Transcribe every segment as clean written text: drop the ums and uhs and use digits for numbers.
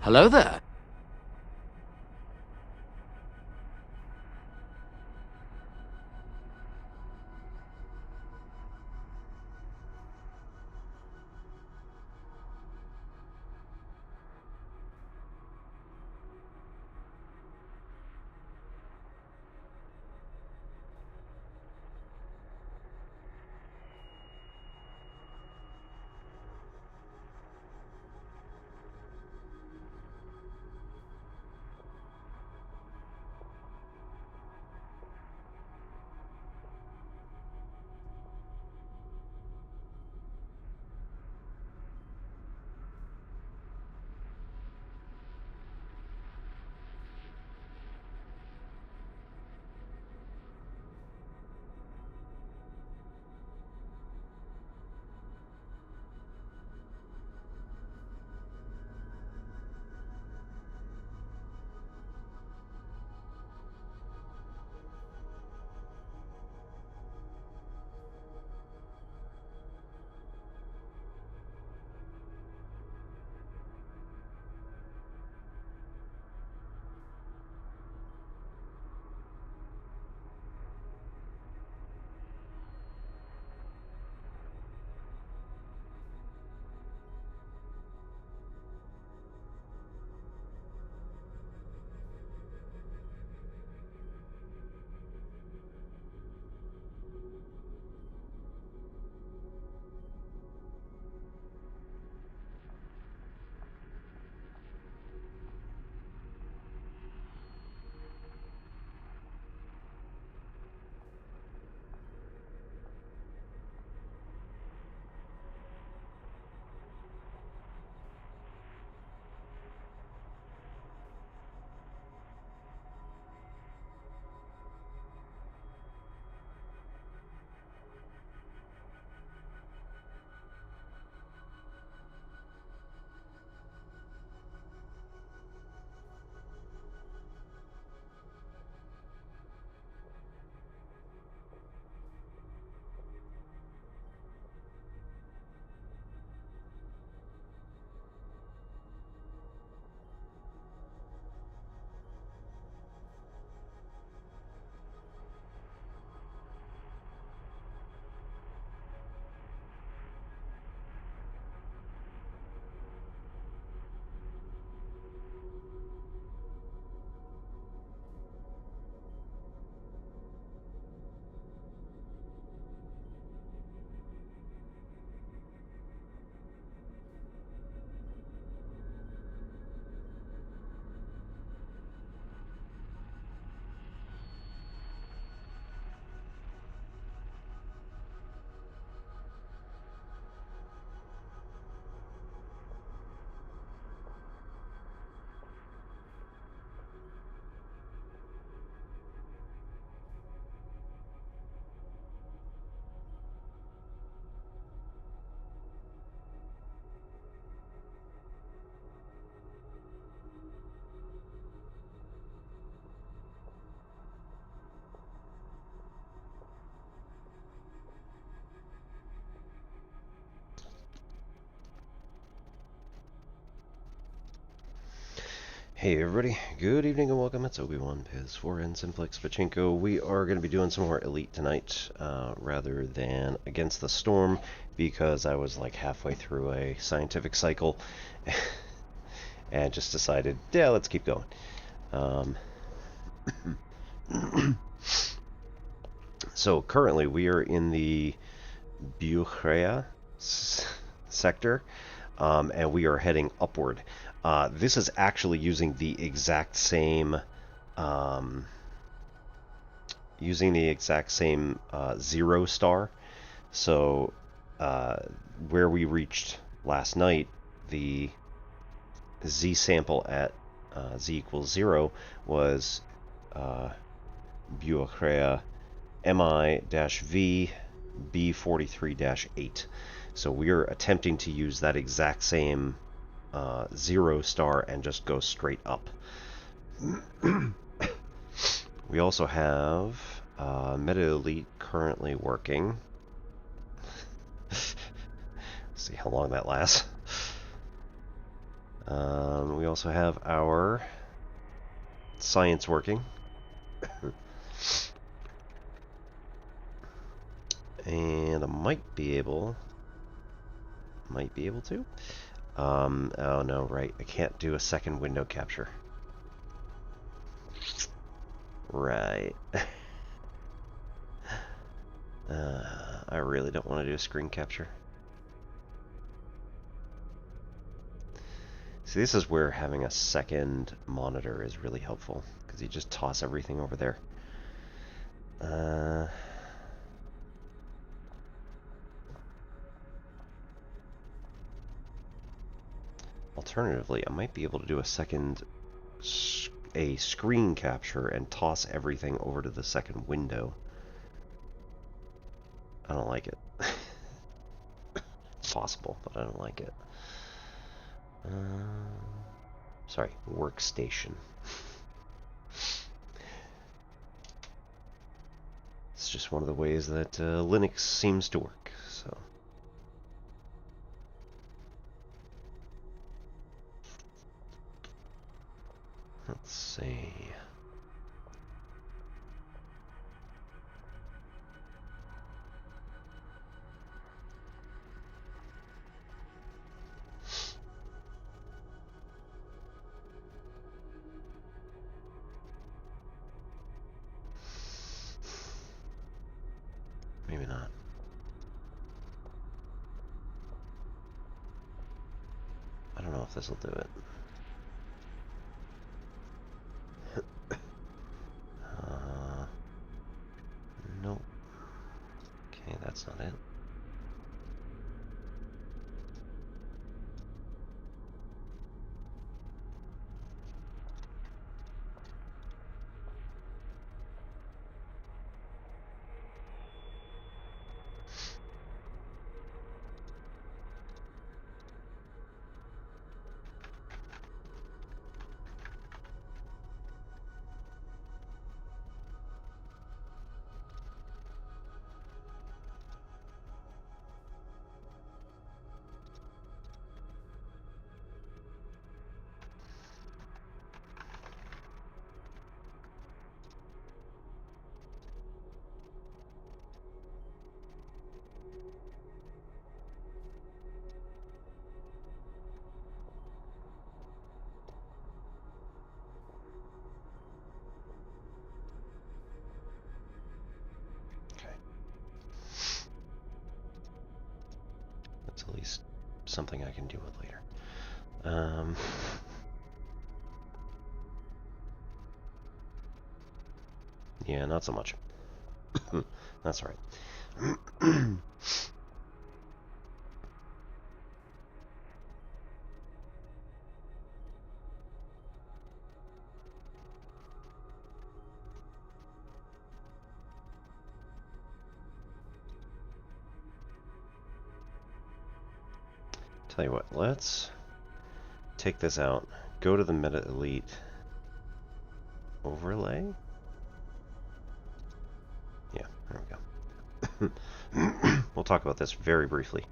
Hello there. Hey everybody, good evening and welcome. It's ObiPEZ 4 and Simplex Pachinko. We are going to be doing some more Elite tonight rather than Against the Storm because I was like halfway through a scientific cycle and just decided, yeah, let's keep going. So currently we are in the Buchrea sector and we are heading upward. This is actually using the exact same zero star. So where we reached last night, the Z sample at Z equals 0 was Buchrea MI-V B43-8. So we are attempting to use that exact same 0 star and just go straight up. We also have MetaElite currently working. See how long that lasts. We also have our science working. And I might be able to. Oh no, right. I can't do a second window capture. Right. I really don't want to do a screen capture. See, this is where having a second monitor is really helpful, because you just toss everything over there. Alternatively, I might be able to do a screen capture and toss everything over to the second window. I don't like it. It's possible, but I don't like it. Sorry, workstation. It's just one of the ways that Linux seems to work, so. Let's see. Maybe not. I don't know if this will do it. Nope. Okay, that's not it. That's at least something I can deal with later. Yeah, not so much. That's all right. Tell you what, let's take this out, go to the MetaElite overlay. Yeah, there we go. We'll talk about this very briefly,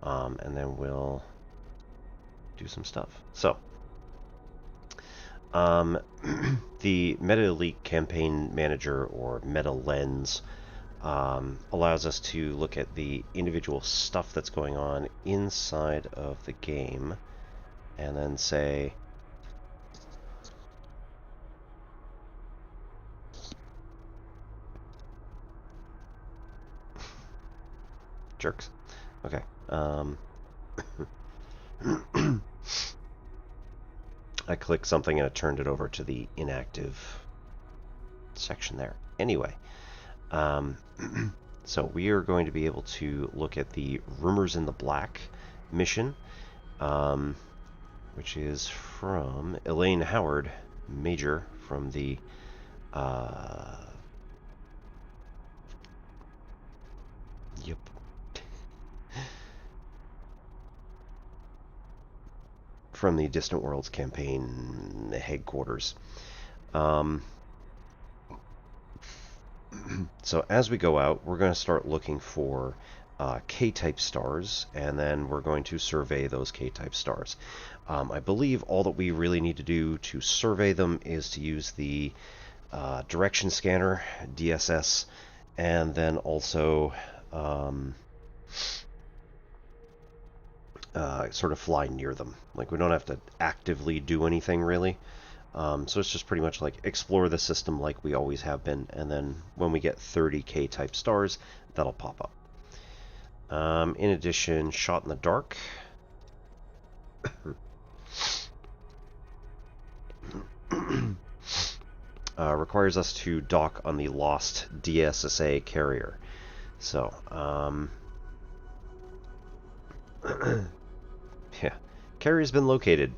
and then we'll do some stuff. So, the MetaElite Campaign Manager, or MetaLens, allows us to look at the individual stuff that's going on inside of the game, and then say, jerks. Okay. I clicked something and it turned it over to the inactive section there. Anyway, so we are going to be able to look at the Rumors in the Black mission, which is from Elaine Howard, Major, from the from the Distant Worlds campaign headquarters. So as we go out, we're going to start looking for K-type stars, and then we're going to survey those K-type stars. I believe all that we really need to do to survey them is to use the direction scanner, DSS, and then also sort of fly near them. Like, we don't have to actively do anything really. So it's just pretty much like explore the system like we always have been, and then when we get 30 K-type stars, that'll pop up. In addition, shot in the dark. Requires us to dock on the lost DSSA carrier. So, yeah, carrier's been located.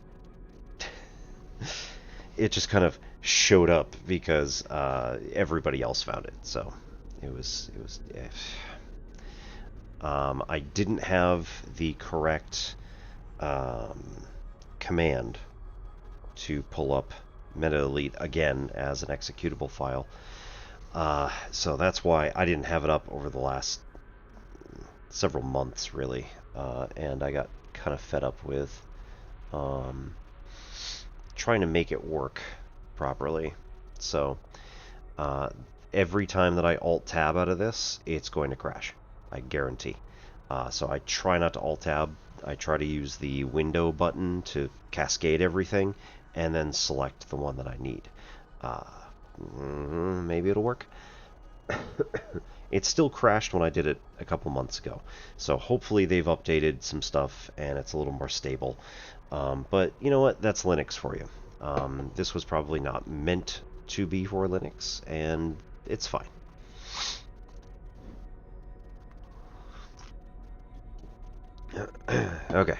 It just kind of showed up because everybody else found it. So it was. Yeah. I didn't have the correct command to pull up MetaElite again as an executable file. So that's why I didn't have it up over the last several months, really. And I got kind of fed up with trying to make it work properly. So every time that I Alt-Tab out of this, it's going to crash. I guarantee. So I try not to Alt-Tab. I try to use the window button to cascade everything, and then select the one that I need. Maybe it'll work. It still crashed when I did it a couple months ago. So hopefully they've updated some stuff and it's a little more stable. But you know what? That's Linux for you. This was probably not meant to be for Linux, and it's fine. Okay.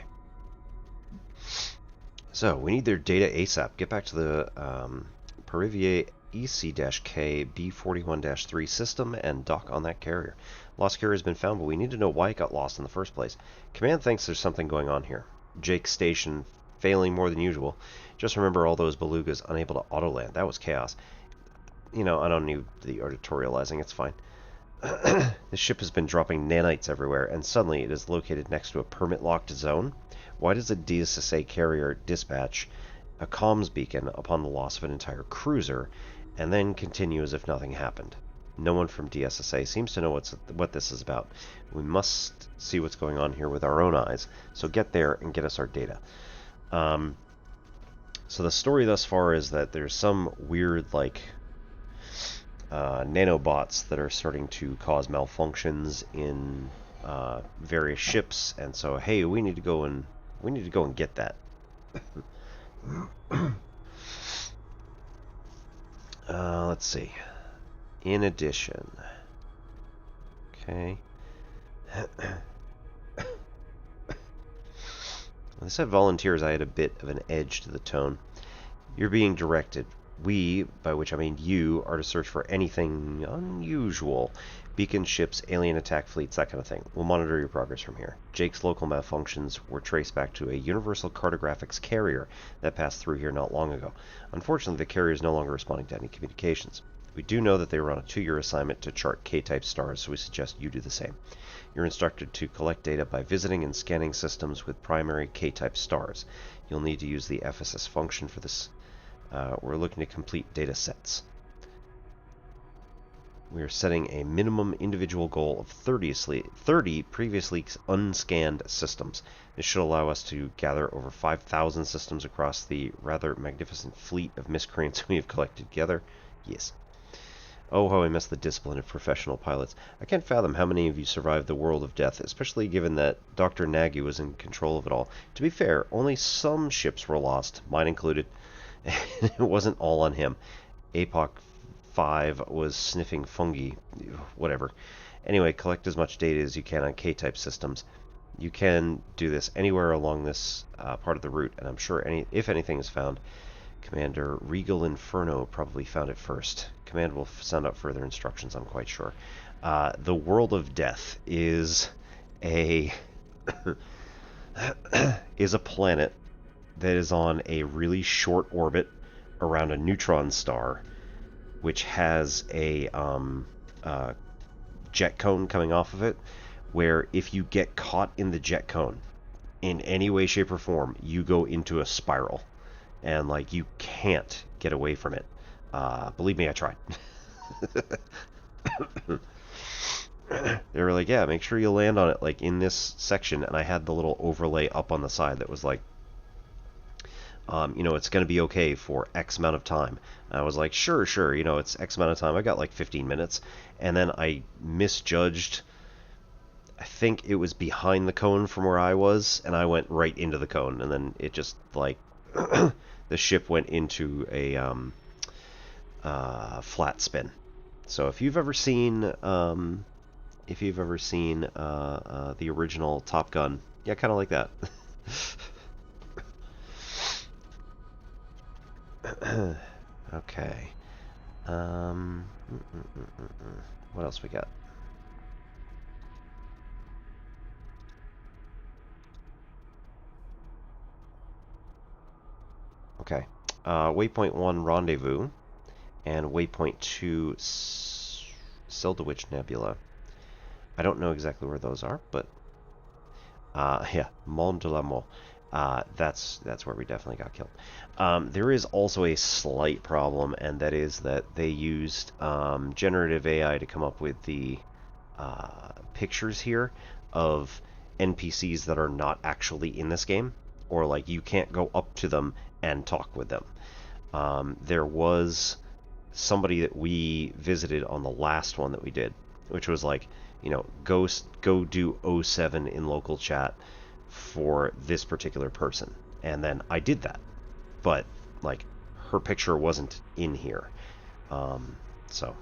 So, we need their data ASAP. Get back to the Perivier EC-K B41-3 system and dock on that carrier. Lost carrier has been found, but we need to know why it got lost in the first place. Command thinks there's something going on here. Jake's station failing more than usual. Just remember all those belugas unable to auto-land. That was chaos. You know, I don't need the editorializing. It's fine. The ship has been dropping nanites everywhere, and suddenly it is located next to a permit-locked zone. Why does a DSSA carrier dispatch a comms beacon upon the loss of an entire cruiser, and then continue as if nothing happened? No one from DSSA seems to know what this is about. We must see what's going on here with our own eyes, so get there and get us our data. So the story thus far is that there's some weird, like, nanobots that are starting to cause malfunctions in various ships, and so hey, we need to go and get that. Let's see. In addition, okay. When I said volunteers, I had a bit of an edge to the tone. You're being directed. We, by which I mean you, are to search for anything unusual. Beacon ships, alien attack fleets, that kind of thing. We'll monitor your progress from here. Jake's local malfunctions were traced back to a Universal Cartographics carrier that passed through here not long ago. Unfortunately, the carrier is no longer responding to any communications. We do know that they were on a 2-year assignment to chart K-type stars, so we suggest you do the same. You're instructed to collect data by visiting and scanning systems with primary K-type stars. You'll need to use the FSS function for this. We're looking to complete data sets. We are setting a minimum individual goal of 30 previously unscanned systems. This should allow us to gather over 5,000 systems across the rather magnificent fleet of miscreants we have collected together. Yes. Oh, how I miss the discipline of professional pilots. I can't fathom how many of you survived the world of death, especially given that Dr. Nagy was in control of it all. To be fair, only some ships were lost, mine included. It wasn't all on him. APOC 5 was sniffing fungi. Whatever. Anyway, collect as much data as you can on K-type systems. You can do this anywhere along this part of the route, and I'm sure if anything is found, Commander Regal Inferno probably found it first. Command will send out further instructions, I'm quite sure. The world of death is a planet that is on a really short orbit around a neutron star, which has a jet cone coming off of it, where if you get caught in the jet cone in any way, shape, or form, you go into a spiral, and like you can't get away from it. Believe me, I tried. They were like, yeah, make sure you land on it like in this section, and I had the little overlay up on the side that was like, it's going to be okay for X amount of time. I was like, sure, it's X amount of time. I got like 15 minutes, and then I misjudged. I think it was behind the cone from where I was, and I went right into the cone, and then it just like the ship went into a flat spin. So if you've ever seen the original Top Gun, yeah, kind of like that. Okay. What else we got? Okay. Waypoint 1 Rendezvous and Waypoint 2 Sildawich Nebula. I don't know exactly where those are, but yeah, Mont de la Mort. That's where we definitely got killed. There is also a slight problem, and that is that they used generative AI to come up with the pictures here of NPCs that are not actually in this game, or like you can't go up to them and talk with them. There was somebody that we visited on the last one that we did, which was like, go do 07 in local chat for this particular person, and then I did that, but like her picture wasn't in here, so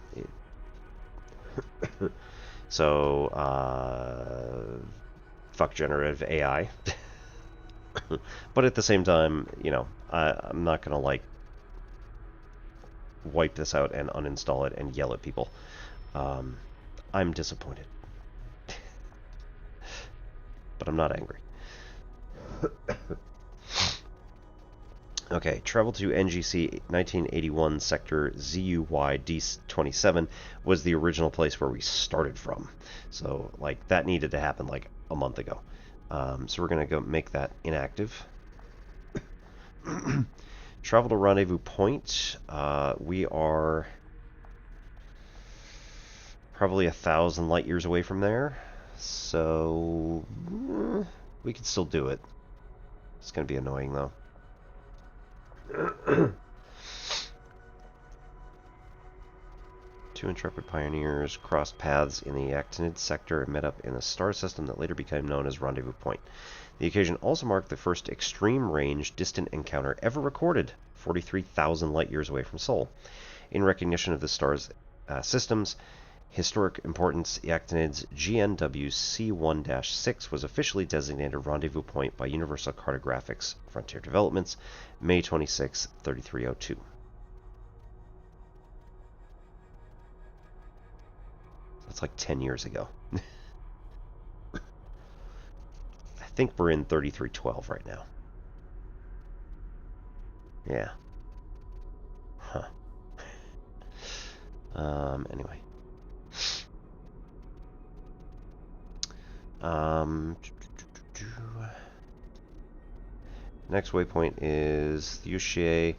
fuck generative AI. But at the same time, I'm not gonna like wipe this out and uninstall it and yell at people. I'm disappointed, but I'm not angry. Okay, travel to NGC 1981 sector ZUY D27 was the original place where we started from. So, like, that needed to happen like a month ago. So we're going to go make that inactive. Travel to rendezvous point. We are probably 1,000 light years away from there. So we can still do it. It's going to be annoying, though. Two intrepid pioneers crossed paths in the Actinid sector and met up in a star system that later became known as Rendezvous Point. The occasion also marked the first extreme-range distant encounter ever recorded, 43,000 light-years away from Sol. In recognition of the star's system's historic importance, the Actinid's GNW C1-6 was officially designated Rendezvous Point by Universal Cartographics Frontier Developments, May 26, 3302. That's like 10 years ago. I think we're in 3312 right now. Yeah. Huh. Anyway. Next waypoint is the Ushie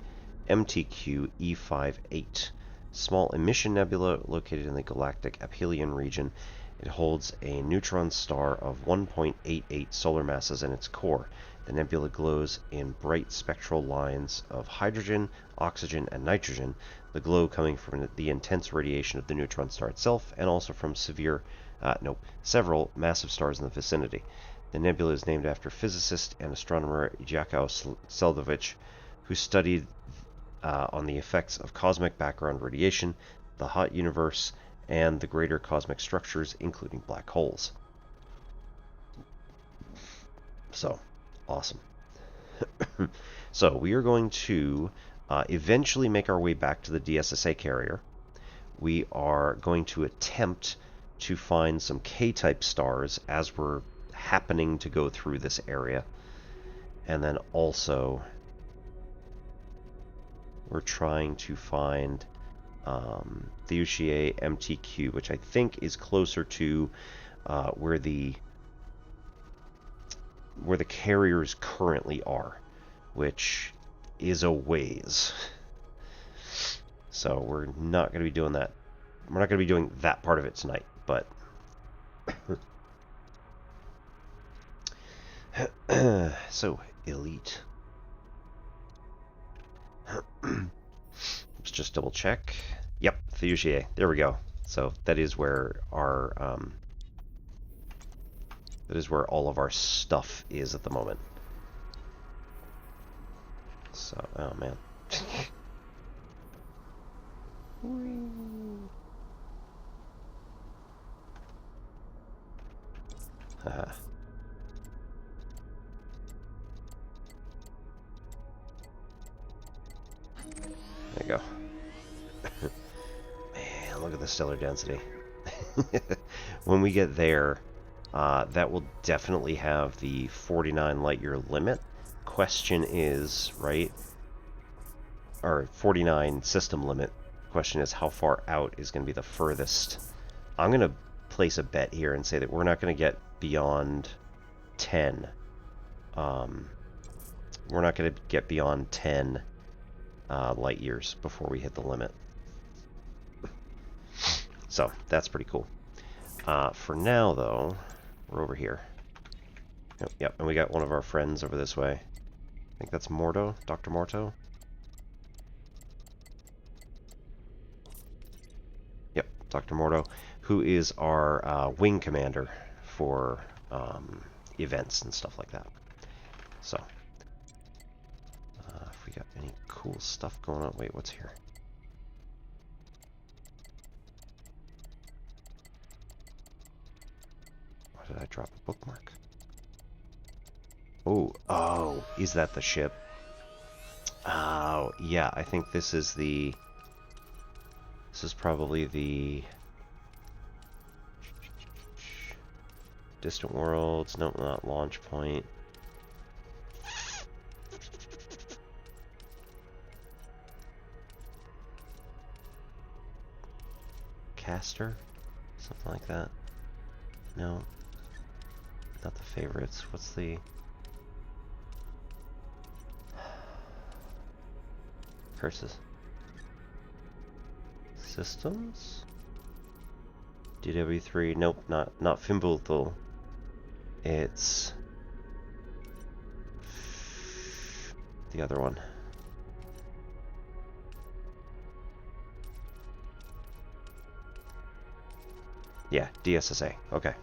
MTQ E58. Small emission nebula located in the galactic aphelion region. It holds a neutron star of 1.88 solar masses in its core. The nebula glows in bright spectral lines of hydrogen, oxygen, and nitrogen, the glow coming from the intense radiation of the neutron star itself, and also from several massive stars in the vicinity. The nebula is named after physicist and astronomer Jakov Seldovich, who studied on the effects of cosmic background radiation, the hot universe, and the greater cosmic structures, including black holes. So, awesome. So, we are going to eventually make our way back to the DSSA carrier. We are going to attempt to find some K-type stars as we're happening to go through this area. And then also, we're trying to find the Ushie MTQ, which I think is closer to where the carriers currently are, which is a ways. So we're not going to be doing that. We're not going to be doing that part of it tonight, but so elite. Let's just double check. Yep, Fugier. There we go. So that is where our that is where all of our stuff is at the moment. So, oh man. Haha. There you go. Man, look at the stellar density. When we get there, that will definitely have the 49 light year limit. Question is, right? Or 49 system limit. Question is, how far out is going to be the furthest? I'm going to place a bet here and say that we're not going to get beyond 10. We're not going to get beyond 10 light years before we hit the limit. So, that's pretty cool. For now, though, we're over here. Yep, and we got one of our friends over this way. I think that's Morto, Dr. Morto. Yep, Dr. Morto, who is our wing commander for events and stuff like that. So, if we got any cool stuff going on. Wait, what's here? Why did I drop a bookmark? Oh, is that the ship? Oh, yeah, I think this is the... This is probably the... Distant Worlds. No, not Launch Point. Caster? Something like that. No. Not the favorites. What's the... Curses. Systems? DW3. Nope, not Fimbulthul. It's... the other one. Yeah, DSSA. Okay.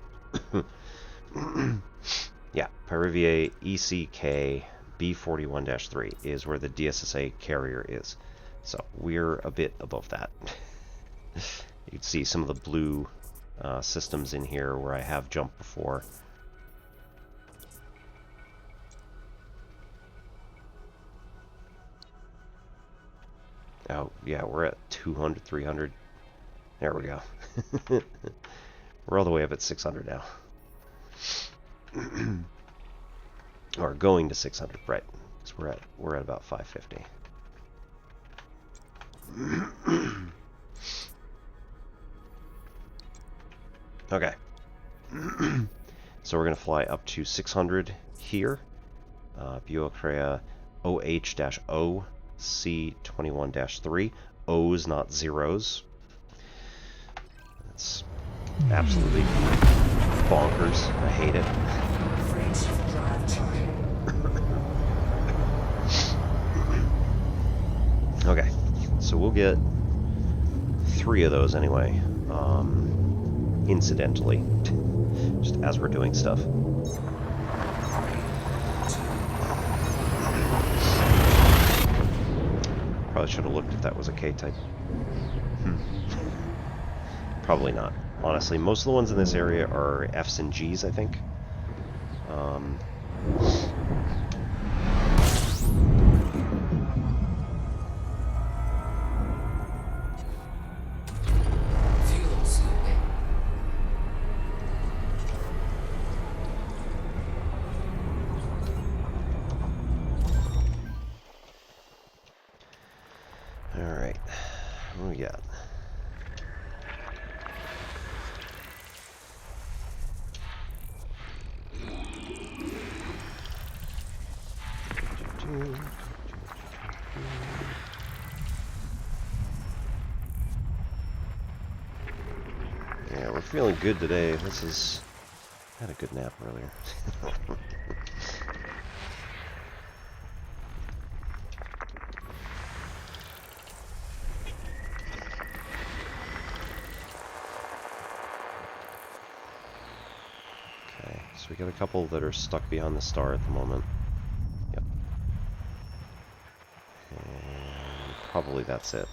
Yeah, Pyrivier ECK B41-3 is where the DSSA carrier is. So we're a bit above that. You can see some of the blue systems in here where I have jumped before. Oh, yeah, we're at 200, 300. There we go. We're all the way up at 600 now. Or going to 600, right? Because we're at about 550. Okay. So we're going to fly up to 600 here. Buocrea OH-O C21-3. O's, not zeros. That's absolutely bonkers. I hate it. Okay, so we'll get 3 of those anyway, incidentally, just as we're doing stuff. Probably should have looked if that was a K-type. Probably not. Honestly, most of the ones in this area are Fs and Gs, I think. Alright, what do we got? Yeah, we're feeling good today. This is... I had a good nap earlier. Okay, so we got a couple that are stuck behind the star at the moment. Yep. And probably that's it.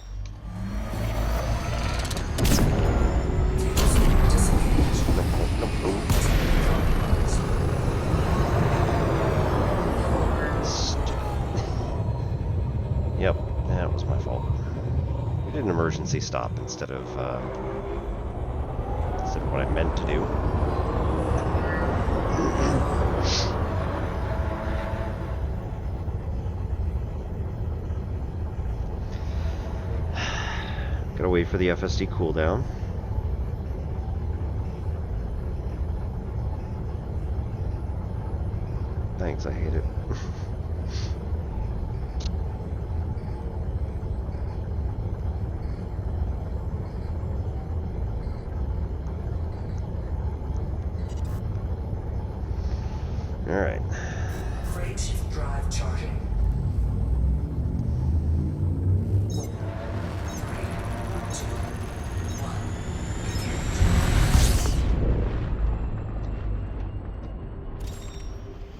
Yep, that was my fault. We did an emergency stop instead of what I meant to do. Gotta wait for the FSD cooldown. Thanks, I hate it. Alright. Frame shift drive charging. 3, 2, 1.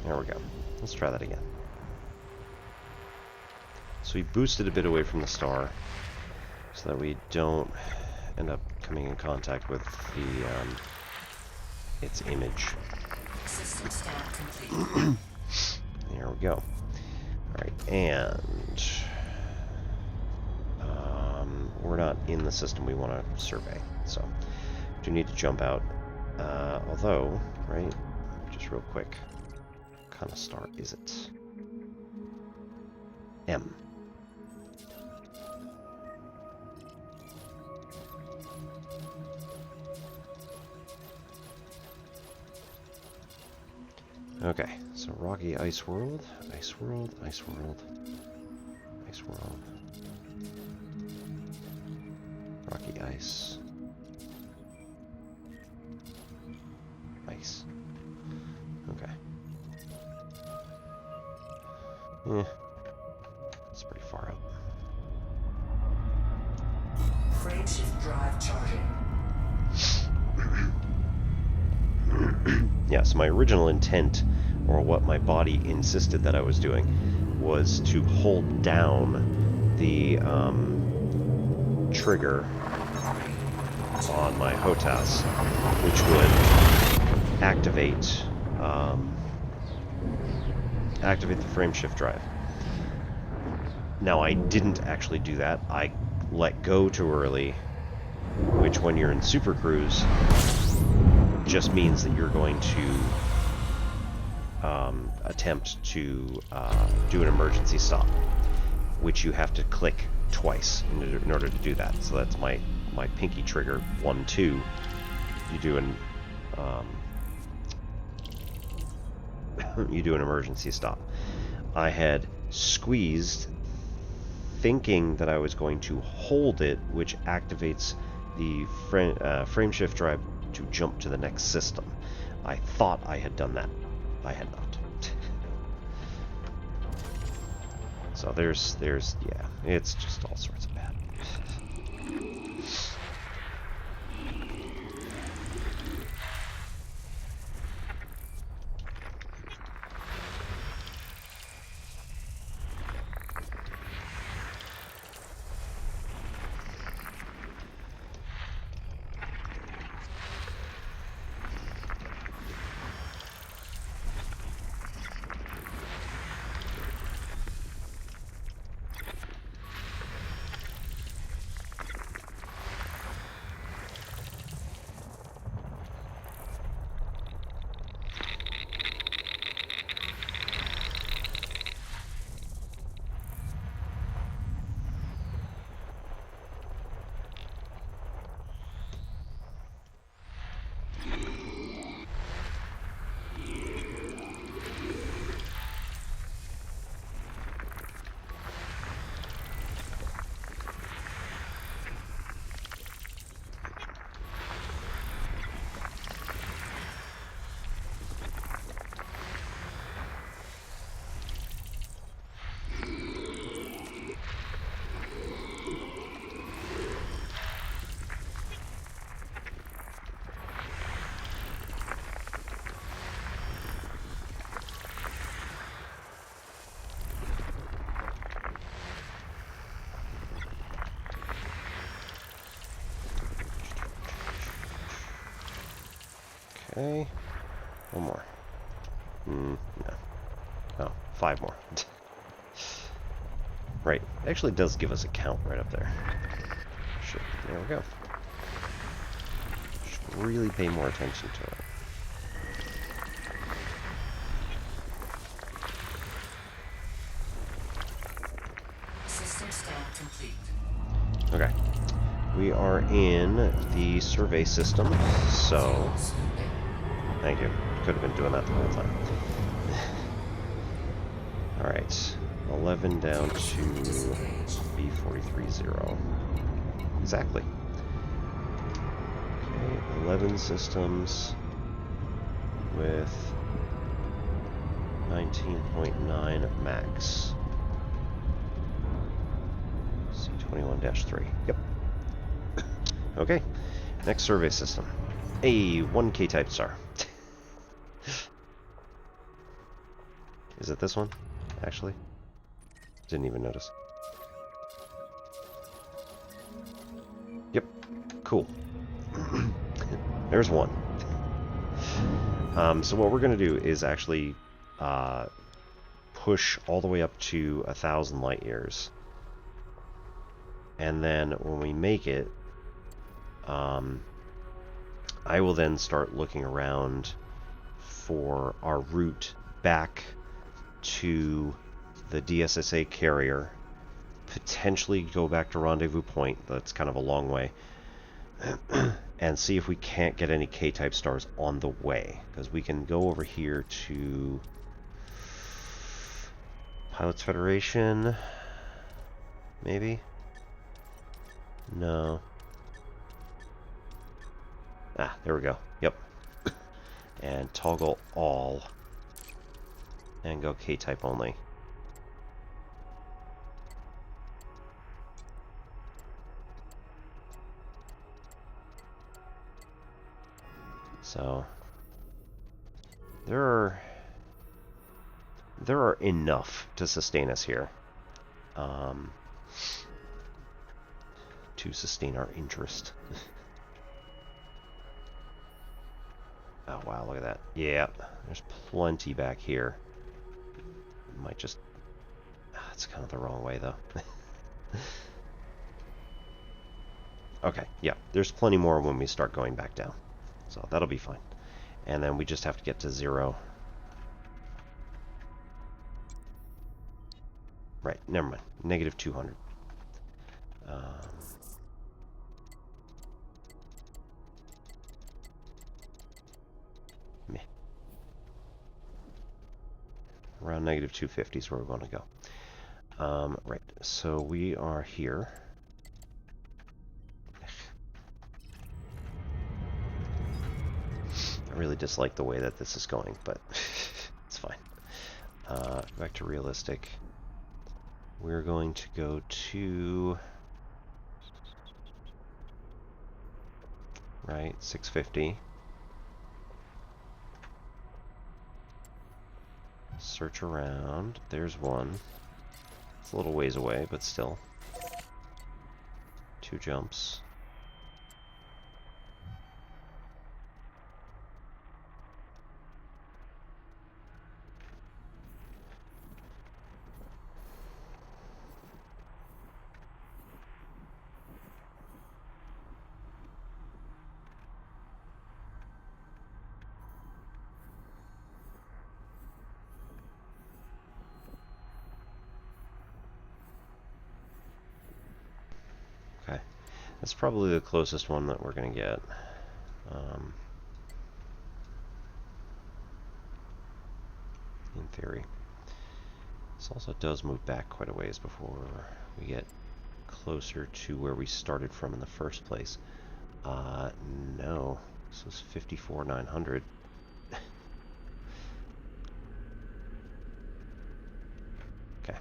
There we go. Let's try that again. So we boosted a bit away from the star so that we don't end up coming in contact with the its image. System scan complete. There we go. Alright, and we're not in the system we want to survey, so we do need to jump out. Although, right, just real quick, what kind of star is it? M. Okay, so rocky ice world, ice world, ice world, ice world, rocky ice, ice. Okay. It's pretty far up. Frame shift drive charging. Yeah, so my original intent, or what my body insisted that I was doing, was to hold down the trigger on my HOTAS, which would activate activate the frame shift drive. Now, I didn't actually do that. I let go too early, which when you're in Super Cruise just means that you're going to attempt to do an emergency stop, which you have to click twice in order to do that. So that's my pinky trigger, 1, 2. You do an you do an emergency stop. I had squeezed, thinking that I was going to hold it, which activates the frame shift drive to jump to the next system. I thought I had done that. I had not. So there's yeah, it's just all sorts of bad. Okay. One more. No. Oh, 5 more. Right. It actually does give us a count right up there. There we go. Should really pay more attention to it. System scan complete. Okay. We are in the survey system, so... Thank you. Could have been doing that the whole time. Alright. 11 down to B430. Exactly. Okay, 11 systems with 19.9 max. C21-3. Yep. Okay. Next survey system. A 1K type star. Is it this one? Actually? Didn't even notice. Yep. Cool. There's one. So what we're going to do is actually push all the way up to 1,000 light years. And then when we make it, I will then start looking around for our route back to the DSSA carrier, potentially go back to Rendezvous Point, that's kind of a long way, and see if we can't get any K-type stars on the way, because we can go over here to Pilots Federation, maybe? No. Ah, there we go. Yep. And toggle all. And go K-type only. So there are enough to sustain us here. To sustain our interest. Oh wow, look at that. Yeah, there's plenty back here. Might just... it's kind of the wrong way, though. Okay, yeah, there's plenty more when we start going back down. So that'll be fine. And then we just have to get to 0. Right, never mind. Negative 200. Meh. Around negative 250 is where we want to go. Right, so we are here. I really dislike the way that this is going, but it's fine. Back to realistic. We're going to go to... right, 650. Search around. There's one. It's a little ways away, but still. 2 jumps. Okay. That's probably the closest one that we're going to get. In theory. This also does move back quite a ways before we get closer to where we started from in the first place. No. This was 54,900. Okay.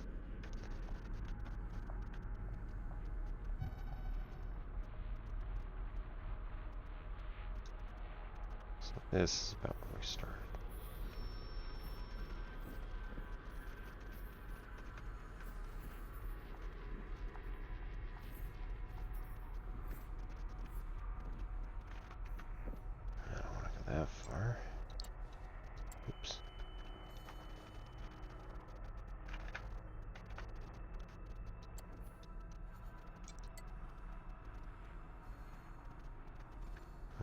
So this is about where we started. that far. Oops.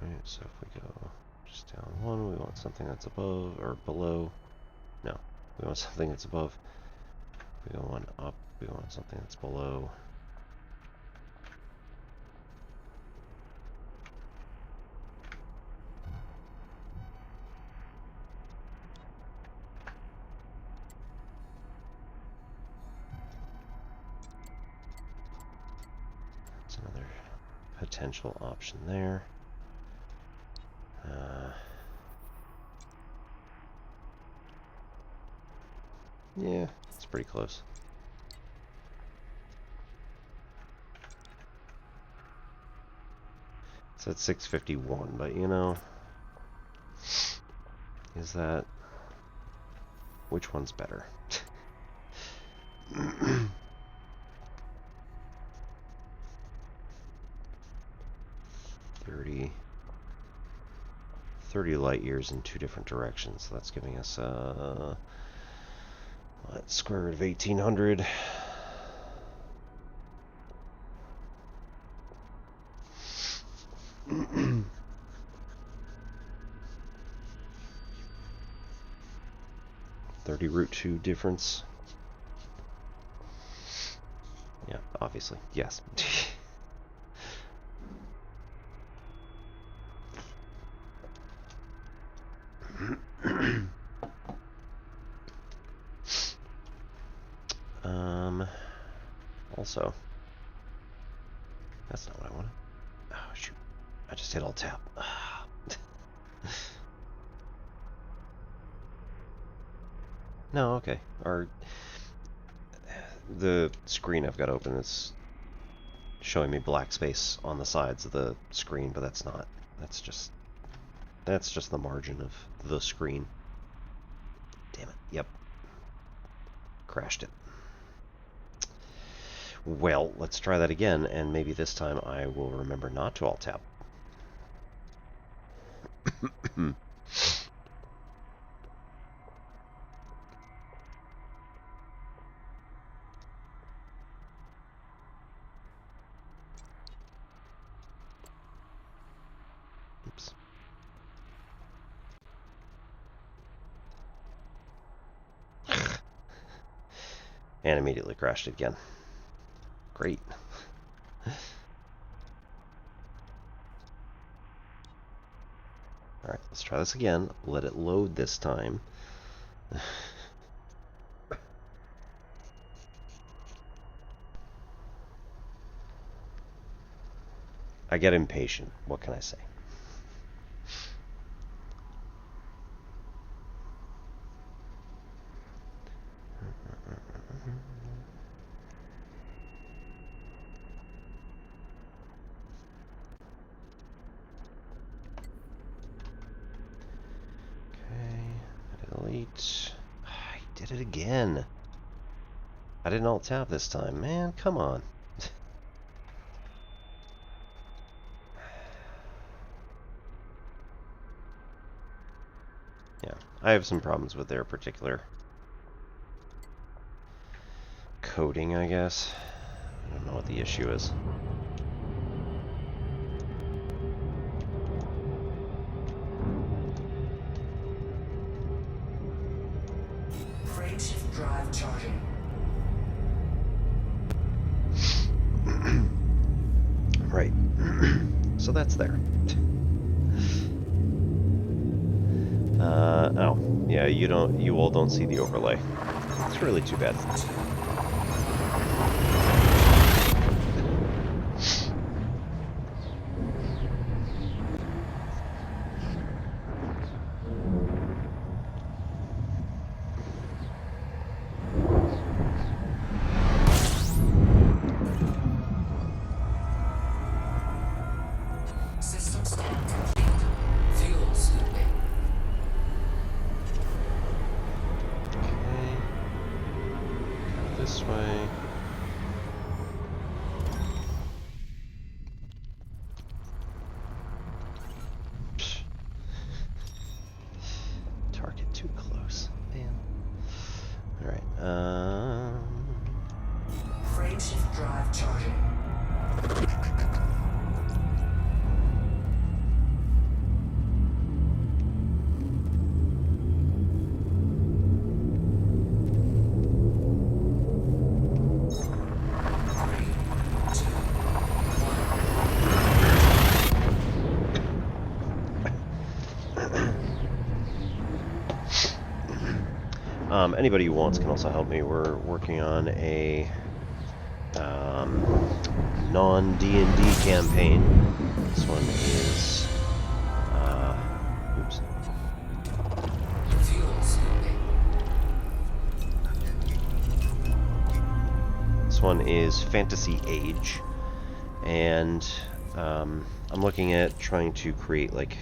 Alright, so if we go just down one, we want something that's above or below. No, we want something that's above. If we go one up, we want something that's below. That's another potential option there. Yeah, it's pretty close. It's at 651, but you know, is that, which one's better? 30 light years in two different directions. So that's giving us what, square root of 1800. √2 difference. Yeah, obviously, yes. Also, that's not what I wanted. Oh shoot! I just hit Alt Tab. No, okay. The screen I've got open is showing me black space on the sides of the screen, but that's not. That's just the margin of the screen. Damn it. Yep. Crashed it. Well, let's try that again, and maybe this time I will remember not to Alt Tab. Oops. And immediately crashed it again. Great. Alright, let's try this again. Let it load this time. I get impatient. What can I say? MetaElite. I did it again. I didn't Alt Tab this time. Man, come on. Yeah, I have some problems with their particular coding, I guess. I don't know what the issue is. Frameshift drive charging. Right. So that's there. Oh, yeah, you all don't see the overlay. It's really too bad. System scan complete. Fuel scooping. Frameshift drive charging. Anybody who wants can also help me. We're working on a non-D&D campaign. This one is oops. Fuel scooping. This one is Fantasy Age, and I'm looking at trying to create like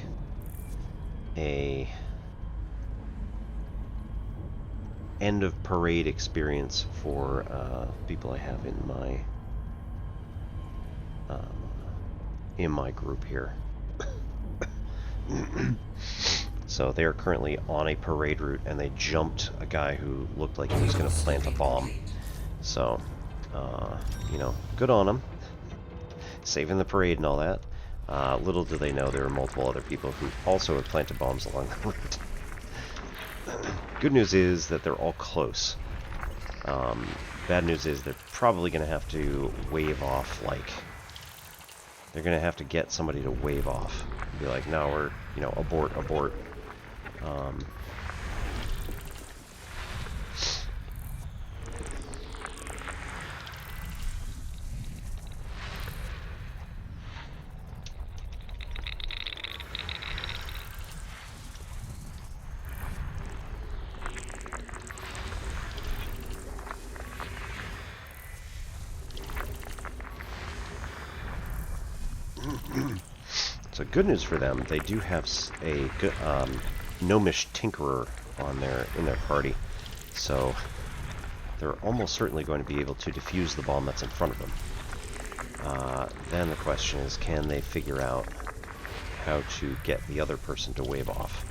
a end of parade experience for people I have in my group here. So they are currently on a parade route, and they jumped a guy who looked like he was going to plant a bomb. So, you know, good on him, saving the parade and all that. Little do they know there are multiple other people who also have planted bombs along the route. Good news is that they're all close. Bad news is they're probably going to have to wave off, like, they're going to have to get somebody to wave off. Be like, no, we're, you know, abort, abort. So good news for them, they do have a good, gnomish tinkerer in their party, so they're almost certainly going to be able to defuse the bomb that's in front of them. Then the question is, can they figure out how to get the other person to wave off?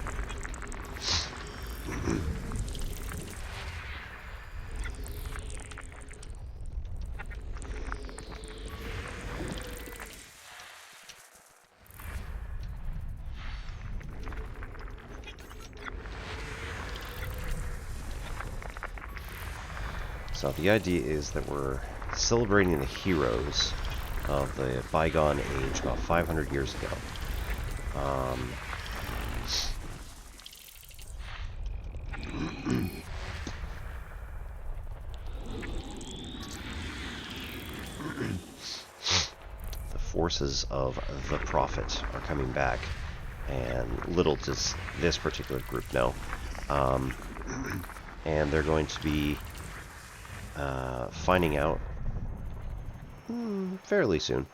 So the idea is that we're celebrating the heroes of the bygone age about 500 years ago. The forces of the Prophet are coming back, and little does this particular group know. And they're going to be finding out fairly soon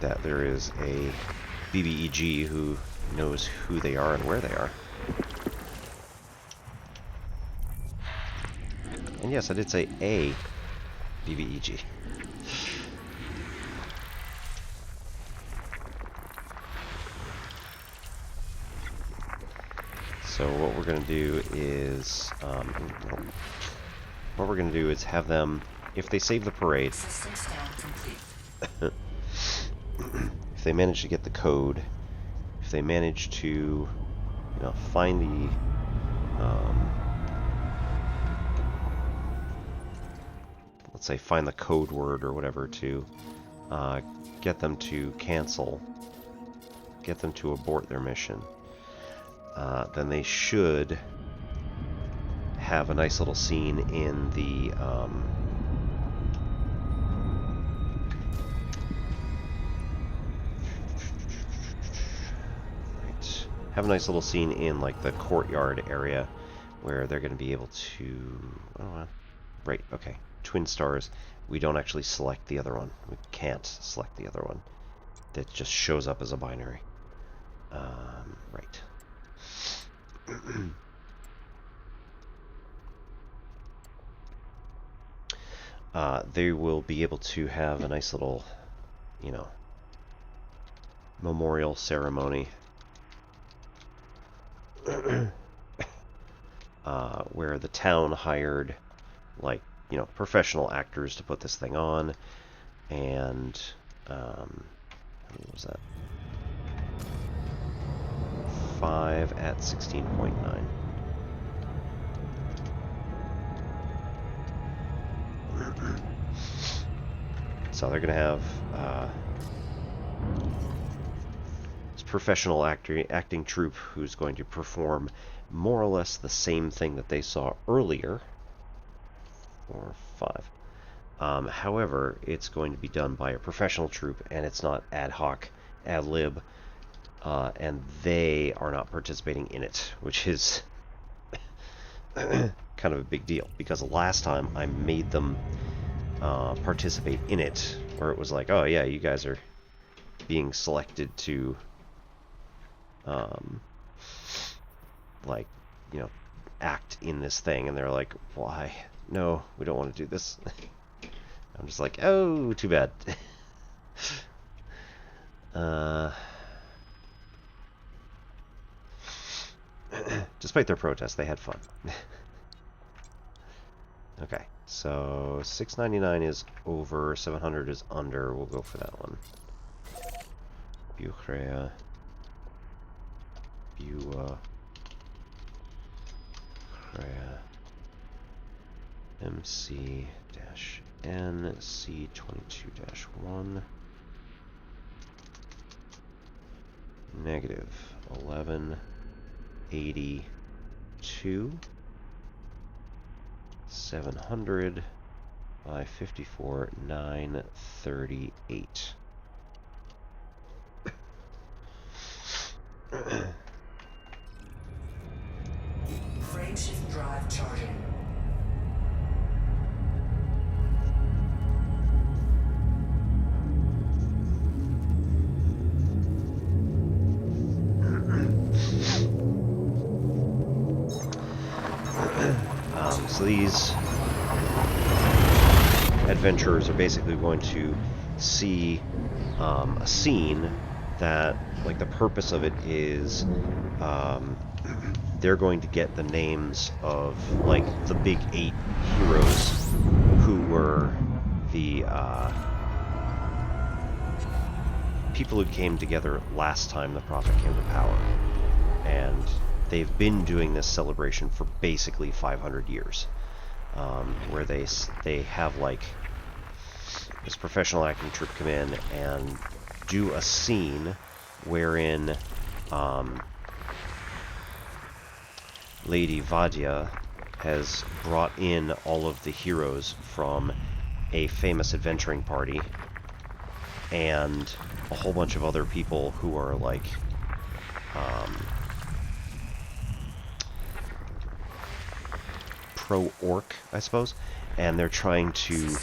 that there is a BBEG who knows who they are and where they are. And yes, I did say a BBEG. So what we're going to do is have them, if they save the parade, if they manage to get the code, if they manage to, you know, find the let's say find the code word or whatever to get them to cancel, get them to abort their mission, then they should have a nice little scene in the have a nice little scene in like the courtyard area where they're going to be able to, right, okay, twin stars. We don't actually select the other one. We can't select the other one. That just shows up as a binary. Right. They will be able to have a nice little, you know, memorial ceremony where the town hired, like, professional actors to put this thing on, and how many was that? 5 at 16.9. So they're gonna have this professional acting troupe who's going to perform more or less the same thing that they saw earlier. 4 or 5. However, it's going to be done by a professional troupe, and it's not ad hoc, ad lib, and they are not participating in it, which is kind of a big deal, because last time I made them participate in it, where it was like, oh yeah, you guys are being selected to like, act in this thing, and they're like, why? No, we don't want to do this. I'm just like, oh, too bad. Despite their protest, they had fun. Okay, so $6.99 is over, $700 is under. We'll go for that one. Buchrea. Bua. Crea. MC-N C22-1. Negative 1182. 700 by 54 938. Frameshift drive charging. So these adventurers are basically going to see a scene that, like, the purpose of it is they're going to get the names of, like, the big 8 heroes who were the people who came together last time the Prophet came to power. And they've been doing this celebration for basically 500 years, where they have, like, this professional acting troupe come in and do a scene wherein Lady Vadia has brought in all of the heroes from a famous adventuring party and a whole bunch of other people who are, like, pro-orc, I suppose, and they're trying to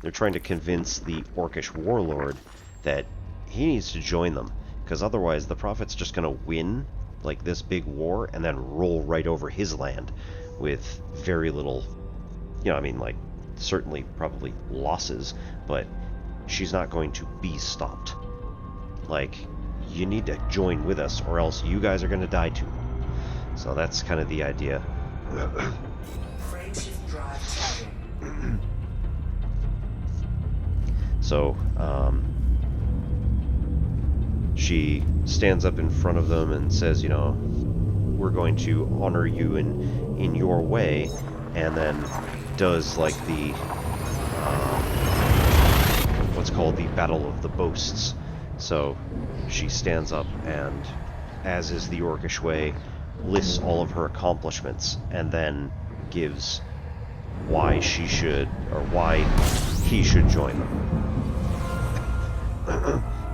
they're trying to convince the orcish warlord that he needs to join them, because otherwise the Prophet's just going to win, like, this big war and then roll right over his land with very little, I mean, like, certainly probably losses, but she's not going to be stopped. Like, you need to join with us or else you guys are going to die too. So that's kind of the idea. Frameshift drive charging. So, she stands up in front of them and says, we're going to honor you in your way, and then does, like, the what's called the Battle of the Boasts. So she stands up and, as is the orcish way, lists all of her accomplishments and then gives why she should, or why he should join them.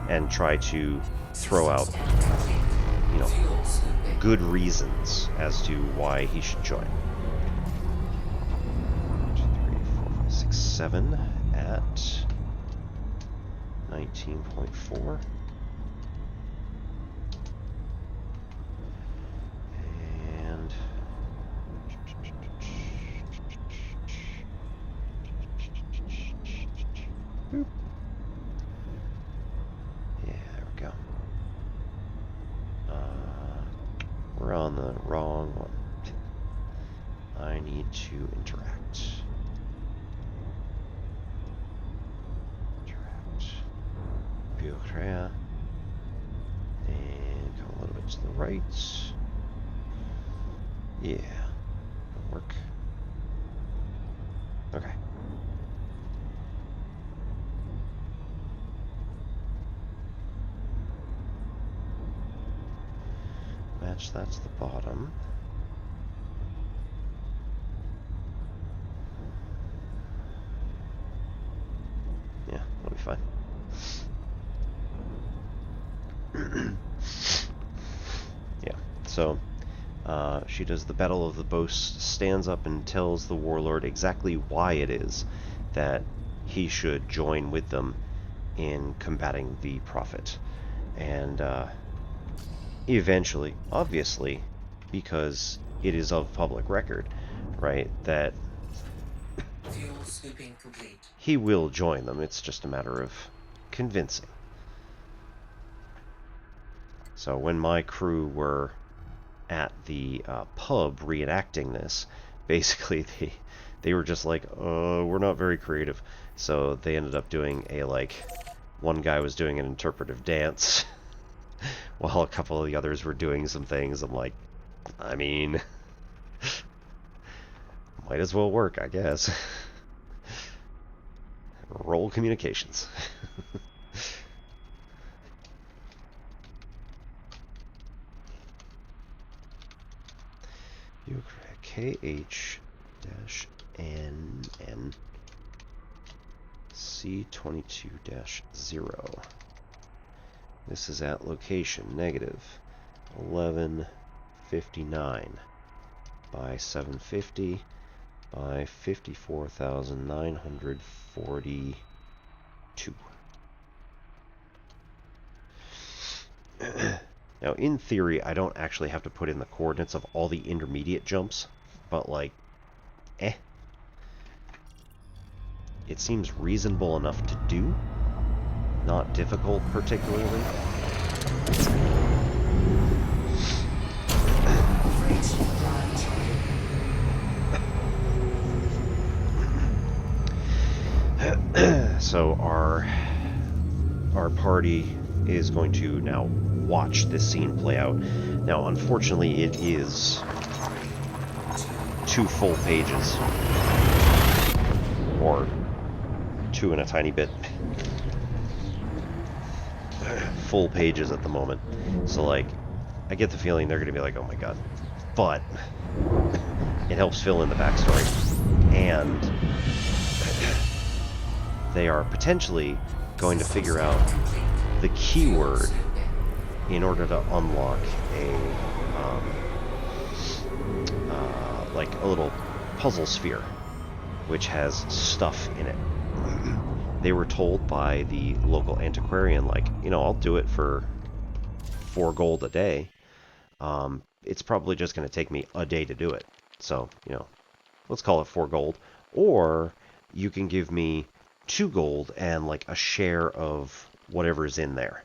And try to throw out, good reasons as to why he should join. 1, 2, 3, 4, 5, 6, 7 at 19.4. And boop. Yeah, there we go. We're on on the wrong one. I need to interact. Bureau. And come a little bit to the right. Yeah. That'll work. Okay. Match that to the bottom. Yeah, that'll be fine. Yeah, so she does the Battle of the Boast, stands up and tells the warlord exactly why it is that he should join with them in combating the Prophet. And eventually, obviously, because it is of public record, right, that Fuel scooping complete. he will join them. It's just a matter of convincing. So when my crew were at the pub reenacting this, basically they were just like, we're not very creative. So they ended up doing a, like, one guy was doing an interpretive dance while a couple of the others were doing some things. I'm like, I mean, might as well work, I guess. Roll communications. KH-NN C22-0. This is at location negative 1159 by 750 by 54,942. Now, in theory, I don't actually have to put in the coordinates of all the intermediate jumps, but, like, it seems reasonable enough to do. Not difficult, particularly. So our party is going to now watch this scene play out. Now, unfortunately, it is 2 full pages, or 2 and a tiny bit. Full pages at the moment. So, like, I get the feeling they're going to be like, oh my god. But it helps fill in the backstory. And they are potentially going to figure out the keyword in order to unlock a like a little puzzle sphere which has stuff in it. They were told by the local antiquarian, like, you know, I'll do it for 4 gold a day. It's probably just going to take me a day to do it. So, you know, let's call it 4 gold. Or you can give me 2 gold and, like, a share of whatever's in there.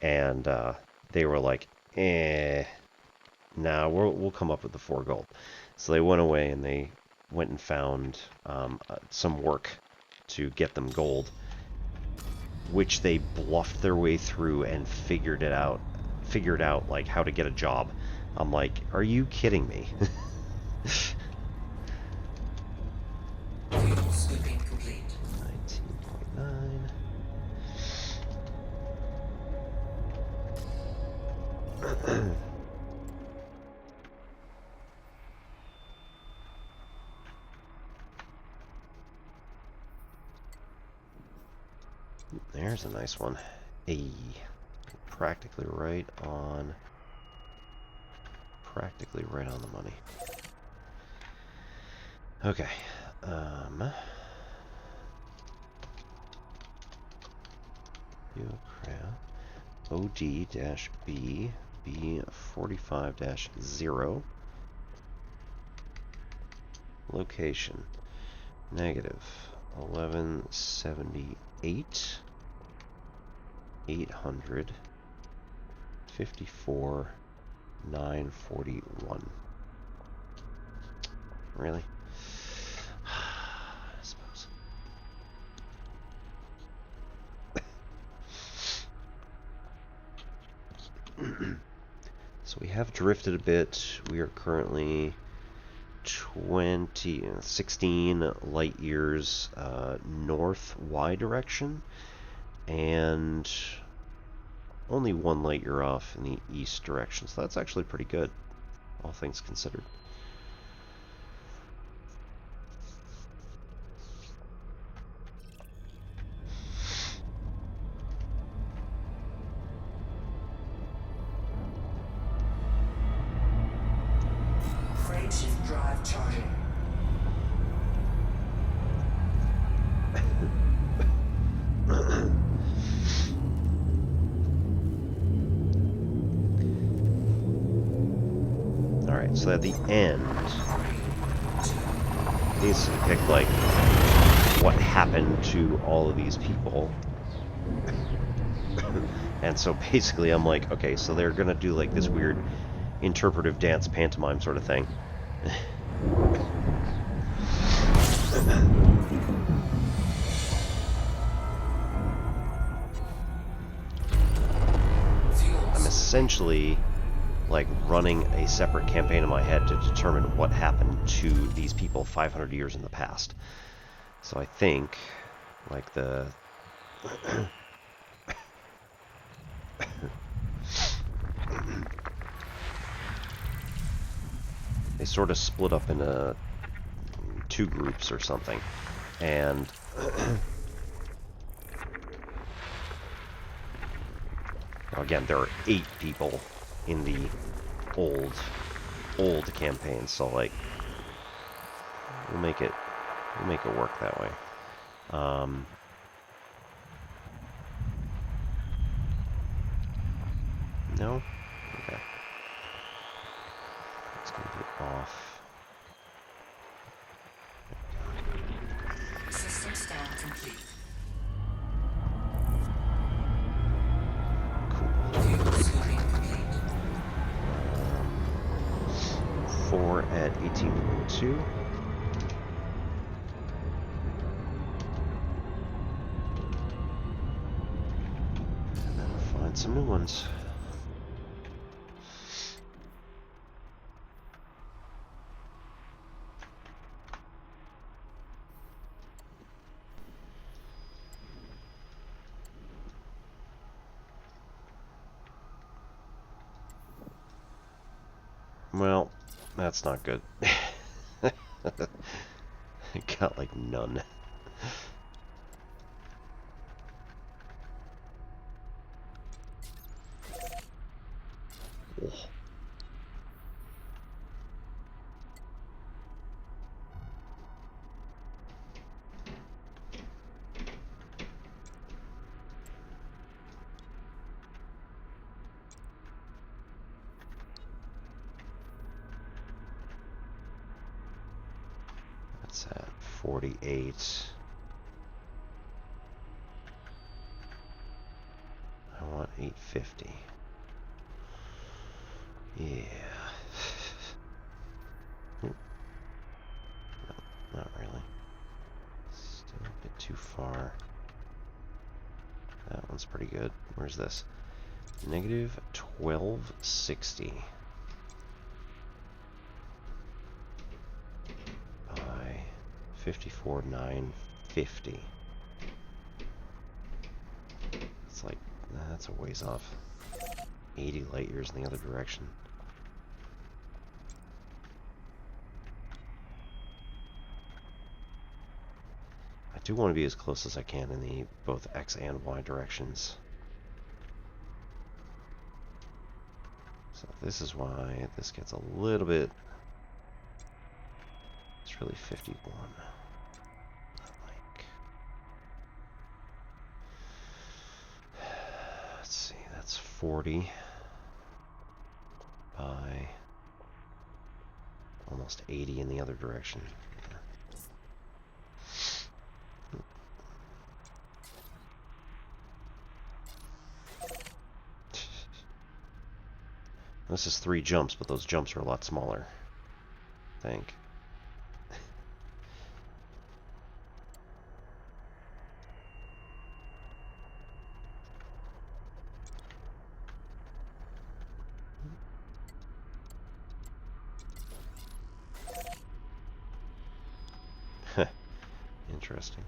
And they were like, nah, we'll come up with the 4 gold. So they went away and they went and found some work to get them gold, which they bluffed their way through and figured out like how to get a job. I'm like, are you kidding me? Scooping complete. 19.9. There's a nice one. A practically right on the money. Okay. OD-B B45-0. Location negative 1178 800 54 941. Really? I suppose. So we have drifted a bit. We are currently 16 light years north Y direction, and only 1 light year off in the east direction. So that's actually pretty good, all things considered. Frameshift drive charging. Alright, so at the end, it needs to depict, like, what happened to all of these people. And so basically I'm like, okay, so they're gonna do like this weird interpretive dance pantomime sort of thing. I'm essentially like running a separate campaign in my head to determine what happened to these people 500 years in the past. So I think like the they sort of split up into 2 groups or something, and again, there are 8 people in the old campaign, so like we'll make it work that way. No? Okay. It's gonna be off. System scan complete. Cool. Fuel scooping complete. 4 at 18.2. And then find some new ones. Well, that's not good. Got like none. Oh. That's at 48. I want 850. Yeah. No, not really. Still a bit too far. That one's pretty good. Where's this? Negative 1260. By 54,950. It's like, that's a ways off. 80 light years in the other direction. I do want to be as close as I can in the both X and Y directions. So this is why this gets a little bit... It's really 51. Like... Let's see, that's 40 by almost 80 in the other direction. This is 3 jumps, but those jumps are a lot smaller, I think. Interesting.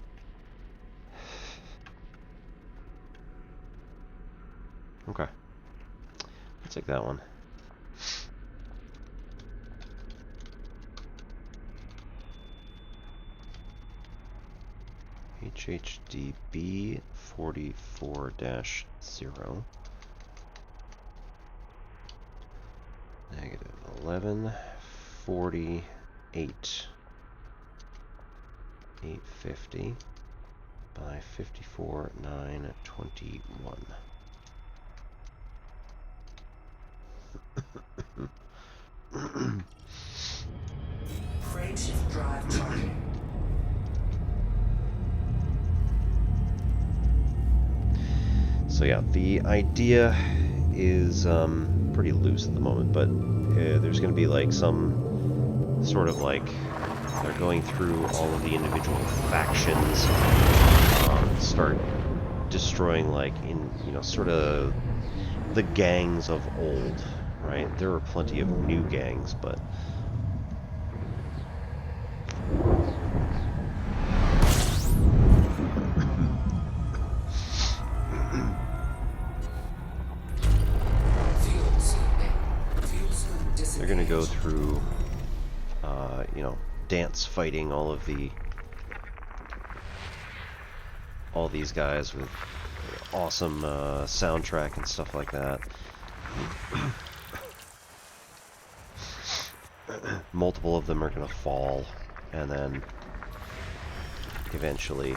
Okay. I'll take that one. HHDB 44-0. Negative 1148. 850 by 54,921. Frame shift drive charging. So yeah, the idea is pretty loose at the moment, but there's going to be like some sort of like they're going through all of the individual factions, start destroying like in sort of the gangs of old, right? There are plenty of new gangs, but they're going to go through, dance fighting all these guys with awesome soundtrack and stuff like that. Multiple of them are going to fall, and then eventually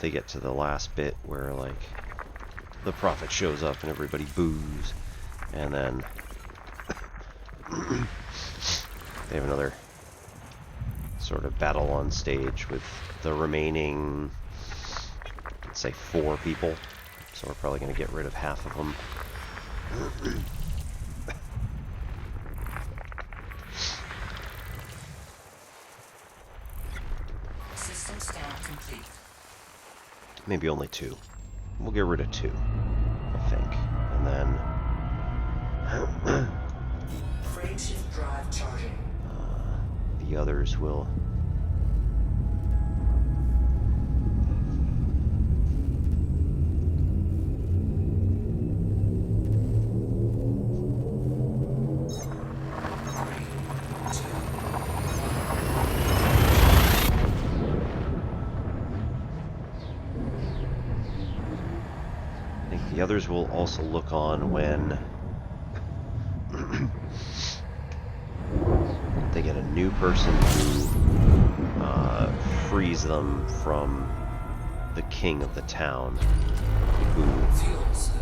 they get to the last bit where like the prophet shows up and everybody boos, and then they have another sort of battle on stage with the remaining, let's say, 4 people. So we're probably going to get rid of half of them. System scan complete. Maybe only 2. We'll get rid of 2, I think. And then Frame shift drive charging. the others will also look on when they get a new person who frees them from the king of the town, who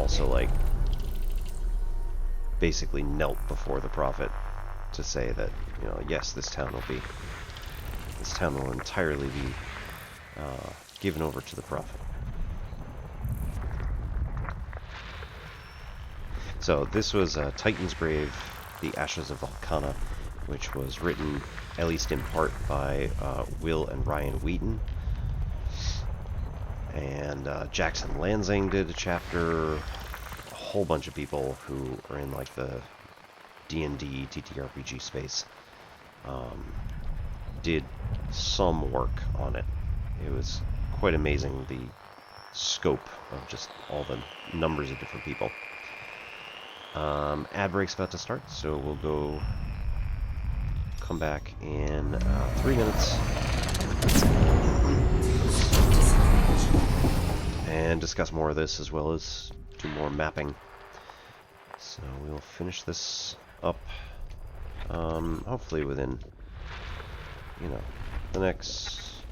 also like basically knelt before the prophet to say that, yes, this town will entirely be given over to the prophet. So this was Titan's Grave, The Ashes of Volcana, which was written, at least in part, by Will and Ryan Wheaton. And Jackson Lansing did a chapter. A whole bunch of people who are in like the D&D, TTRPG space did some work on it. It was quite amazing, the scope of just all the numbers of different people. Ad break's about to start, so we'll come back in 3 minutes and discuss more of this, as well as do more mapping. So we'll finish this up hopefully within the next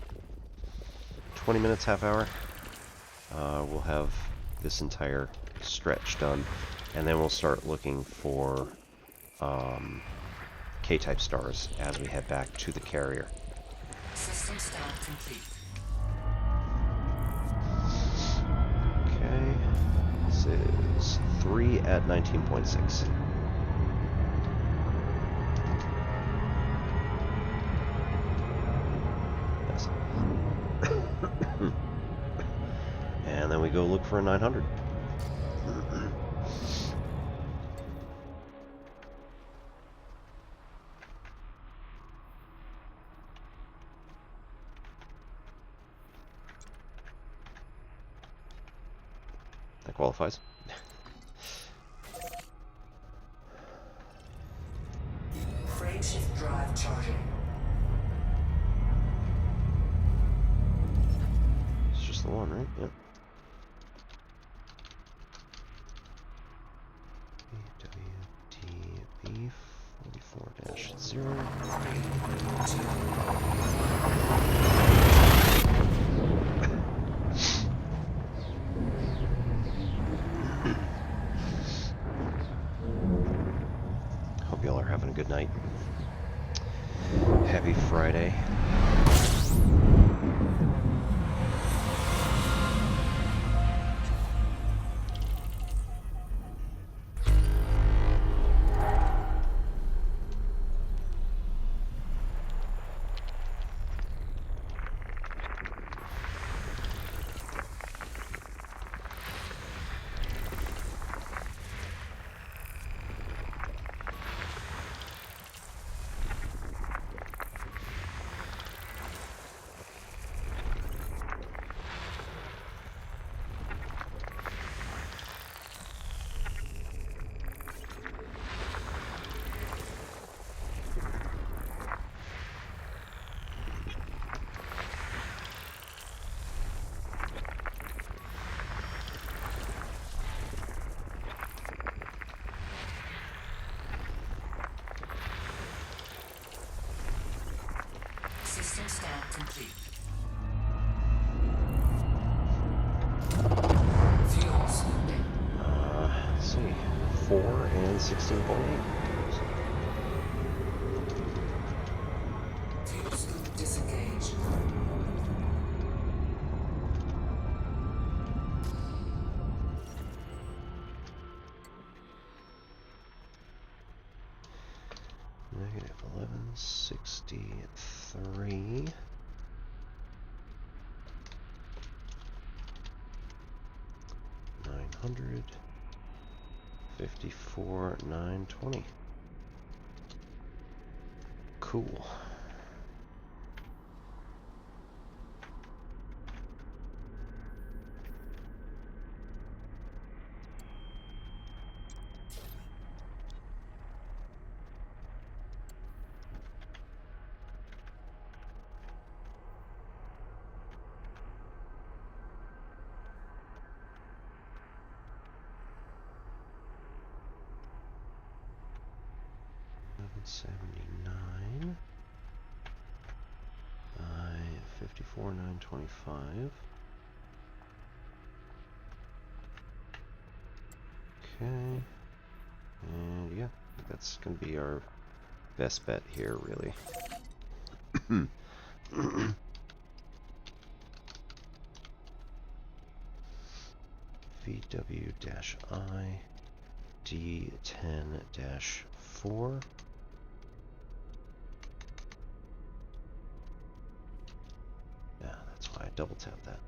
20 minutes, half hour. We'll have this entire stretch done. And then we'll start looking for K-type stars as we head back to the carrier. System scan complete. Okay, this is 3 at 19.6. Yes. And then we go look for a 900. That qualifies. Frameshift drive charging. It's just the one, right? Yep. WDB 44-0. Hope y'all are having a good night. Happy Friday. System scan complete. Fuel scooping. Let's see. 4 and 16.8. Fuel scoop disengaged. Negative 1163. $900. 54, 920. Cool. $779 by 54, 925. Okay, and yeah, that's gonna be our best bet here, really. VW-I D10-4. Yeah, that's why I double tapped that.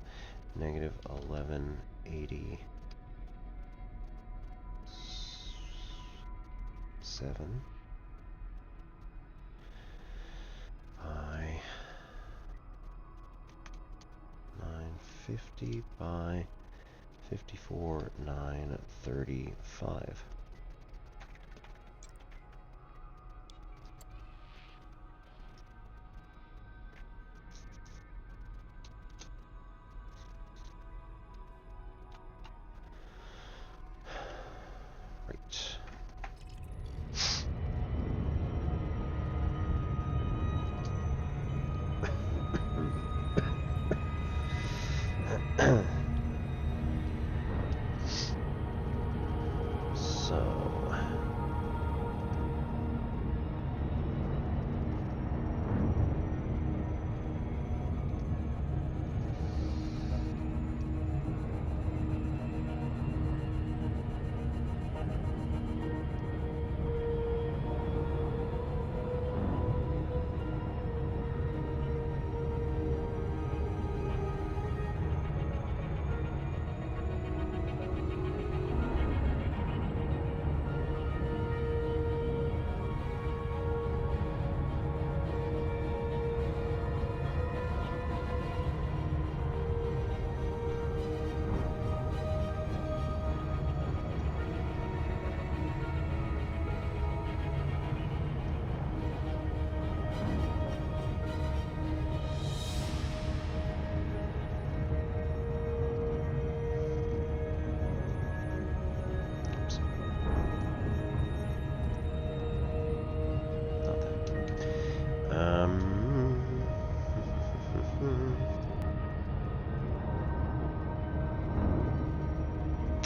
Negative 1187. By 950 by 54, 935. Right. So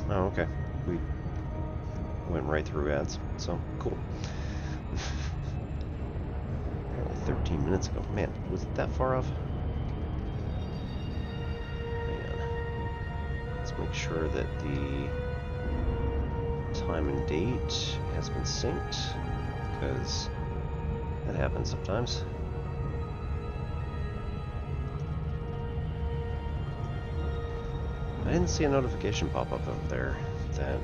Oh, okay. We went right through ads, so cool. Apparently 13 minutes ago. Man, was it that far off? Hang on. Let's make sure that the time and date has been synced, because that happens sometimes. I didn't see a notification pop up over there that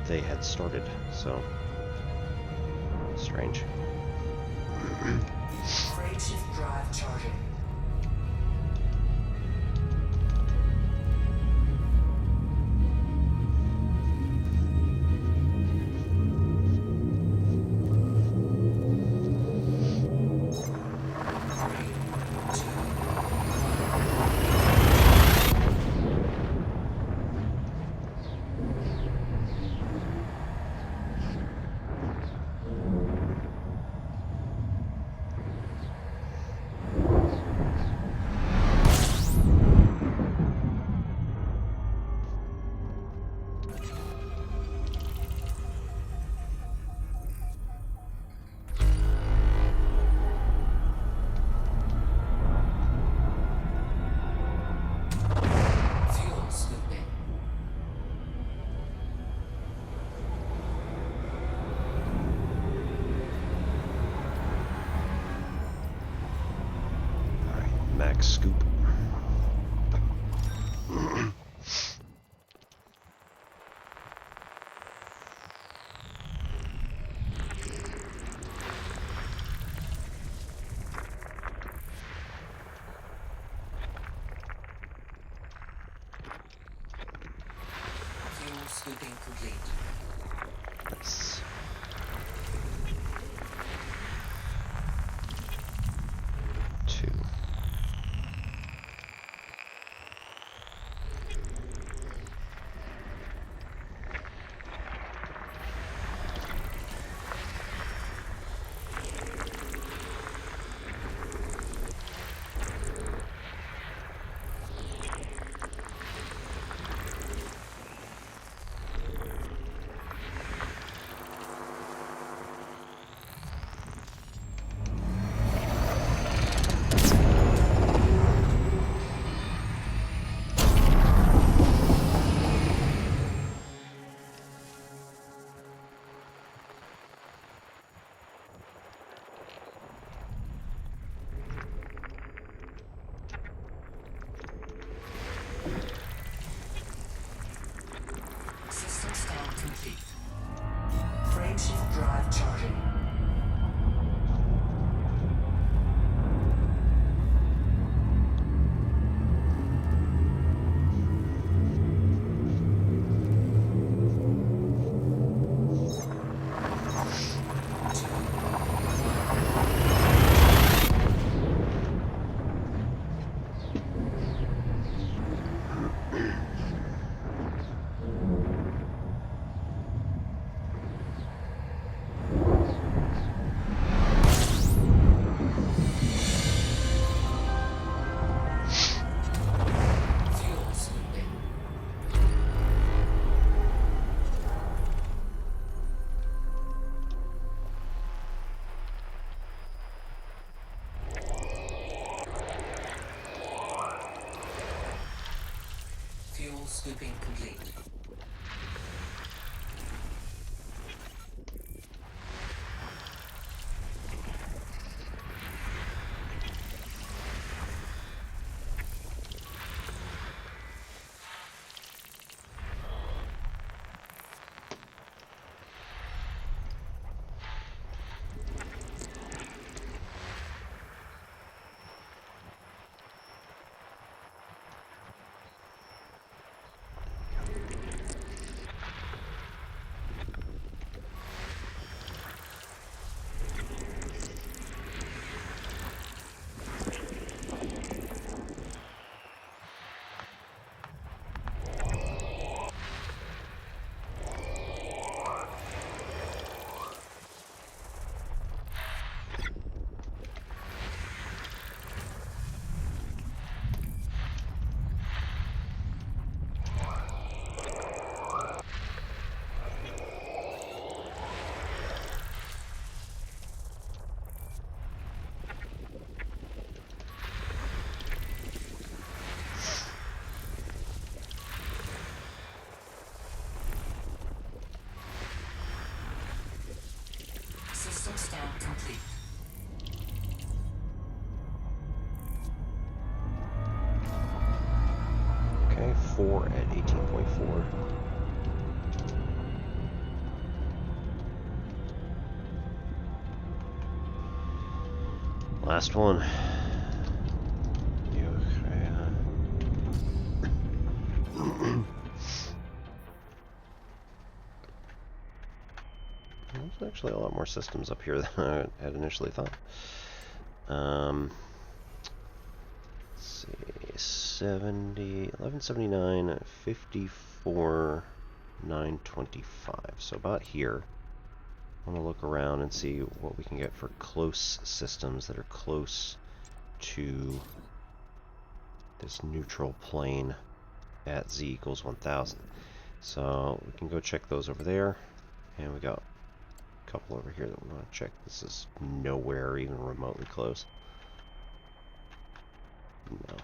they had started, so strange. Frame shift drive charging. Fuel scooping. Alright, max scoop. Fuel scooping complete. Nice. Two. System scan complete. Frame shift drive charging. Fuel scooping. Fuel scooping complete. Last one. There's actually a lot more systems up here than I had initially thought. Let's see, 1179, 54, 925. So about here. I want to look around and see what we can get for close systems that are close to this neutral plane at z equals 1000. So we can go check those over there, and we got a couple over here that we want to check. This is nowhere even remotely close. No.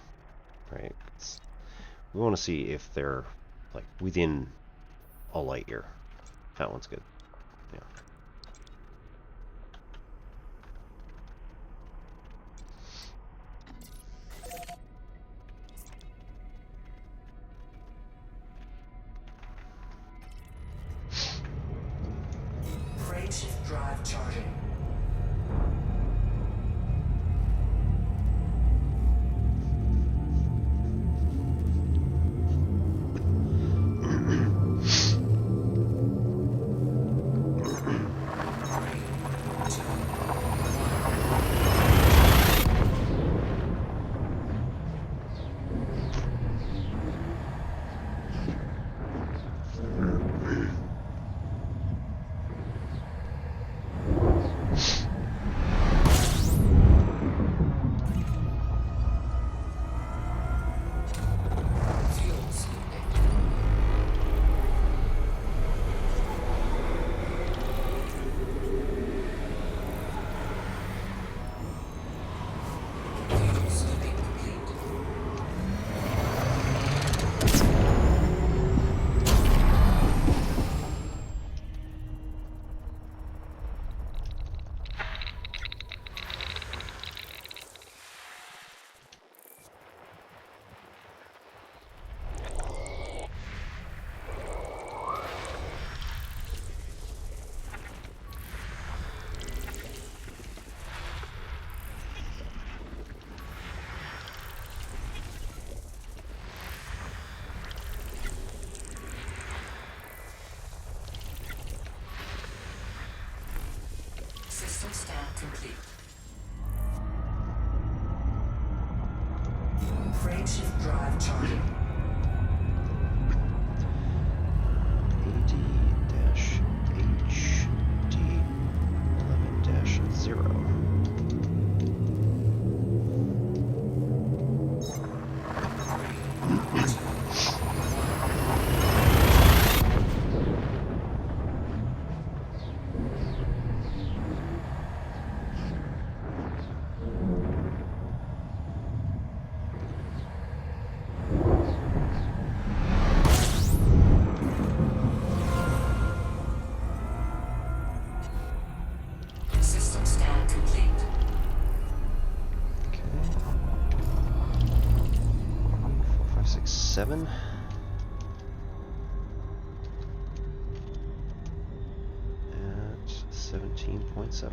Right. We want to see if they're like within a light year. That one's good. Yeah. Frameshift drive charging. System scan complete. Frameshift drive charging. AD-HD11-0. System scan complete. Okay. 4, 5, 6, 7. At 17.7.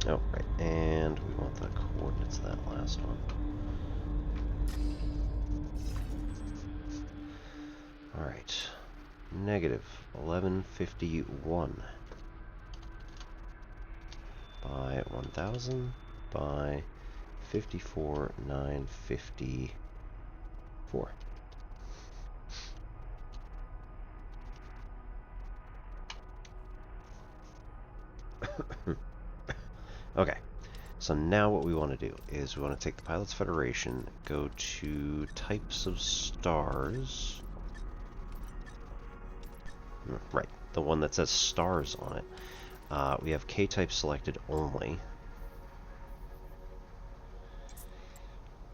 Oh, right. And we want the coordinates of that last one. Alright. Negative 1151 by 1000 by 54,954. Okay, so now what we want to do is we want to take the Pilots Federation, go to types of stars. Right, the one that says stars on it. We have K-type selected only.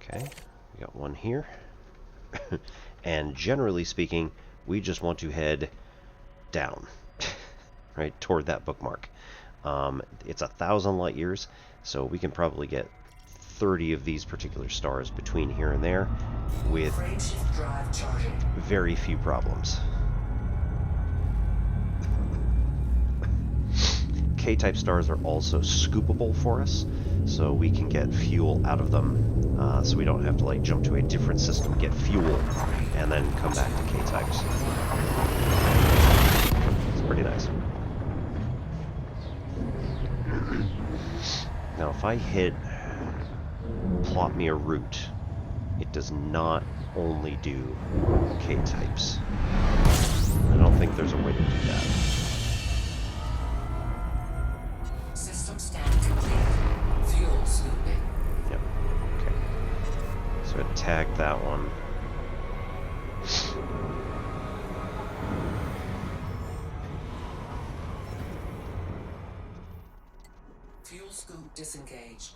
Okay, we got one here. And generally speaking, we just want to head down, right, toward that bookmark. It's 1,000 light years, so we can probably get 30 of these particular stars between here and there with very few problems. K-type stars are also scoopable for us, so we can get fuel out of them, so we don't have to like jump to a different system, get fuel, and then come back to K-types. It's pretty nice. Now, if I hit plot me a route, it does not only do K-types. I don't think there's a way to do that. System scan complete. Fuel scooping. Yep. Okay. So I tagged that one. Fuel scoop disengaged.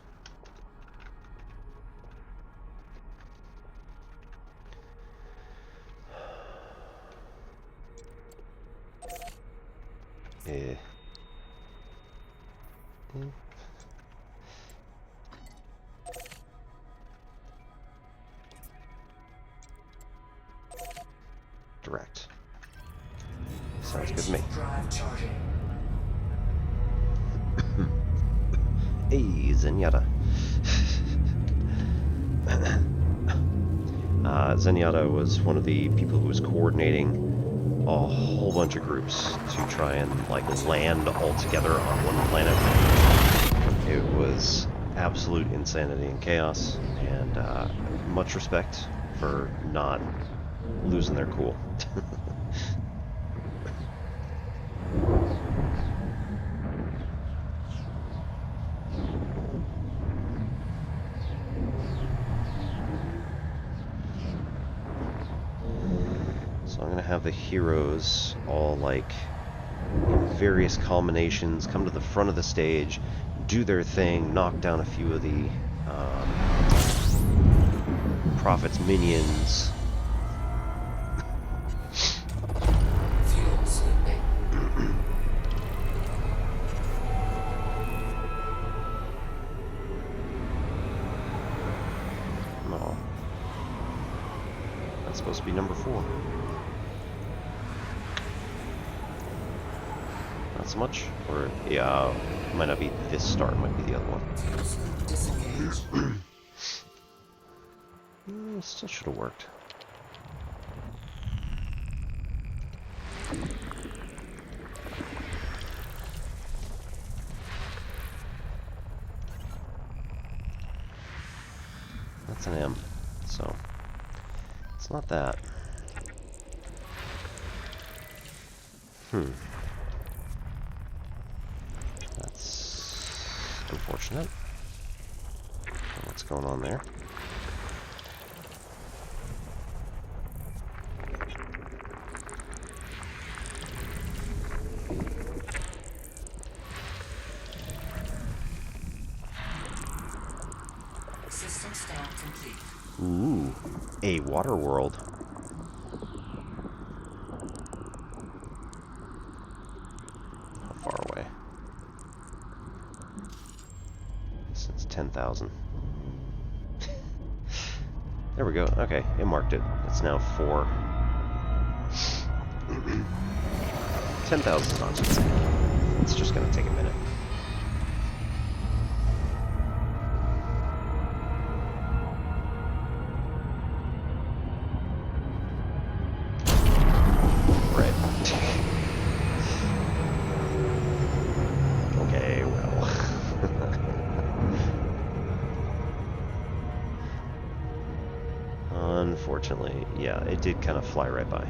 Eh. Direct. Sounds good to me. Drive charging. Hey, Zenyatta. Zenyatta was one of the people who was coordinating a whole bunch of groups to try and like land all together on one planet. It was absolute insanity and chaos, and much respect for not losing their cool. So I'm going to have the heroes all like in various culminations come to the front of the stage, do their thing, knock down a few of the Prophet's minions. Fuel scooping. No. That's supposed to be number 4. Not so much? Or, yeah, might not be this star, it might be the other one. Fuel scoop disengaged. Still should have worked. That's an M, so it's not that. That's unfortunate. What's going on there? System scan complete. Ooh, a water world. How far away? Since 10,000. There we go. Okay, it marked it. It's now 4. 10,000 is not too bad. It's just gonna take a minute. Okay, well. Unfortunately, yeah, it did kind of fly right by.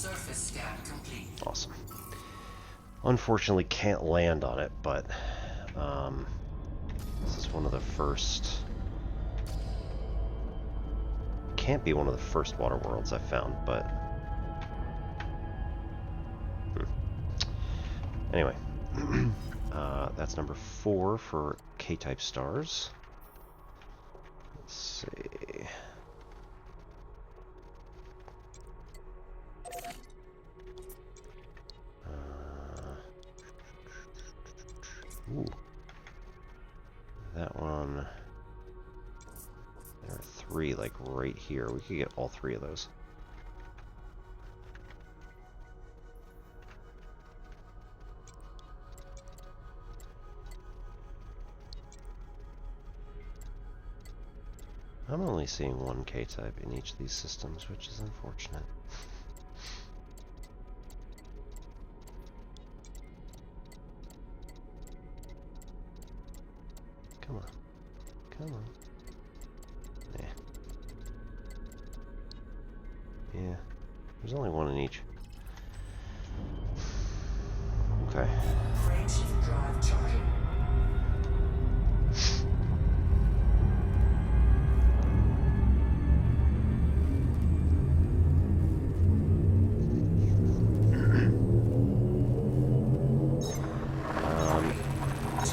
Surface scan complete. Awesome. Unfortunately, can't land on it, but this is one of the first. Can't be one of the first water worlds I've found, but anyway, that's number 4 for K-type stars. Let's see. Ooh. That one. There are 3, like, right here. We could get all 3 of those. I'm only seeing 1 K-type in each of these systems, which is unfortunate. Come on. Come on. Yeah. Yeah. There's only 1 in each. Okay. Frameshift drive charging.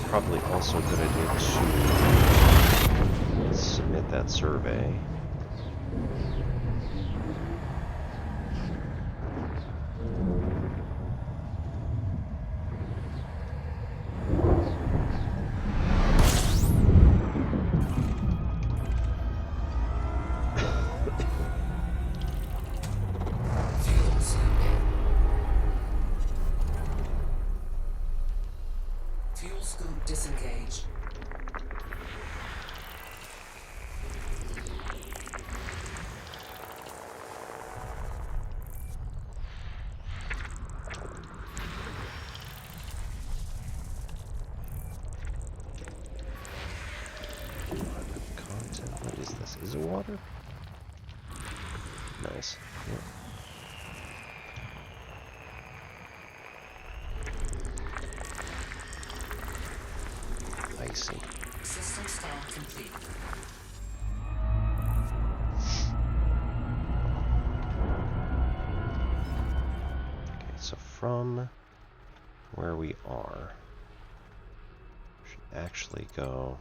Probably also a good idea to submit that survey. Fuel scoop disengaged. Content. What is this? Is it water? Nice. Yep. Icy. System scan complete. Okay, so from where we are, we should actually go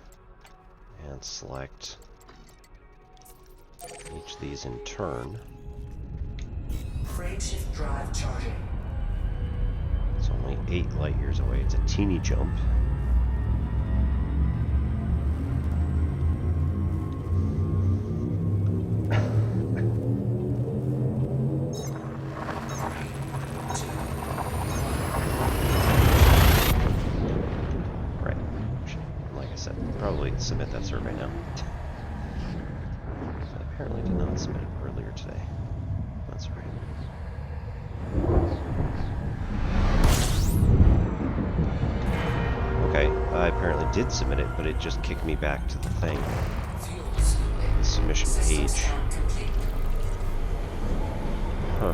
and select each of these in turn. Frameshift drive charging. It's only 8 light years away. It's a teeny jump. Submit that survey now. I apparently did not submit it earlier today. That's right. Okay, I apparently did submit it, but it just kicked me back to the thing. The submission page. Huh.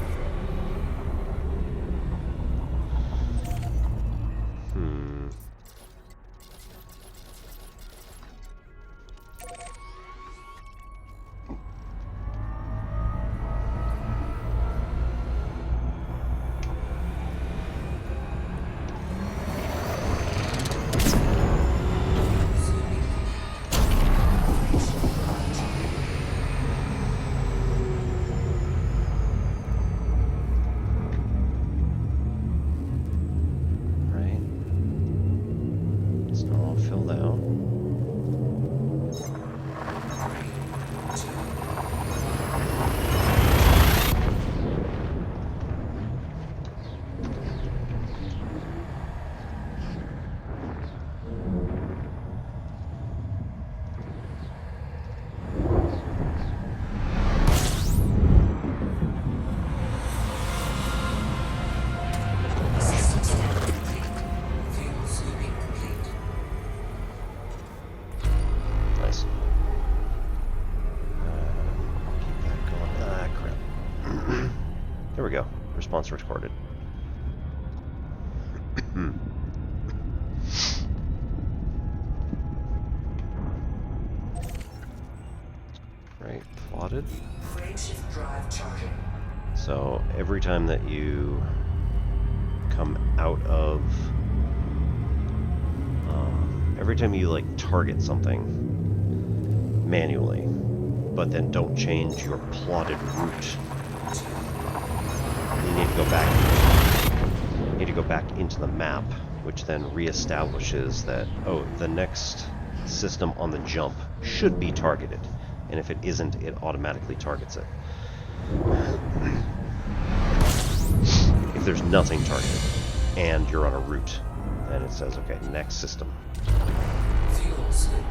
There we go. Response recorded. Right, plotted. Frameshift drive charging. So every time that you come out of, every time you like target something manually, but then don't change your plotted route, you need to go back. You need to go back into the map, which then reestablishes that, oh, the next system on the jump should be targeted, and if it isn't, it automatically targets it. If there's nothing targeted and you're on a route, then it says, okay, next system. Fuel scooping.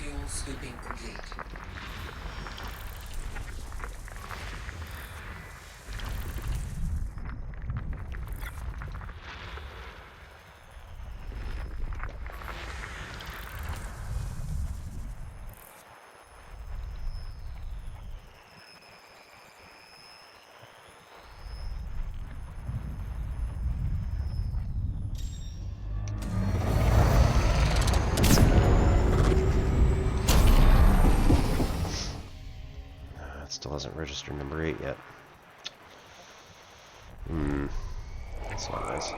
Fuel scooping complete. Still hasn't registered number 8 yet. That's not nice.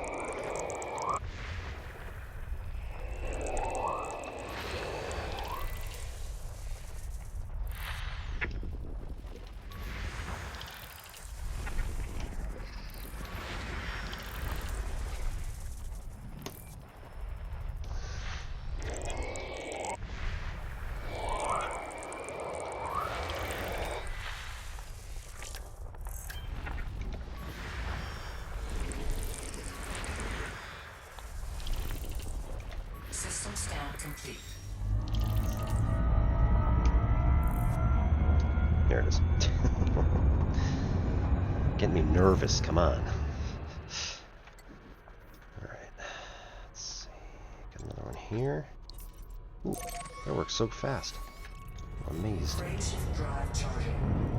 System scan complete. There it is. Getting me nervous, come on. Alright. Let's see. Got another one here. Ooh, that works so fast. I'm amazed. Frameshift drive charging.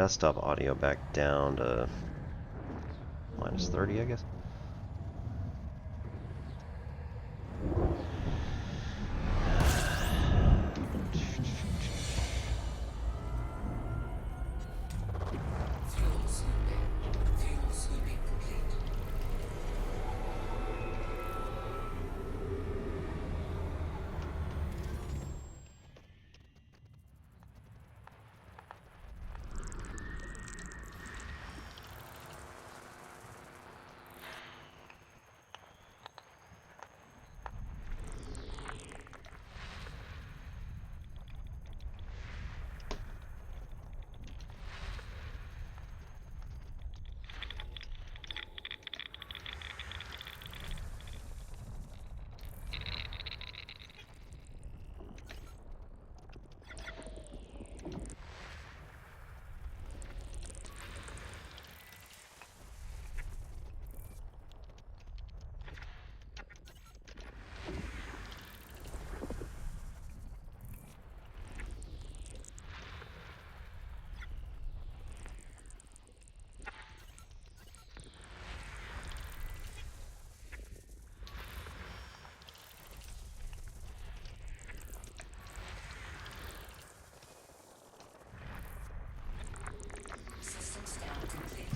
desktop audio back down to minus 30, I guess. Fuel scooping. Fuel scooping complete. System scan complete.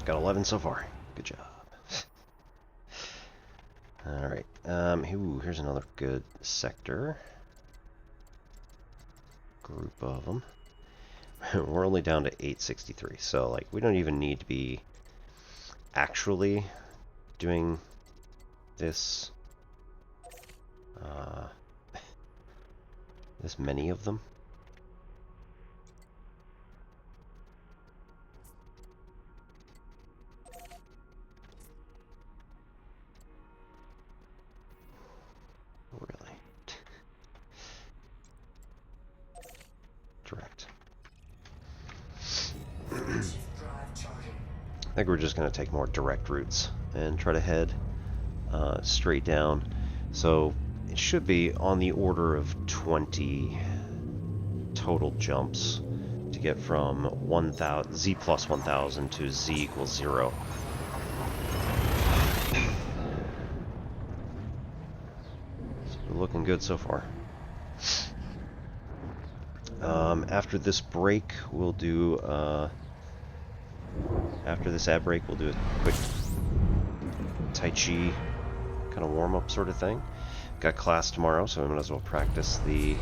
Got 11 so far. Good job. Alright, here's another good sector. Group of them. We're only down to 863, so like we don't even need to be actually doing this this many of them. Really? Direct. Shift drive charging. I think we're just going to take more direct routes and try to head straight down. So it should be on the order of 20 total jumps to get from 1000 Z plus 1000 to Z equals 0. So we're looking good so far. After this break, we'll do after this ad break, we'll do a quick Tai Chi kind of warm-up sort of thing. Got class tomorrow, so we might as well practice the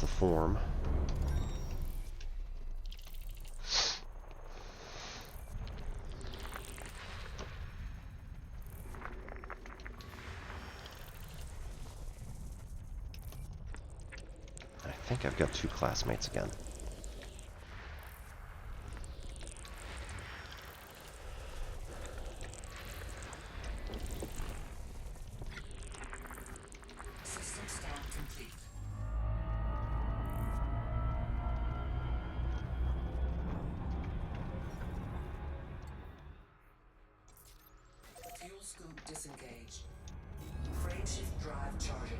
form. I think I've got 2 classmates again. System scan complete. Fuel scoop disengaged. Frame shift drive charging.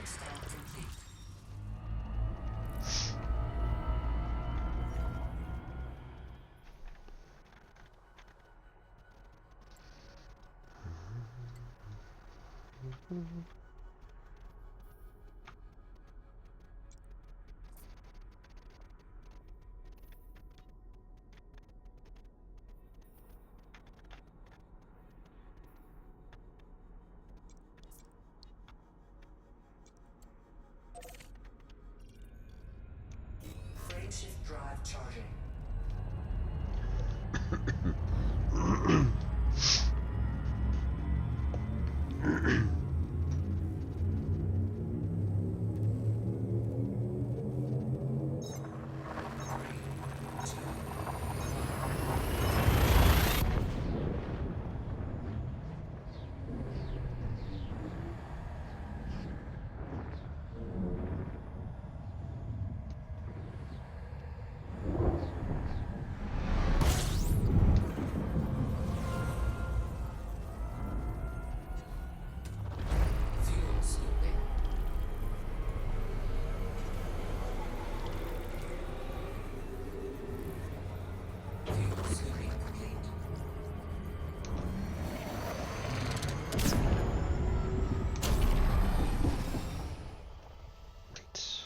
stamp complete. Frameshift drive charging. Fuel scooping. Fuel scooping complete. Right.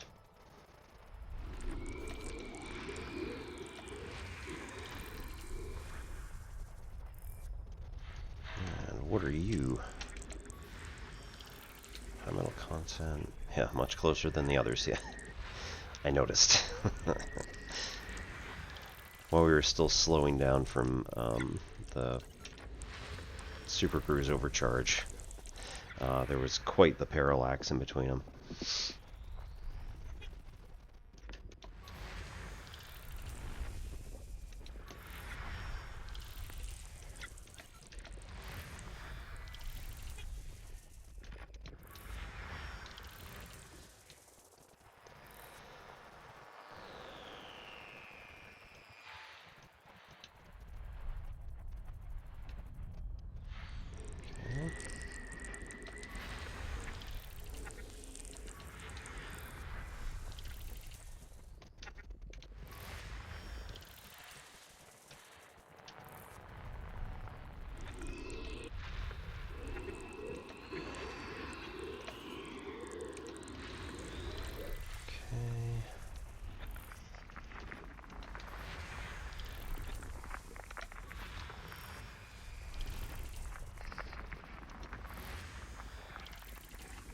And what are you? High metal content. Yeah, much closer than the others, yeah. I noticed. While we were still slowing down from the Super Cruise overcharge, there was quite the parallax in between them.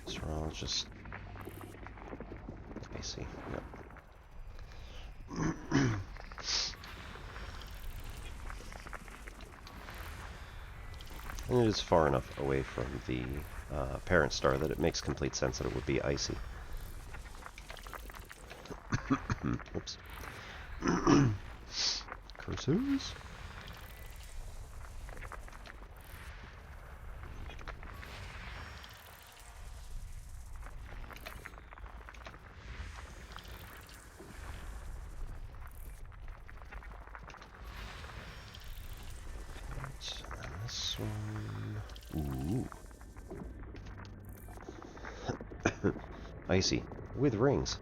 So I'll just... I see. Yep. And it is far enough away from the parent star that it makes complete sense that it would be icy. Oops. Cursors? And this one... Ooh. Icy. With rings.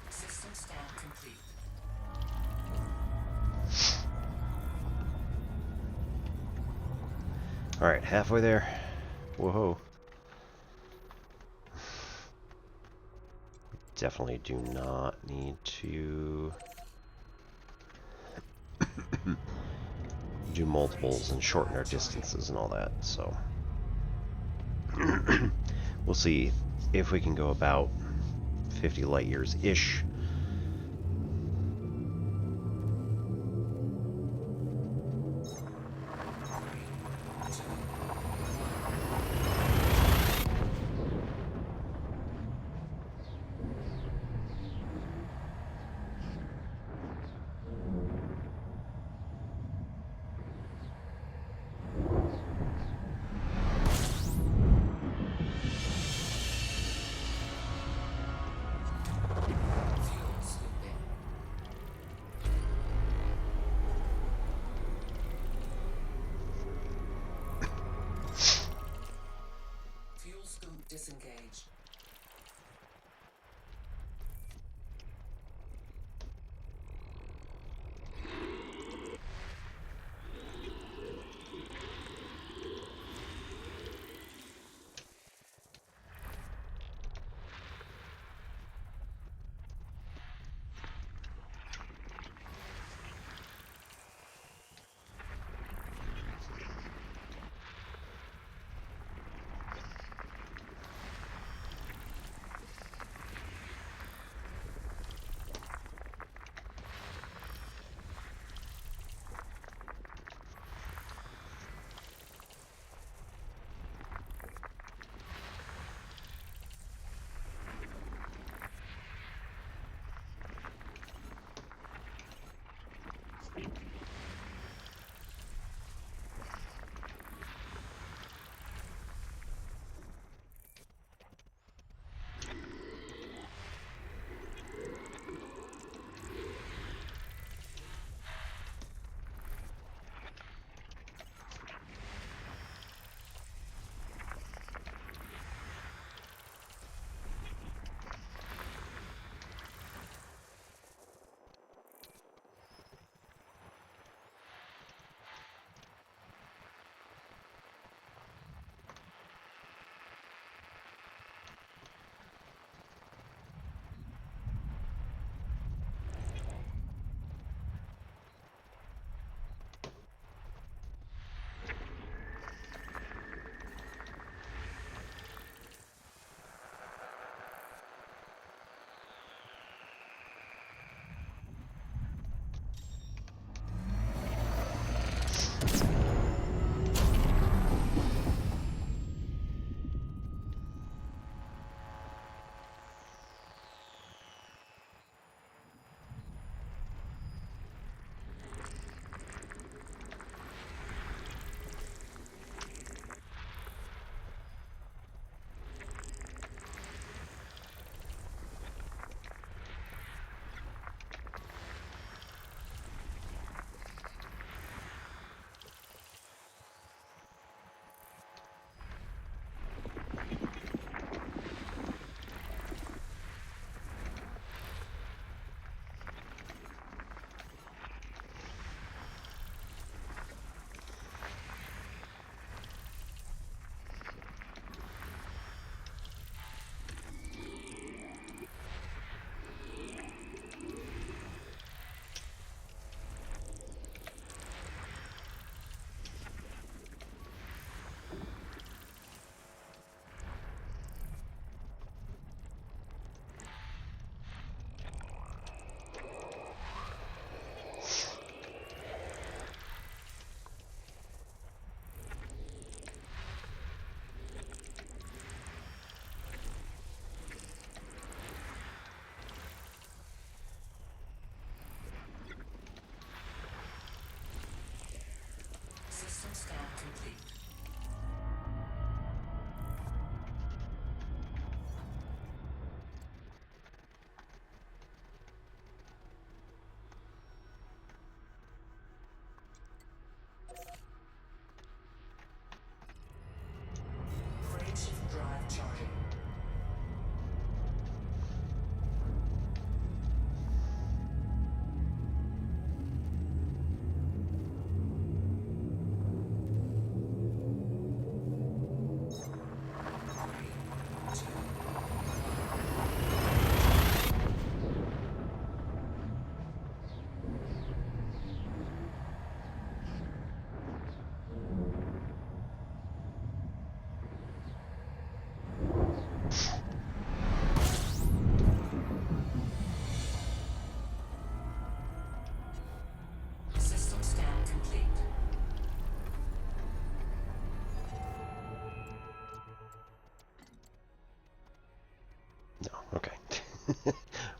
System stamp complete. Alright, halfway there. Whoa. definitely do not need to do multiples and shorten our distances and all that, so we'll see if we can go about 50 light years-ish. Fuel scooping. Fuel scoop disengaged.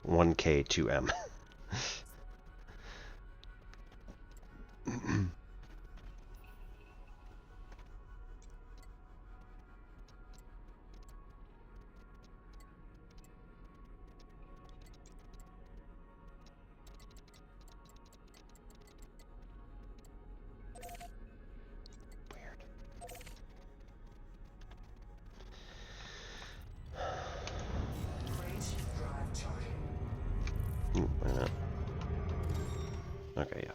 1K 2M. Ooh, wait a minute. Okay, yeah.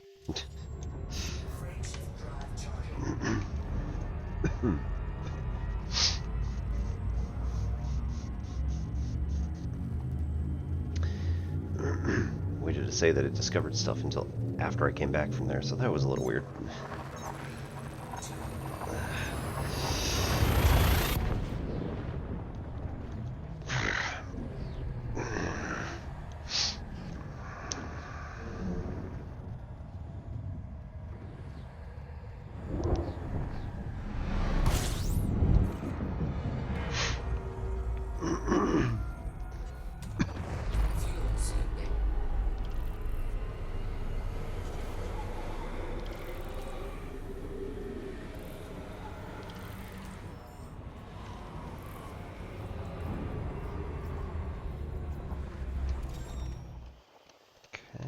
Waited to say that it discovered stuff until after I came back from there, so that was a little weird.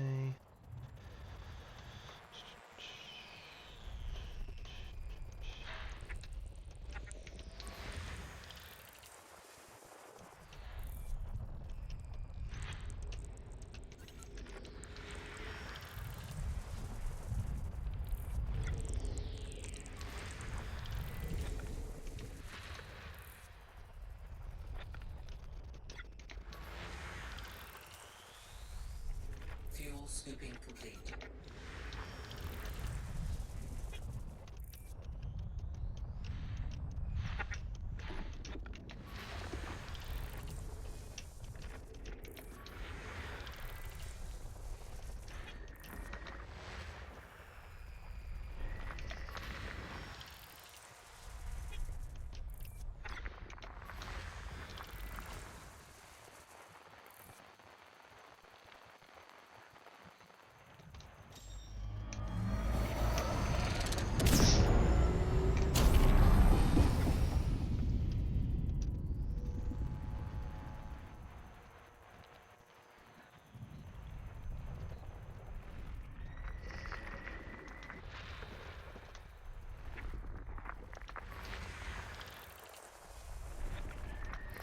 Okay. Fuel scooping complete.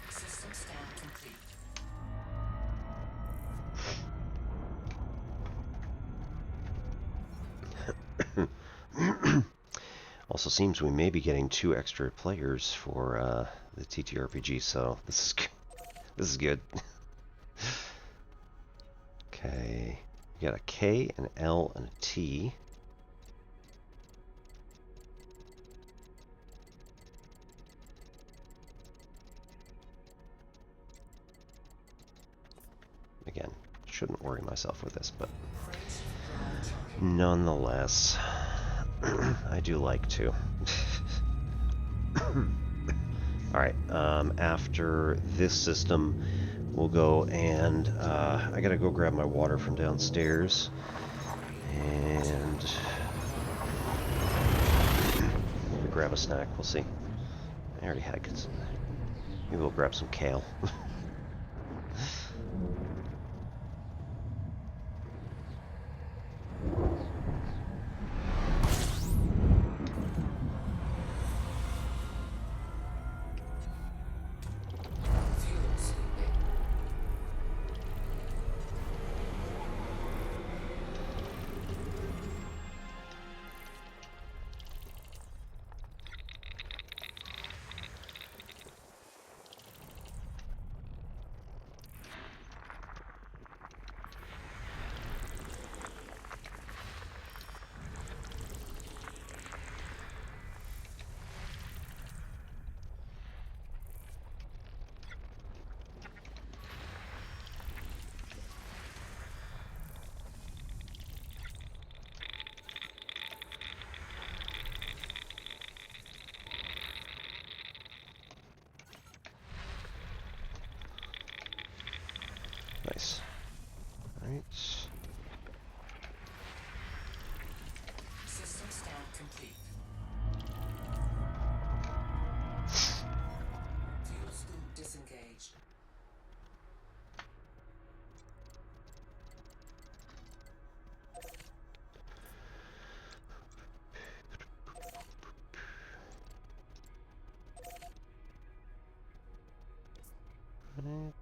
System scan complete. Also seems we may be getting 2 extra players for the TTRPG, so this is good. Okay, you got a K, an L, and a T. Again, shouldn't worry myself with this, but nonetheless, I do like to. Alright, after this system, we'll go and, I gotta go grab my water from downstairs, and maybe grab a snack, we'll see. I already had, maybe we'll grab some kale. Fuel scooping.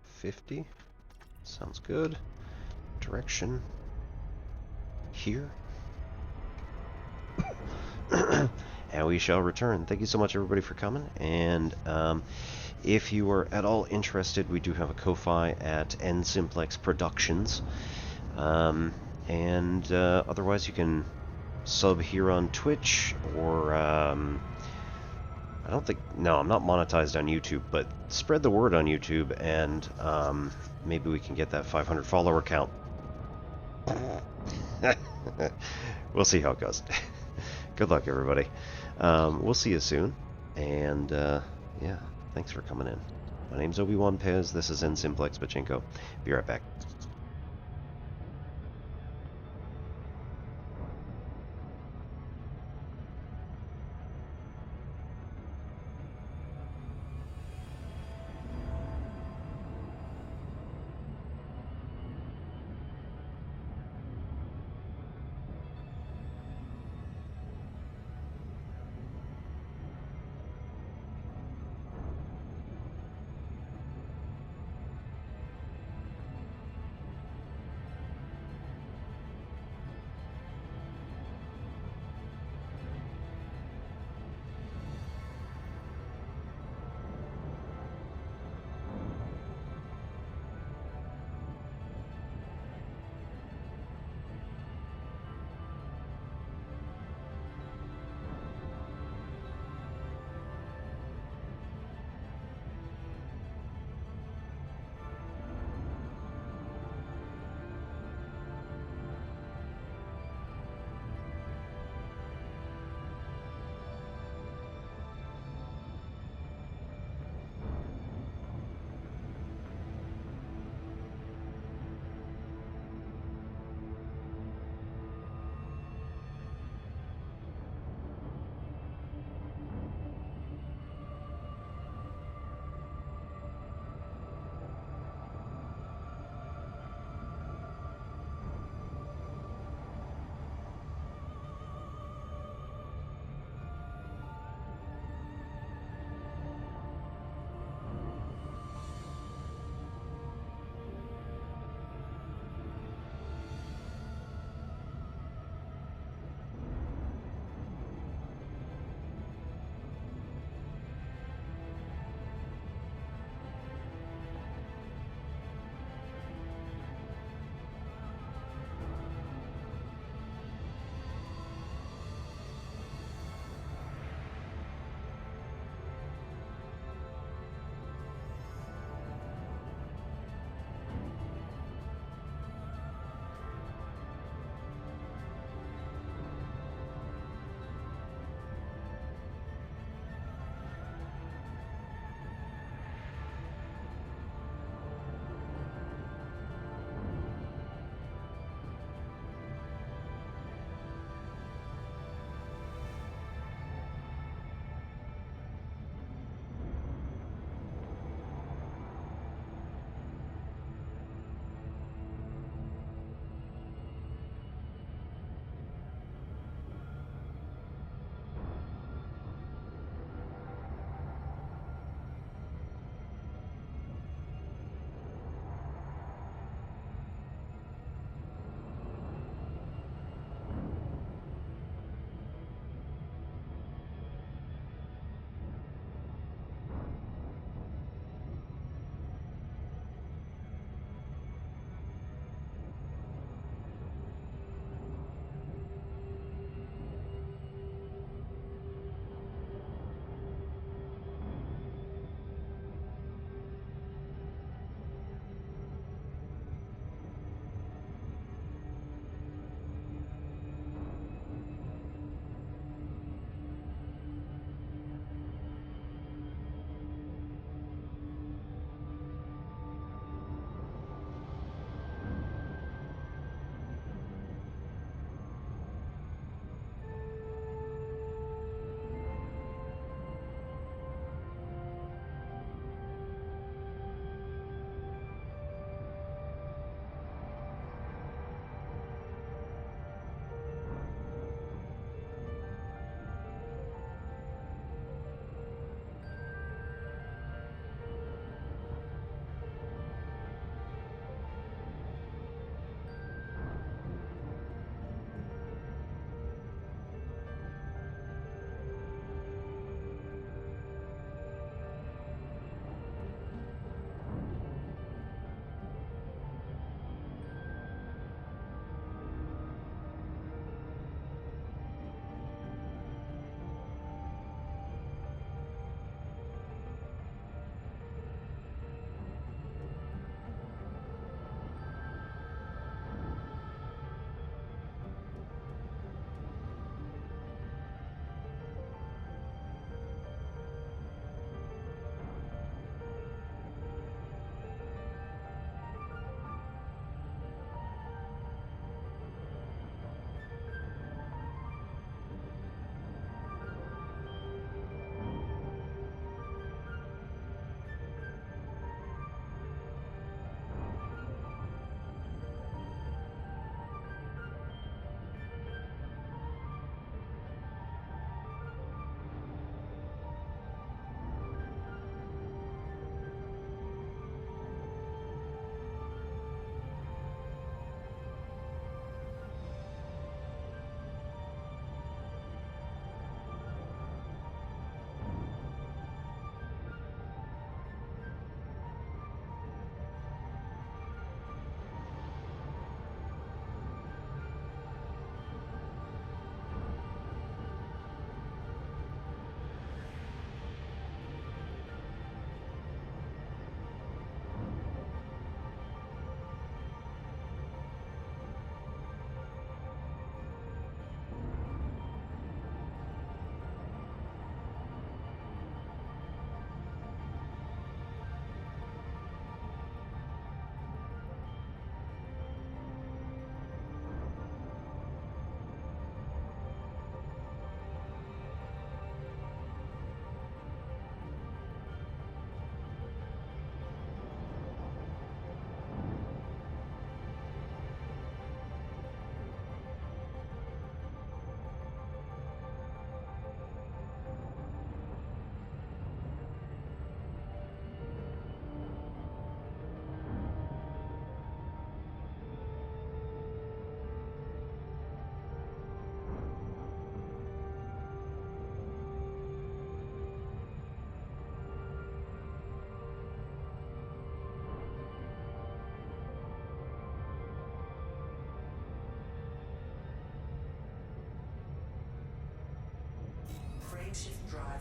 50. Sounds good. Direction. Here. And we shall return. Thank you so much, everybody, for coming. And if you are at all interested, we do have a Ko-Fi at NSimplex Productions. And otherwise, you can sub here on Twitch, or I don't think, no, I'm not monetized on YouTube, but spread the word on YouTube, and maybe we can get that 500 follower count. We'll see how it goes. Good luck, everybody. We'll see you soon, and yeah, thanks for coming in. My name's ObiPEZ. This is NSimplex Pachinko. Be right back.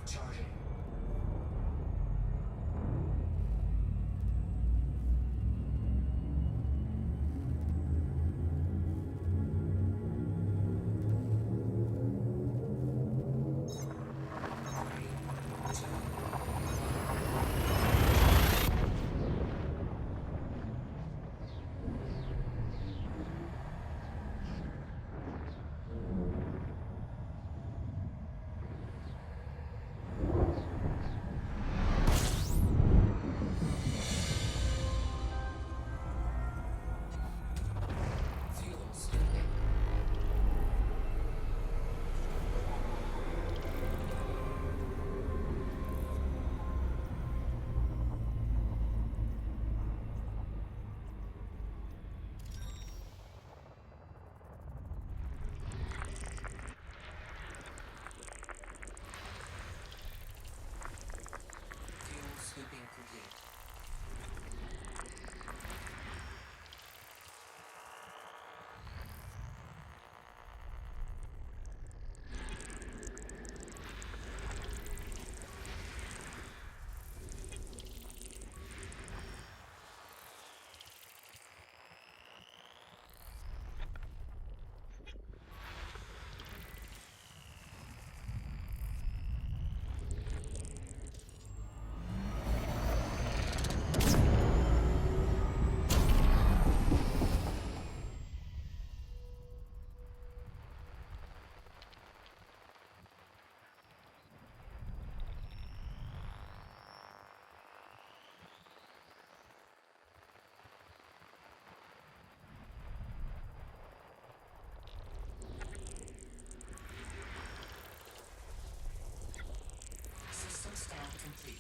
drive charging. Scooping complete. System scan complete.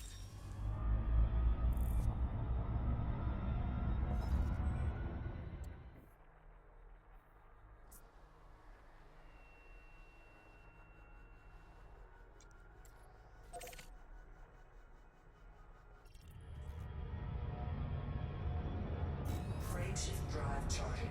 Crate shift drive charging.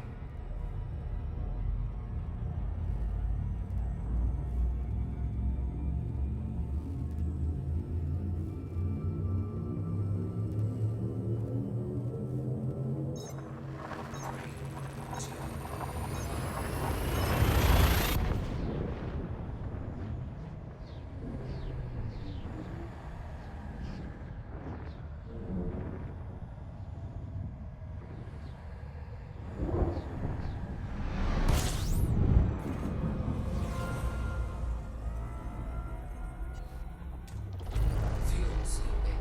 Fuel scooping.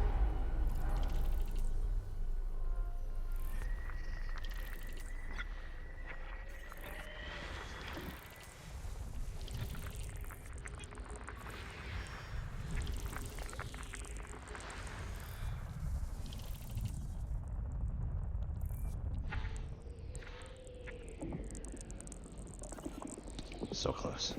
So close.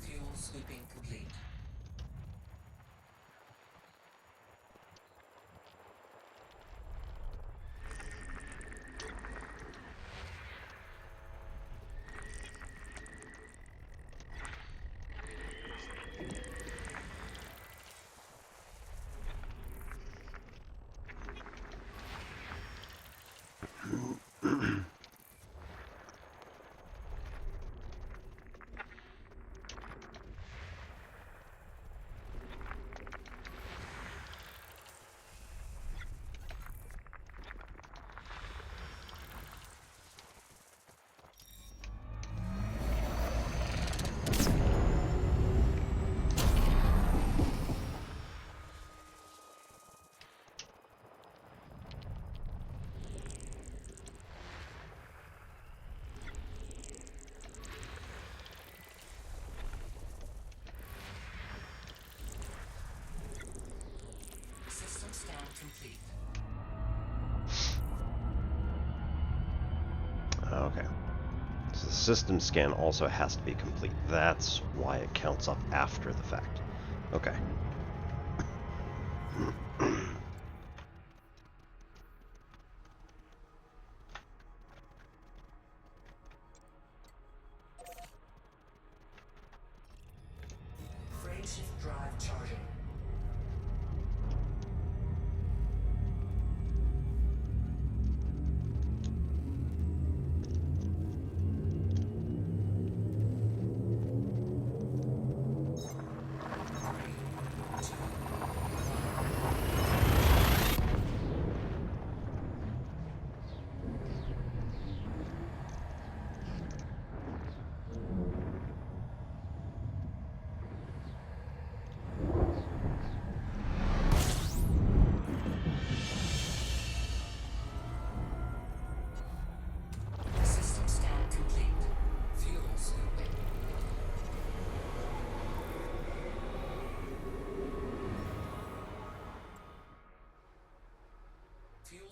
Fuel scooping complete. System scan complete. Okay. So the system scan also has to be complete. That's why it counts up after the fact. Okay.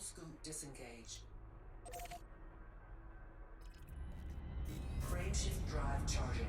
scoop disengaged. Crane shift drive charging.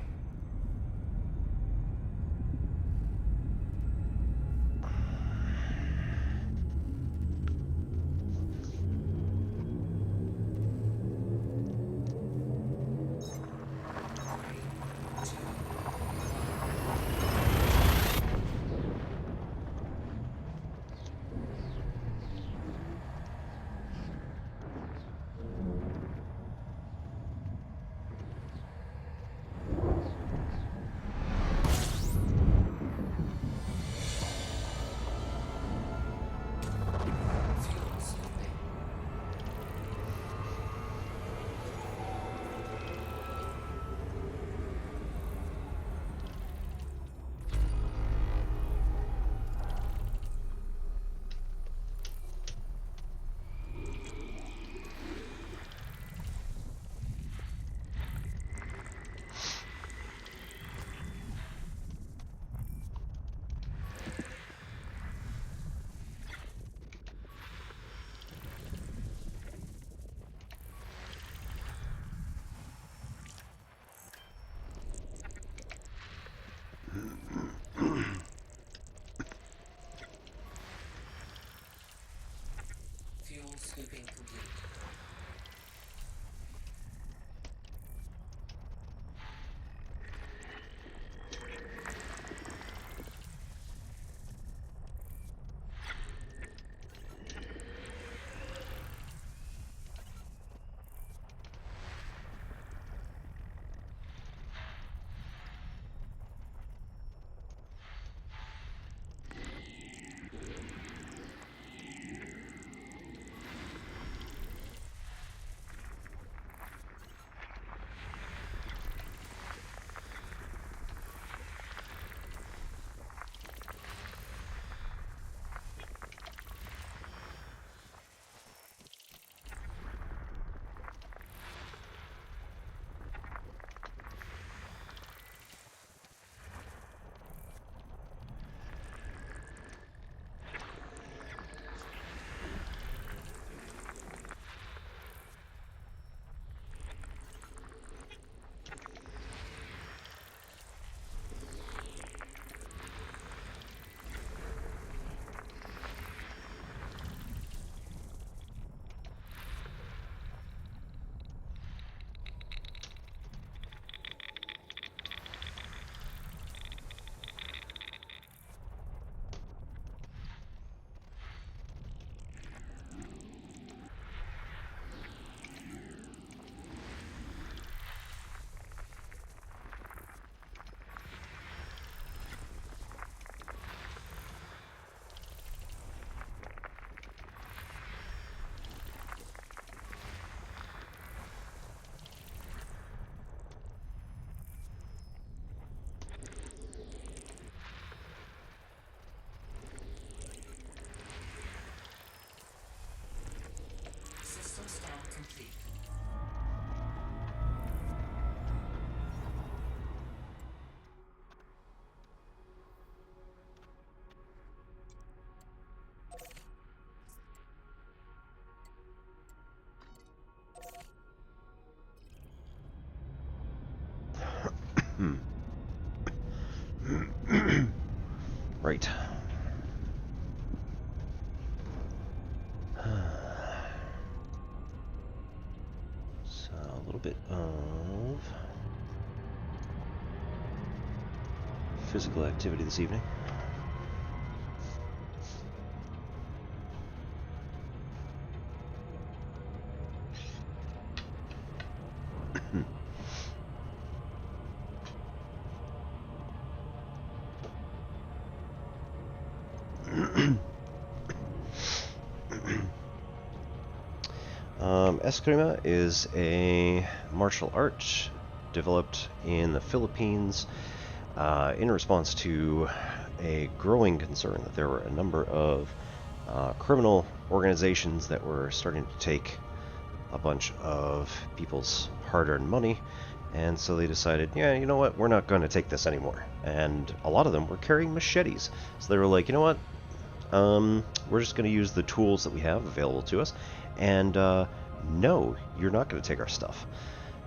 Fuel scooping complete. System scan complete. Right. So a little bit of physical activity this evening. Eskrima is a martial art developed in the Philippines in response to a growing concern that there were a number of criminal organizations that were starting to take a bunch of people's hard-earned money, and so they decided, yeah, you know what, we're not going to take this anymore. And a lot of them were carrying machetes, so they were like, you know what, we're just going to use the tools that we have available to us, and no, you're not going to take our stuff.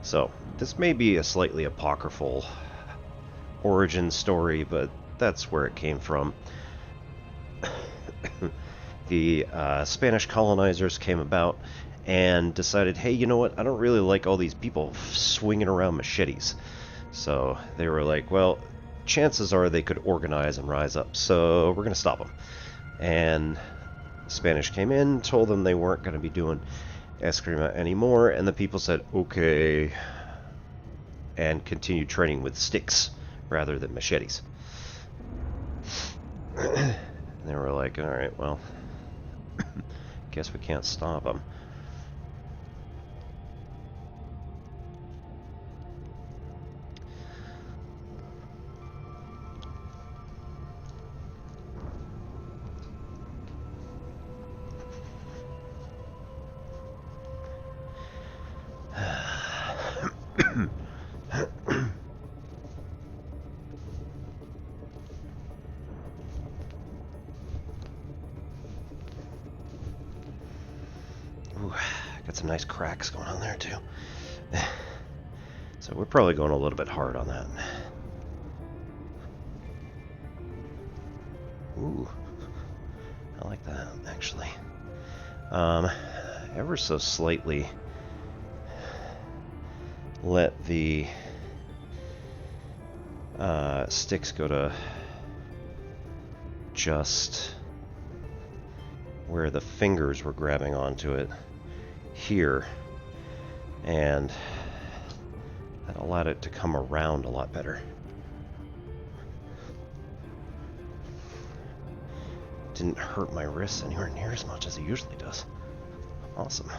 So this may be a slightly apocryphal origin story, but that's where it came from. The Spanish colonizers came about and decided, hey, you know what, I don't really like all these people swinging around machetes. So they were like, well, chances are they could organize and rise up, so we're going to stop them. And the Spanish came in, told them they weren't going to be doing Eskrima anymore, and the people said, okay, and continued training with sticks rather than machetes. And they were like, alright, well, guess we can't stop them. Ooh, got some nice cracks going on there too. So we're probably going a little bit hard on that. Ooh, I like that actually. Ever so slightly let the sticks go to just where the fingers were grabbing onto it here, and that allowed it to come around a lot better. Didn't hurt my wrists anywhere near as much as it usually does. Awesome.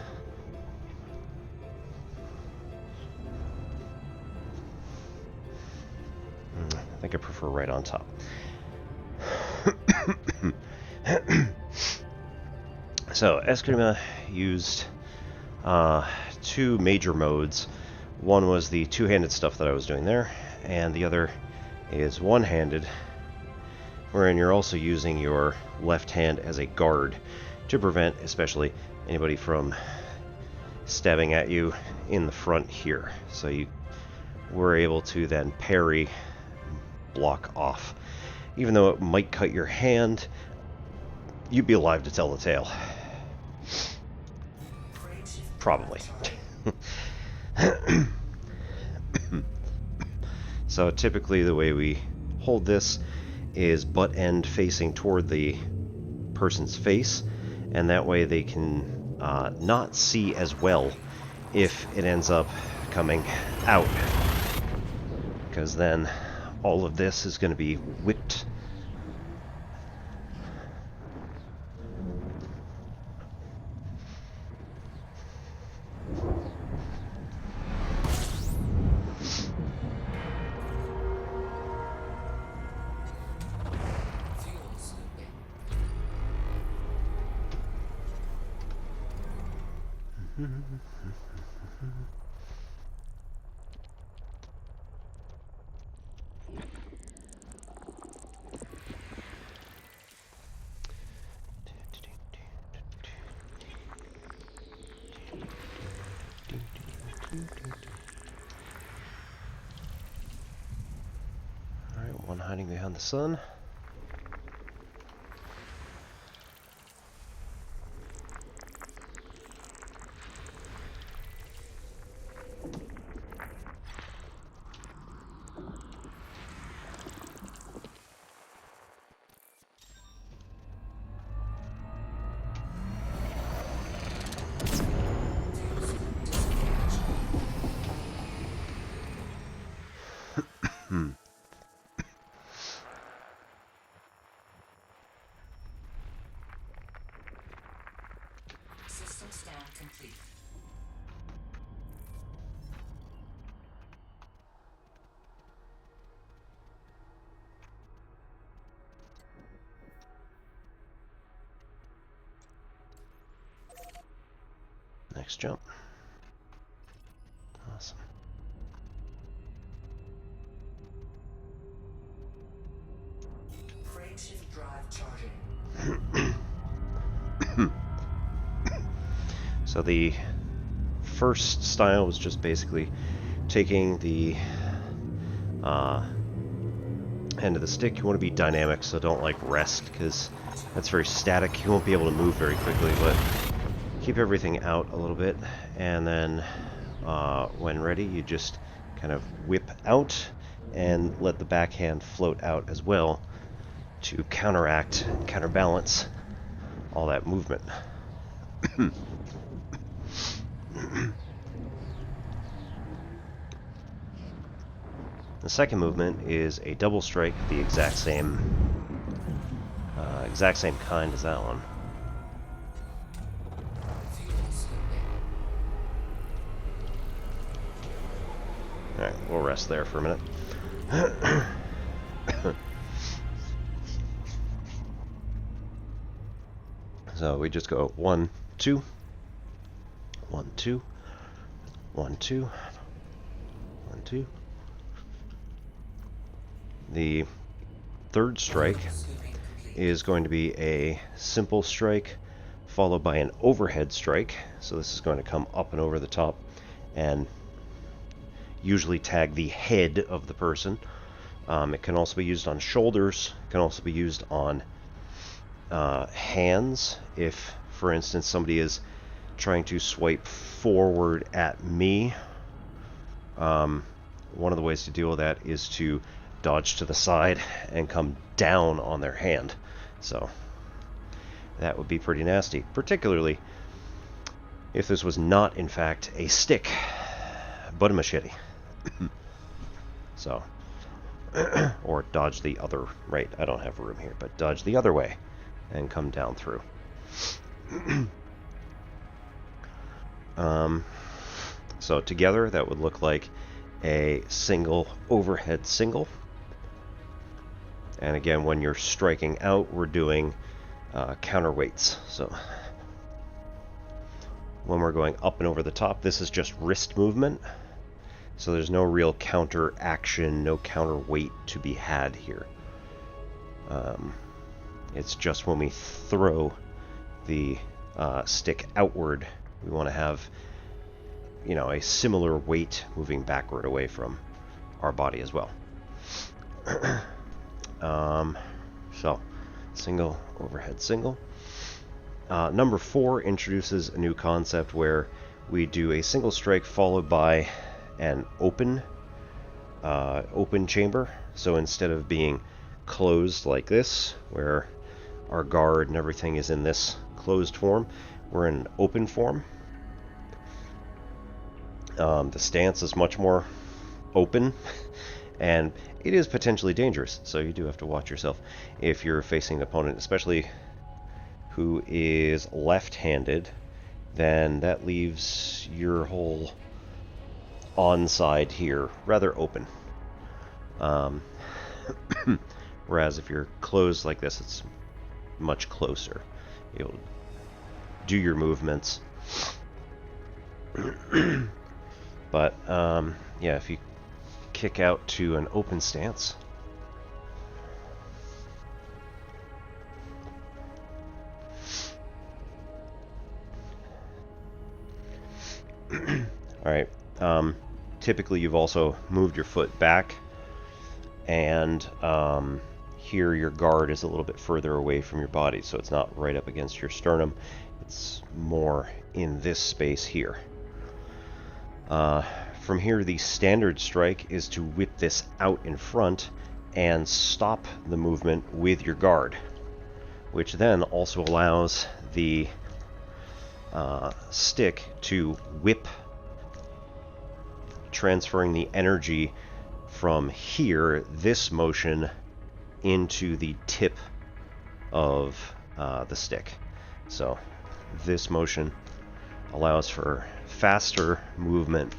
I think I prefer right on top. So, Eskrima used two major modes. One was the two-handed stuff that I was doing there, and the other is one-handed, wherein you're also using your left hand as a guard to prevent, especially, anybody from stabbing at you in the front here. So you were able to then parry, block off. Even though it might cut your hand, you'd be alive to tell the tale. Probably. So typically the way we hold this is butt end facing toward the person's face, and that way they can not see as well if it ends up coming out, because then all of this is going to be whipped. Alright, one hiding behind the sun. System scan complete. Next jump. Awesome. Frameshift drive charging. So the first style was just basically taking the end of the stick. You want to be dynamic, so don't like rest, because that's very static. You won't be able to move very quickly, but keep everything out a little bit, and then when ready, you just kind of whip out and let the backhand float out as well to counteract, counterbalance all that movement. The second movement is a double strike, the exact same kind as that one. Alright, we'll rest there for a minute. So we just go 1, 2, 1, 2, 1, 2, 1, 2. The third strike is going to be a simple strike followed by an overhead strike. So this is going to come up and over the top and usually tag the head of the person. It can also be used on shoulders. It can also be used on hands. If, for instance, somebody is trying to swipe forward at me, one of the ways to deal with that is to dodge to the side and come down on their hand. So that would be pretty nasty, particularly if this was not in fact a stick but a machete. So or dodge the other, right, I don't have room here, but dodge the other way and come down through. So together that would look like a single overhead single. And again, when you're striking out, we're doing counterweights. So when we're going up and over the top, this is just wrist movement. So there's no real counter action, no counterweight to be had here. It's just when we throw the stick outward, we want to have, you know, a similar weight moving backward away from our body as well. So, single, overhead, single. Number 4 introduces a new concept where we do a single strike followed by an open chamber. So instead of being closed like this, where our guard and everything is in this closed form, we're in an open form. The stance is much more open, and it is potentially dangerous, so you do have to watch yourself if you're facing an opponent, especially who is left-handed. Then that leaves your whole onside here rather open. Whereas if you're closed like this, it's much closer. You'll do your movements. But yeah, if you kick out to an open stance, alright, typically you've also moved your foot back, and here your guard is a little bit further away from your body, so it's not right up against your sternum, it's more in this space here. From here, the standard strike is to whip this out in front and stop the movement with your guard, which then also allows the stick to whip, transferring the energy from here, this motion, into the tip of the stick. So this motion allows for faster movement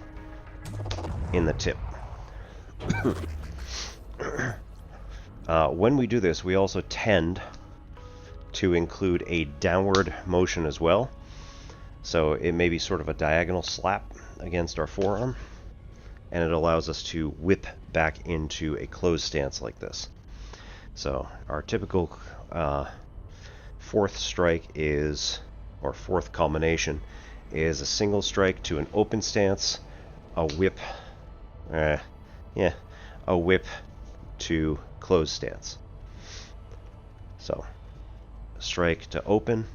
in the tip. When we do this, we also tend to include a downward motion as well. So it may be sort of a diagonal slap against our forearm, and it allows us to whip back into a closed stance like this. So our typical fourth strike is, or fourth combination, is a single strike to an open stance, a whip, a whip to closed stance. So, strike to open,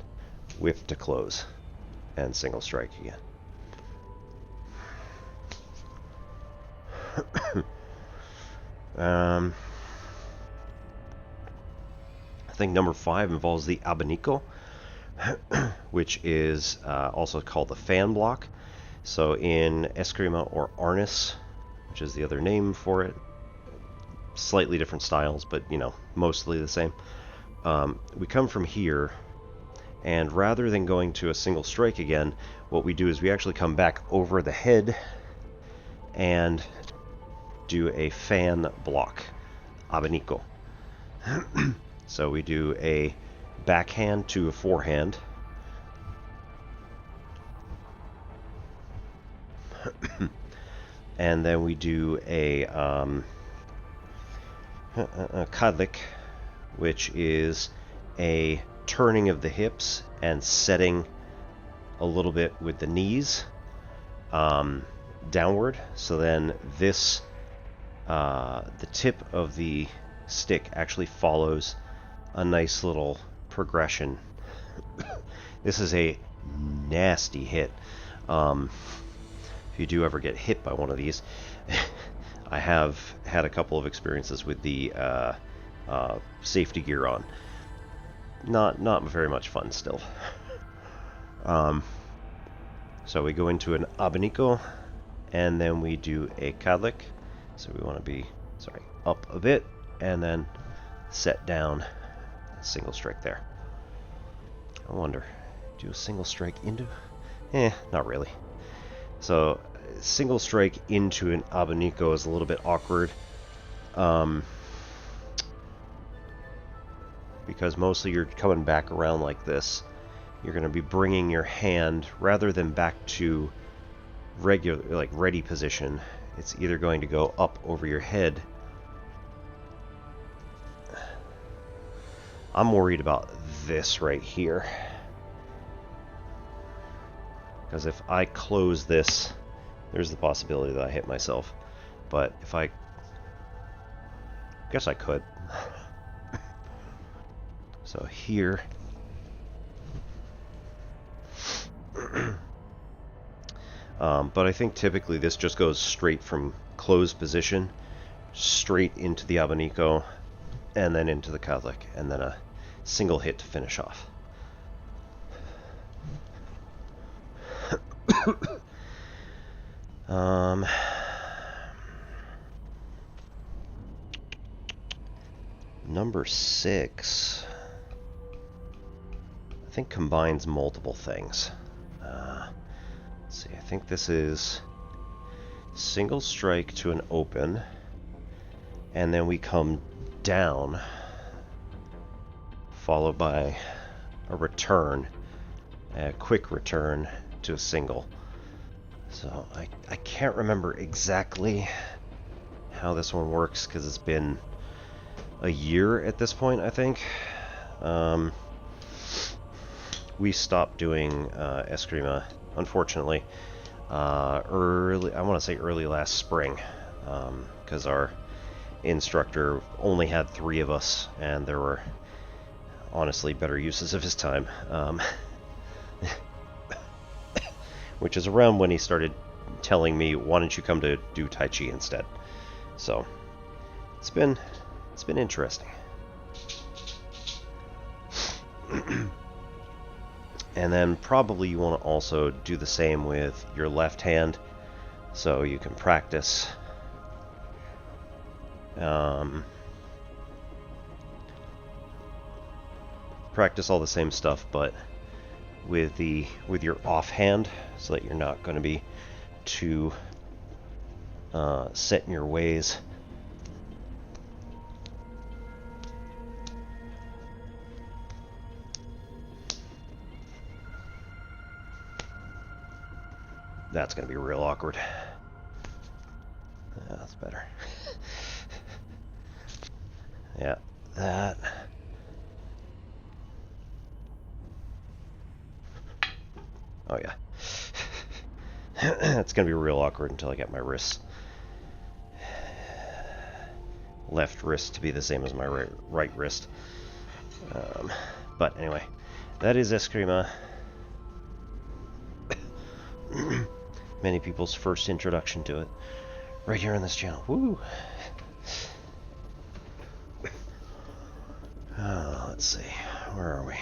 whip to close, and single strike again. I think number 5 involves the abanico, which is also called the fan block. So in Eskrima or Arnis, which is the other name for it, slightly different styles, but you know, mostly the same. We come from here, and rather than going to a single strike again, what we do is we actually come back over the head and do a fan block, abanico. So we do a backhand to a forehand, and then we do a kadlik, which is a turning of the hips and setting a little bit with the knees downward. So then this, the tip of the stick actually follows a nice little progression. This is a nasty hit. If you do ever get hit by one of these, I have had a couple of experiences with the safety gear on. Not very much fun still. So we go into an abanico, and then we do a kadlik. So we want to be, up a bit, and then set down, single strike there. I wonder, do a single strike into? Not really. So single strike into an abanico is a little bit awkward, because mostly you're coming back around like this. You're going to be bringing your hand, rather than back to regular, like ready position, it's either going to go up over your head. I'm worried about this right here, because if I close this, there's the possibility that I hit myself. But if I guess I could. So here, but I think typically this just goes straight from closed position straight into the abanico, and then into the kadlik, and then a single hit to finish off. Number 6, I think, combines multiple things. Let's see, I think this is single strike to an open, and then we come down, followed by a return, a quick return to a single. So I can't remember exactly how this one works, because it's been a year at this point, I think. We stopped doing Eskrima, unfortunately, I want to say early last spring, because our instructor only had 3 of us, and there were honestly better uses of his time, which is around when he started telling me, why don't you come to do Tai Chi instead? So it's been interesting. And then probably you want to also do the same with your left hand, so you can practice. Practice all the same stuff, but with your offhand, so that you're not going to be too set in your ways. That's going to be real awkward. That's better. Yeah, that. it's going to be real awkward until I get my wrists. Left wrist to be the same as my right wrist. But anyway, that is Eskrima. Many people's first introduction to it. Right here on this channel. Woo! Let's see. Where are we?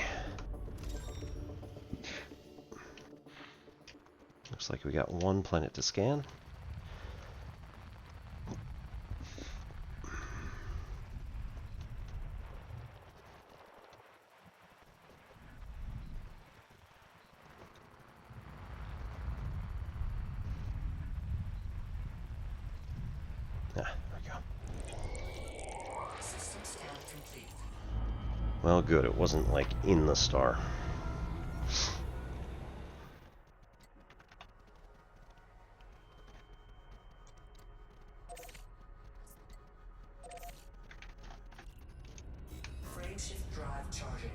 Looks like we got one planet to scan. There we go. System scan complete. Well, good. It wasn't like in the star. Frameshift drive charging.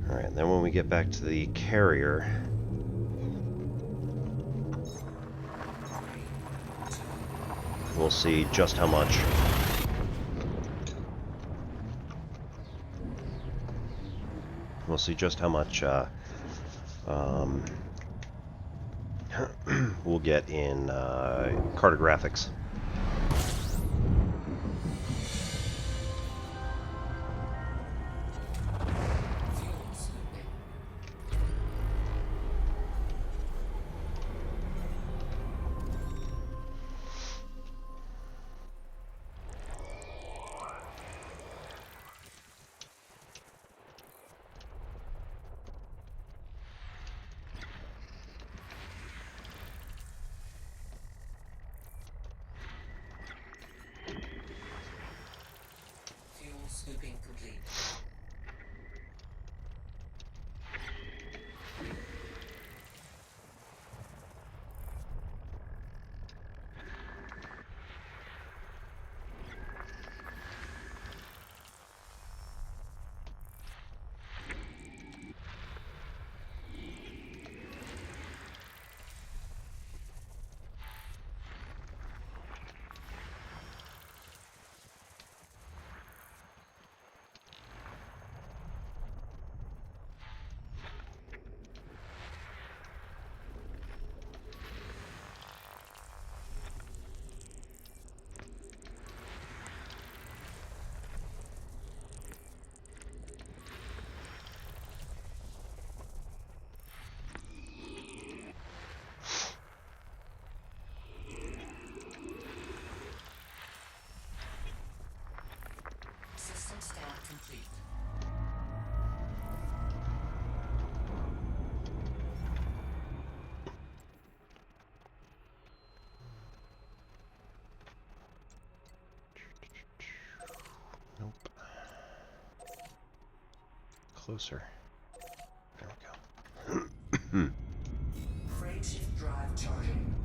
Alright, and then when we get back to the carrier, we'll see just how much we'll get in cartographics. Fuel scooping complete. System scan complete. Nope. Closer. There we go. Frameshift drive charging.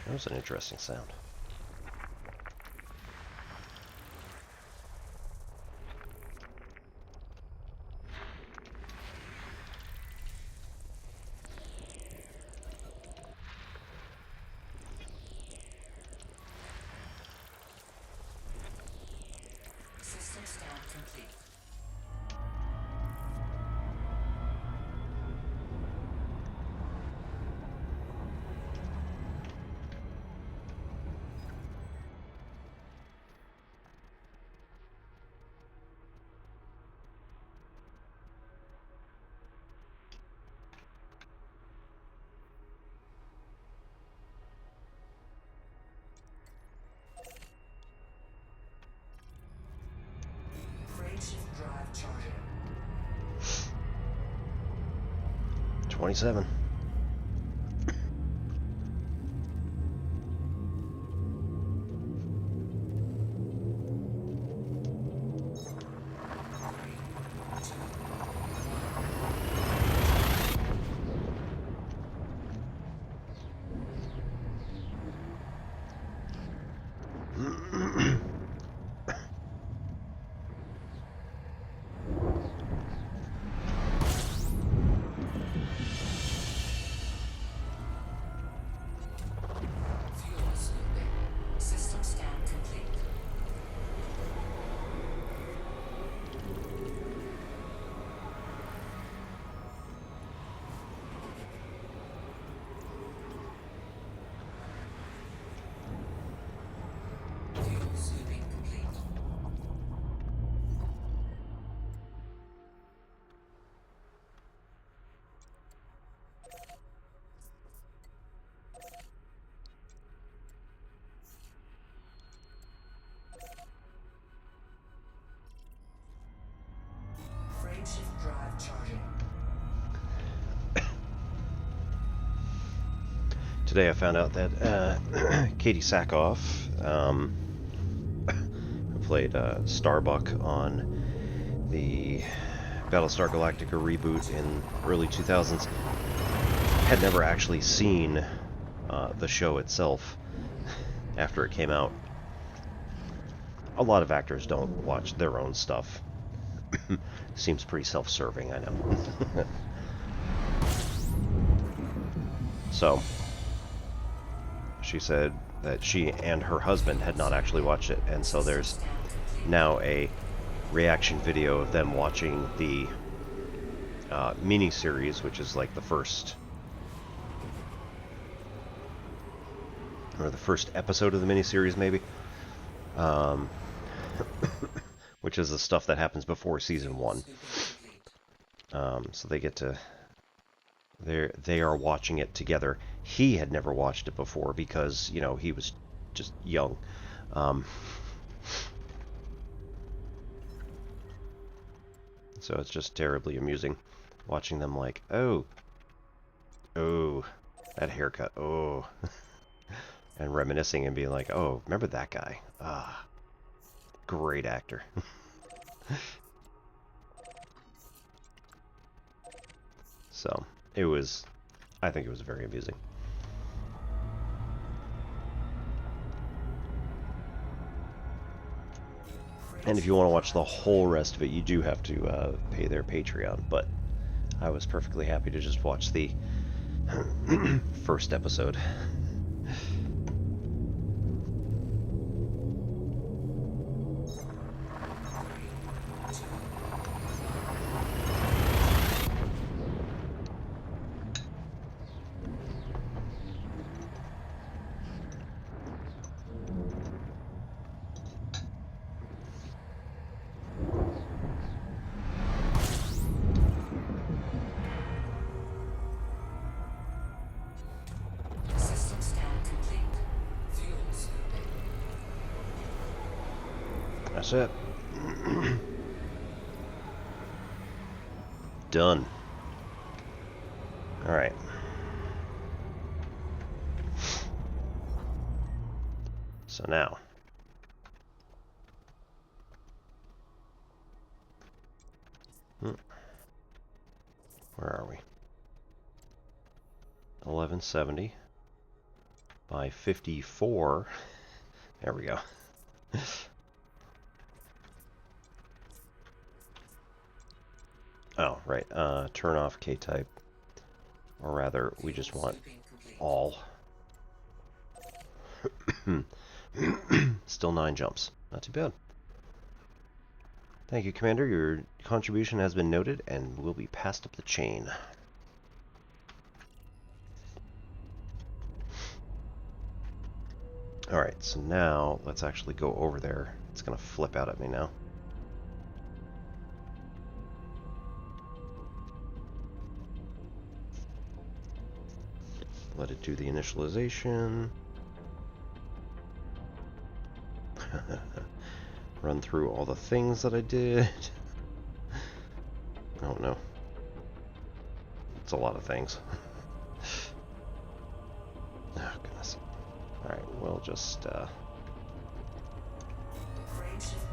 That was an interesting sound. System scan complete. Frameshift drive charging. 27. Fuel scooping. System scan complete. Fuel scooping complete. Frameshift drive charging. Today I found out that Katie Sackhoff, who played Starbuck on the Battlestar Galactica reboot in early 2000s, had never actually seen the show itself after it came out. A lot of actors don't watch their own stuff. Seems pretty self-serving, I know. So, she said that she and her husband had not actually watched it, and so there's now a reaction video of them watching the mini-series, which is like the first episode of the mini-series, maybe, which is the stuff that happens before season 1. So they get to they are watching it together. He had never watched it before because, you know, he was just young. So it's just terribly amusing watching them like, oh, that haircut, oh, and reminiscing and being like, oh, remember that guy? Ah, great actor. So I think it was very amusing. And if you want to watch the whole rest of it, you do have to pay their Patreon, but I was perfectly happy to just watch the first episode. System scan complete. Fuel scooping. That's it. Done. All right. So now, where are we? 1170. by 54. There we go. Oh, right. Turn off K-type. Or rather, we just want all. Still 9 jumps. Not too bad. Thank you, Commander. Your contribution has been noted and will be passed up the chain. Alright, so now let's actually go over there. It's going to flip out at me now. Let it do the initialization. Run through all the things that I did. Oh no. It's a lot of things. Oh goodness. Alright, we'll just Frameshift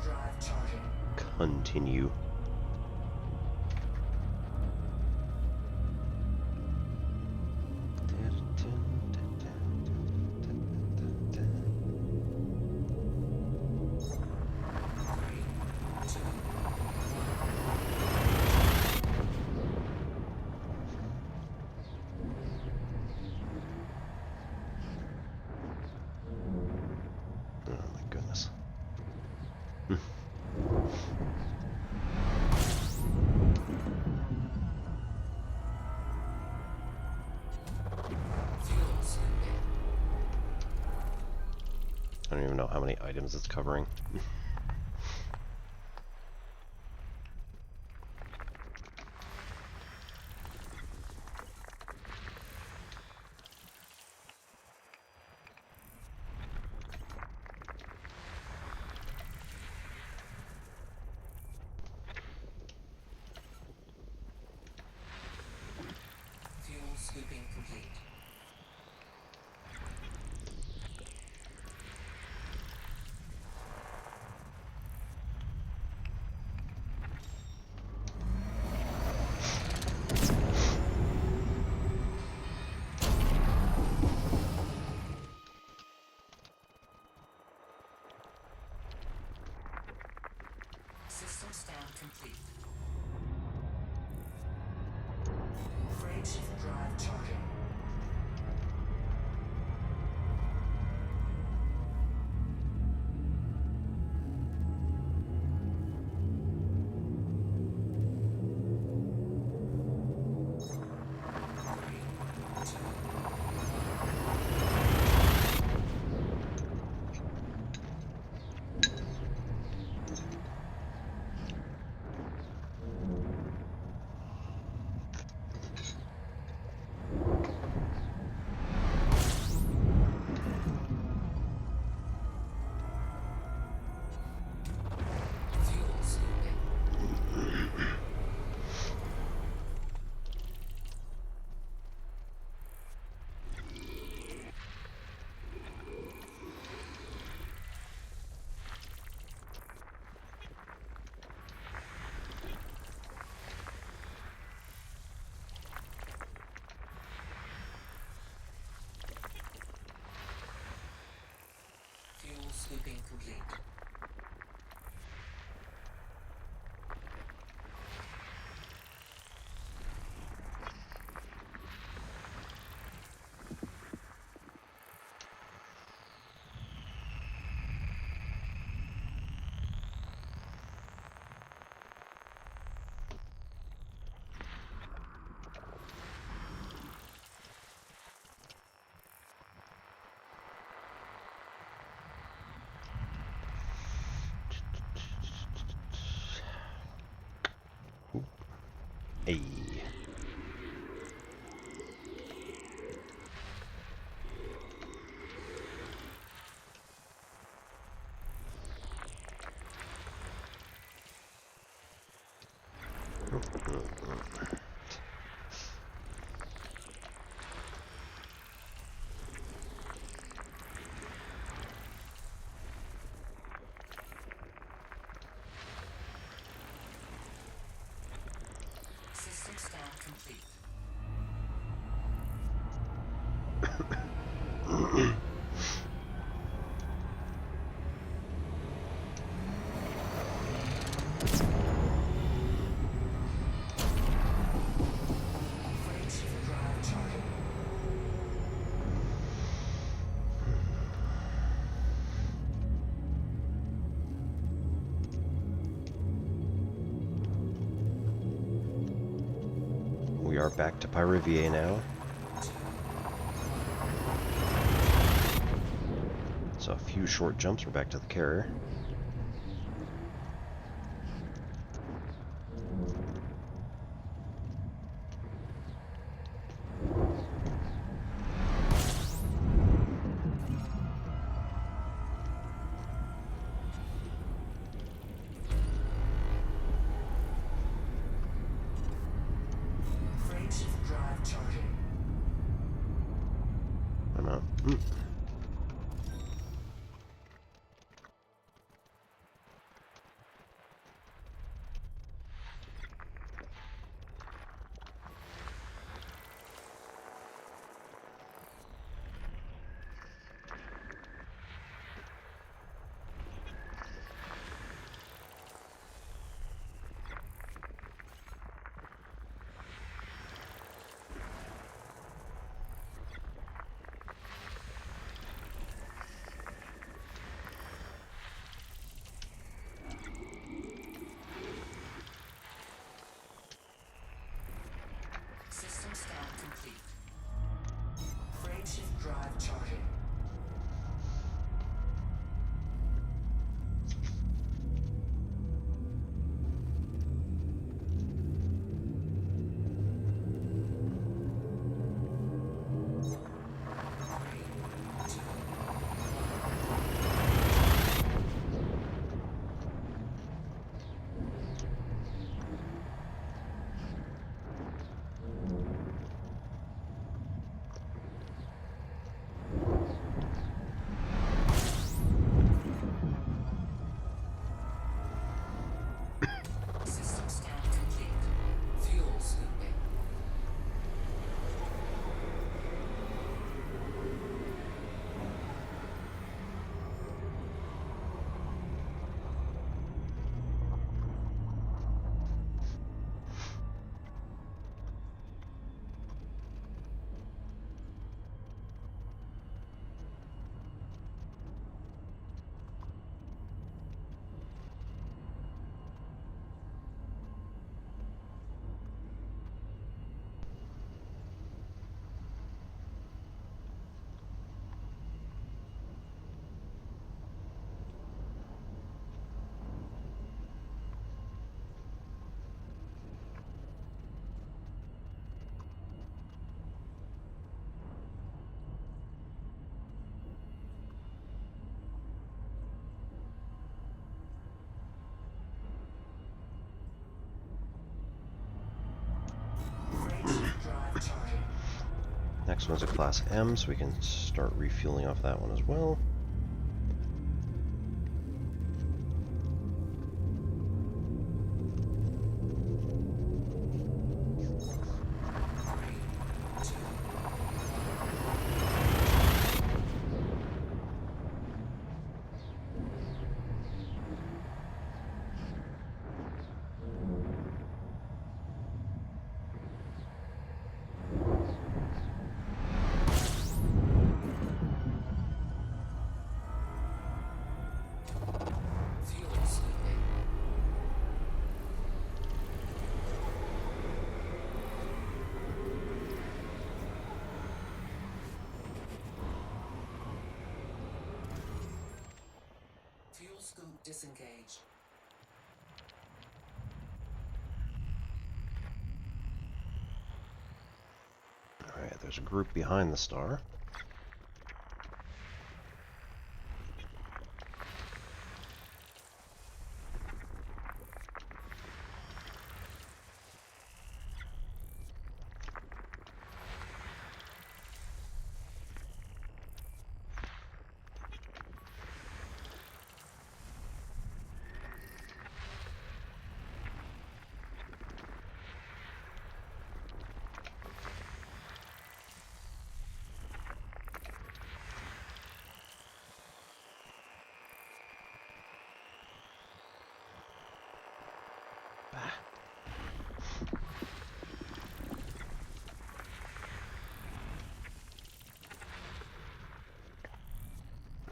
drive charging. continue. Oh my goodness. Fuel scooping. I don't even know how many items it's covering. Fuel scooping complete. System scan complete. Frameshift drive charging. Fuel scooping. Fuel scooping complete. Hey. System scan complete. Frameshift drive charging. We are back to Pyrivier now. So a few short jumps, we're back to the carrier. Frameshift drive charging. I'm out. System scan complete. Frameshift drive charging. System scan complete. Fuel scooping. Frameshift drive charging. Next one's a Class M, so we can start refueling off that one as well. Fuel scooping. Fuel scoop disengaged. Alright, there's a group behind the star.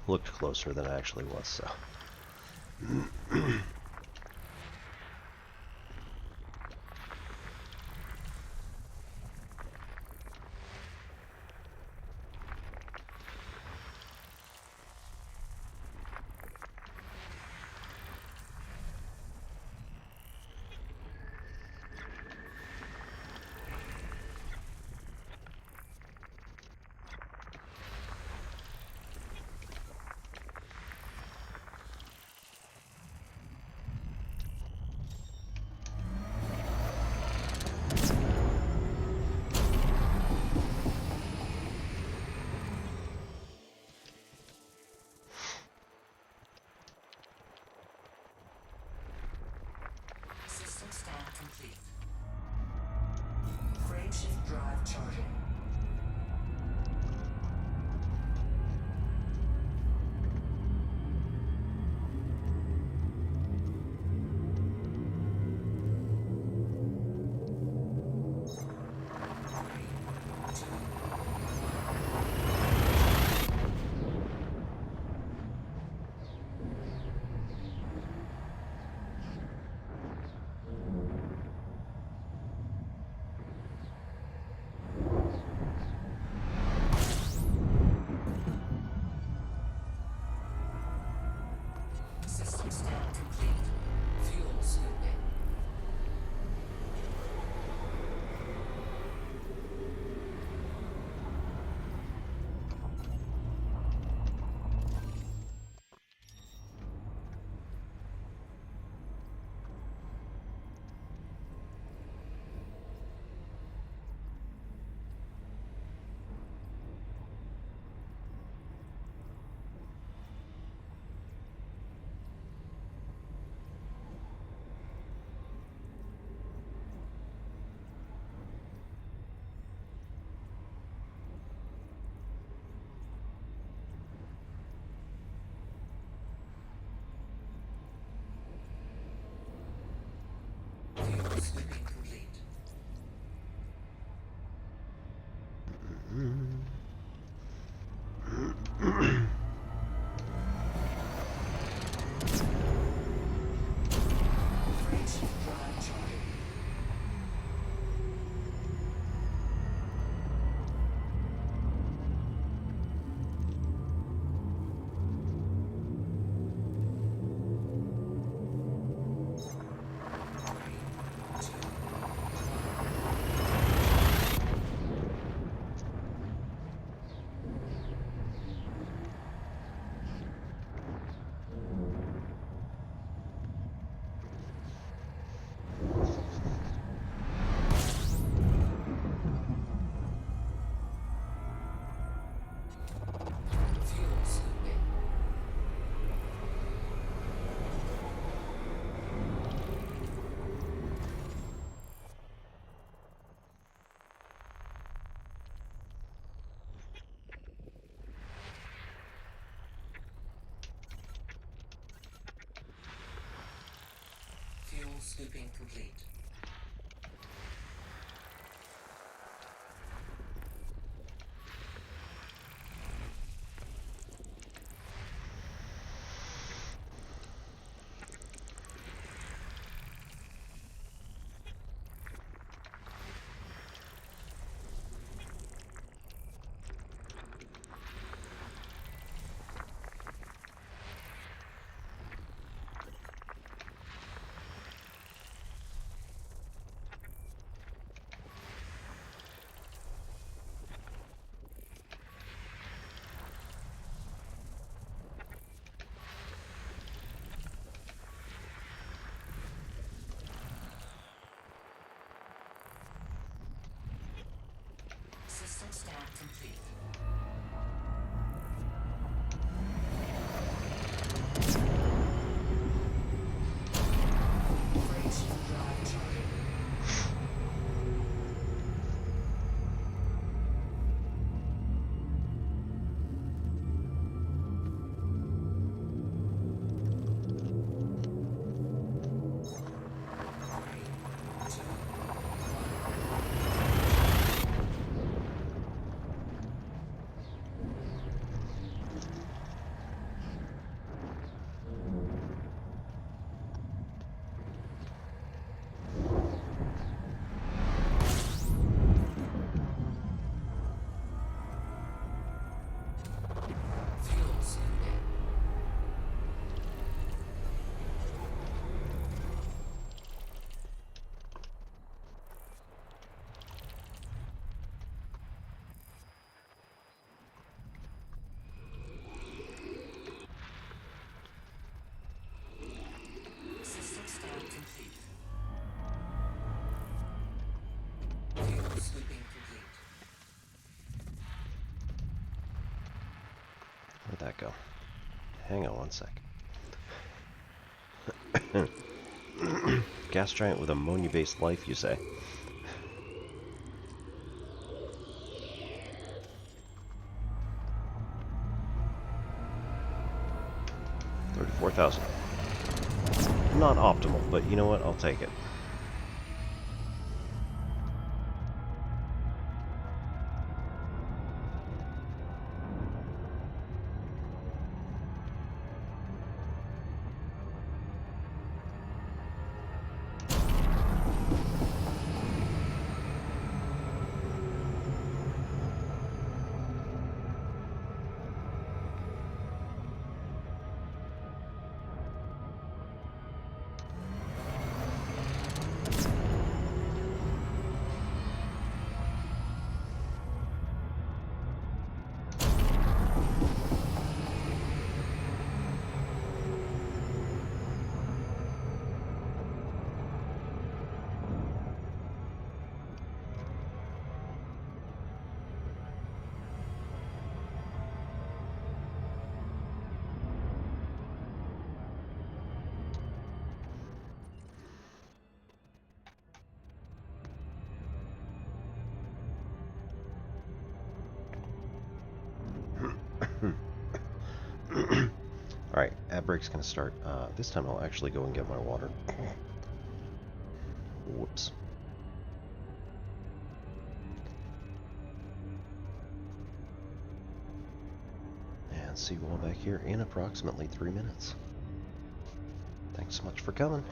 looked closer than it actually was, so. System scan complete. Frameshift drive charging. System scan complete. Fuel scooping. Fuel scooping complete. Frameshift drive charging. Fuel scooping. Fuel scooping complete. System scan complete. Frameshift drive charging. Where'd that go? Hang on one sec. Gas giant with ammonia-based life, you say? $34,000. Not optimal, but you know what? I'll take it. Alright, ad break's gonna start. This time I'll actually go and get my water. Whoops. And see you all back here in approximately 3 minutes. Thanks so much for coming.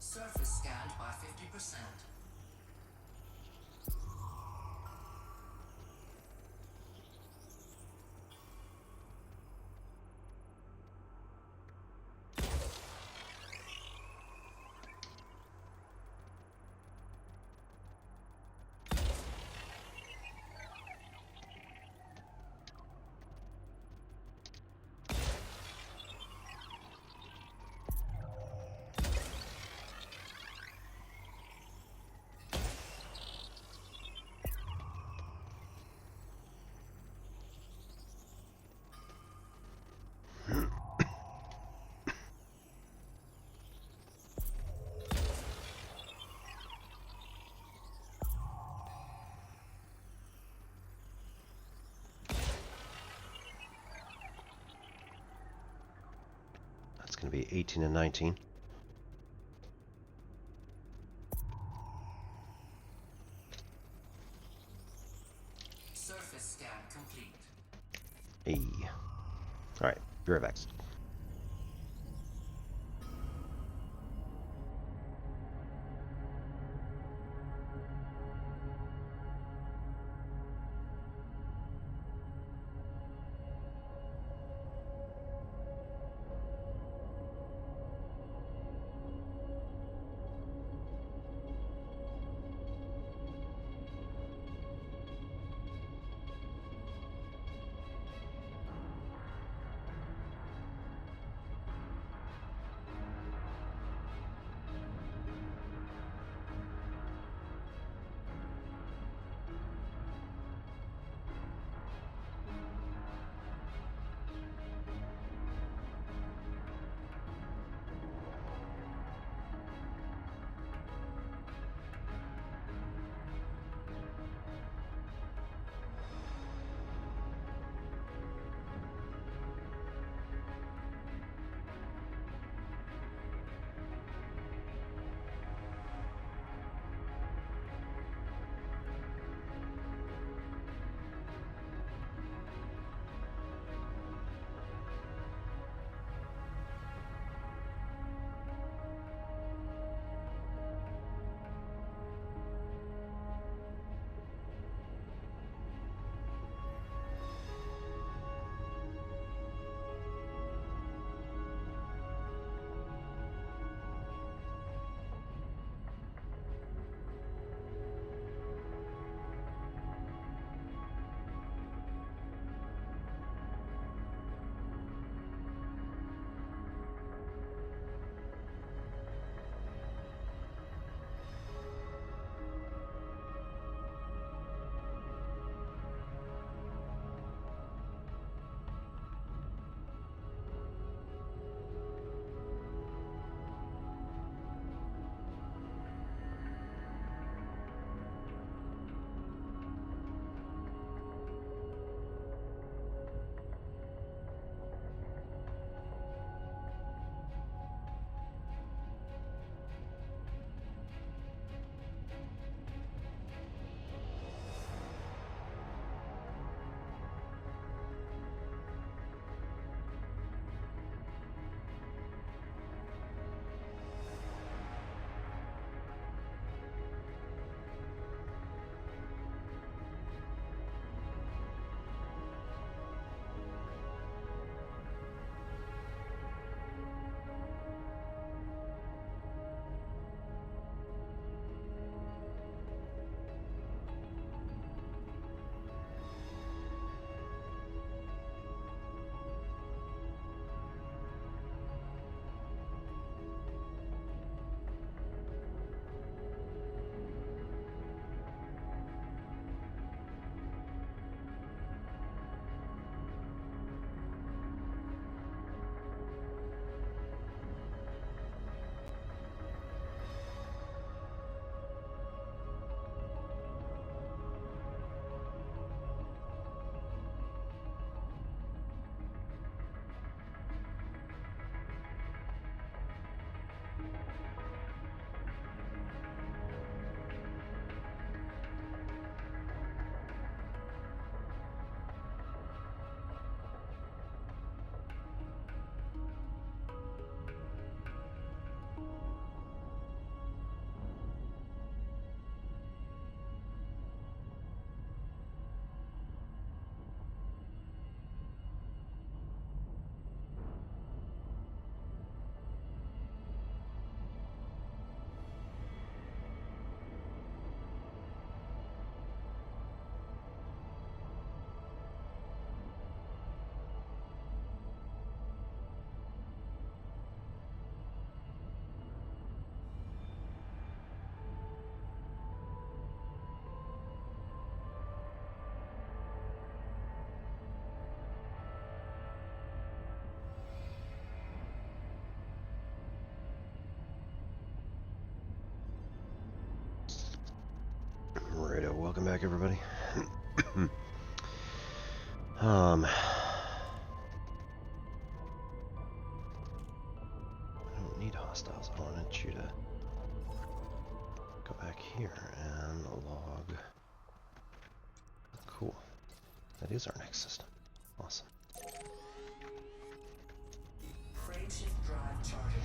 Surface scanned by 50%. That's going to be 18 and 19. Surface scan complete. Hey. Alright, be right back. back, everybody. I don't need hostiles. I wanted you to go back here and log. Cool. That is our next system. Awesome. Frameshift drive charging.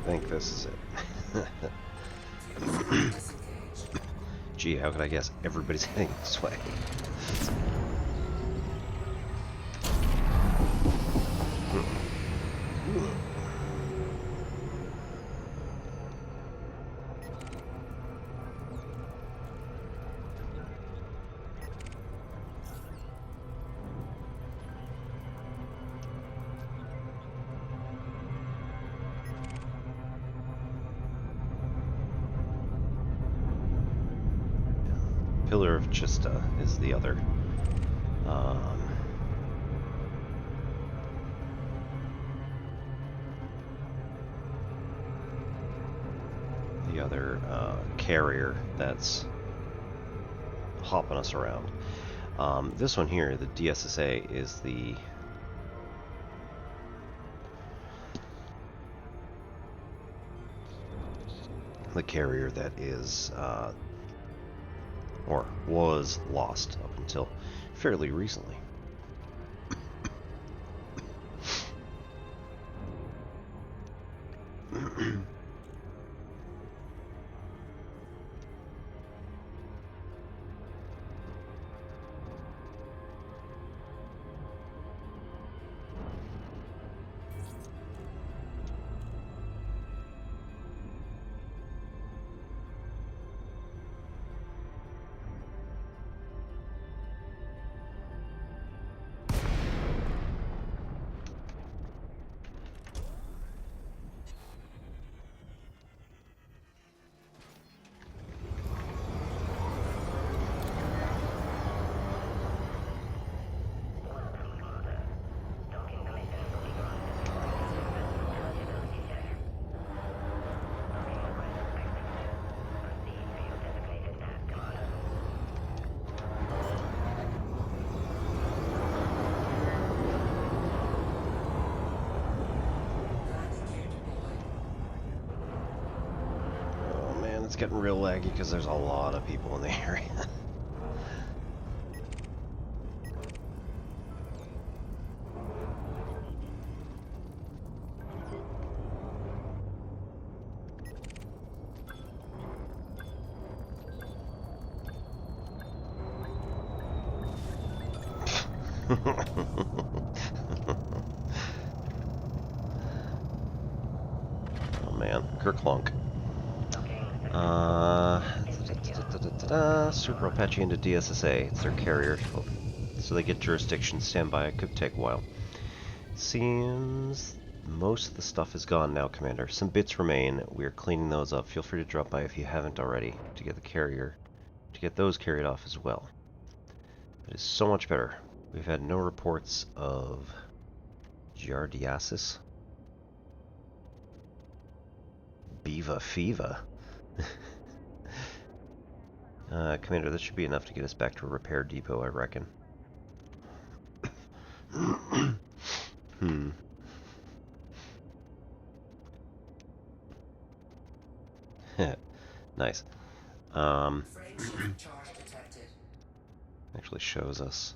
I think this is it. Gee, how could I guess? Everybody's heading this way. Pillar of Chista is the other. Carrier that's hopping us around. This one here, the DSSA, is the carrier that is or was lost up until fairly recently. It's getting real laggy because there's a lot of people in the area. Oh man, Kerklunk. Super Apache into DSSA. It's their carrier. So they get jurisdiction standby. It could take a while. Seems most of the stuff is gone now, Commander. Some bits remain. We're cleaning those up. Feel free to drop by if you haven't already to get the carrier, to get those carried off as well. It is so much better. We've had no reports of giardiasis. Beaver fever. Commander, this should be enough to get us back to a repair depot, I reckon. Nice. Actually shows us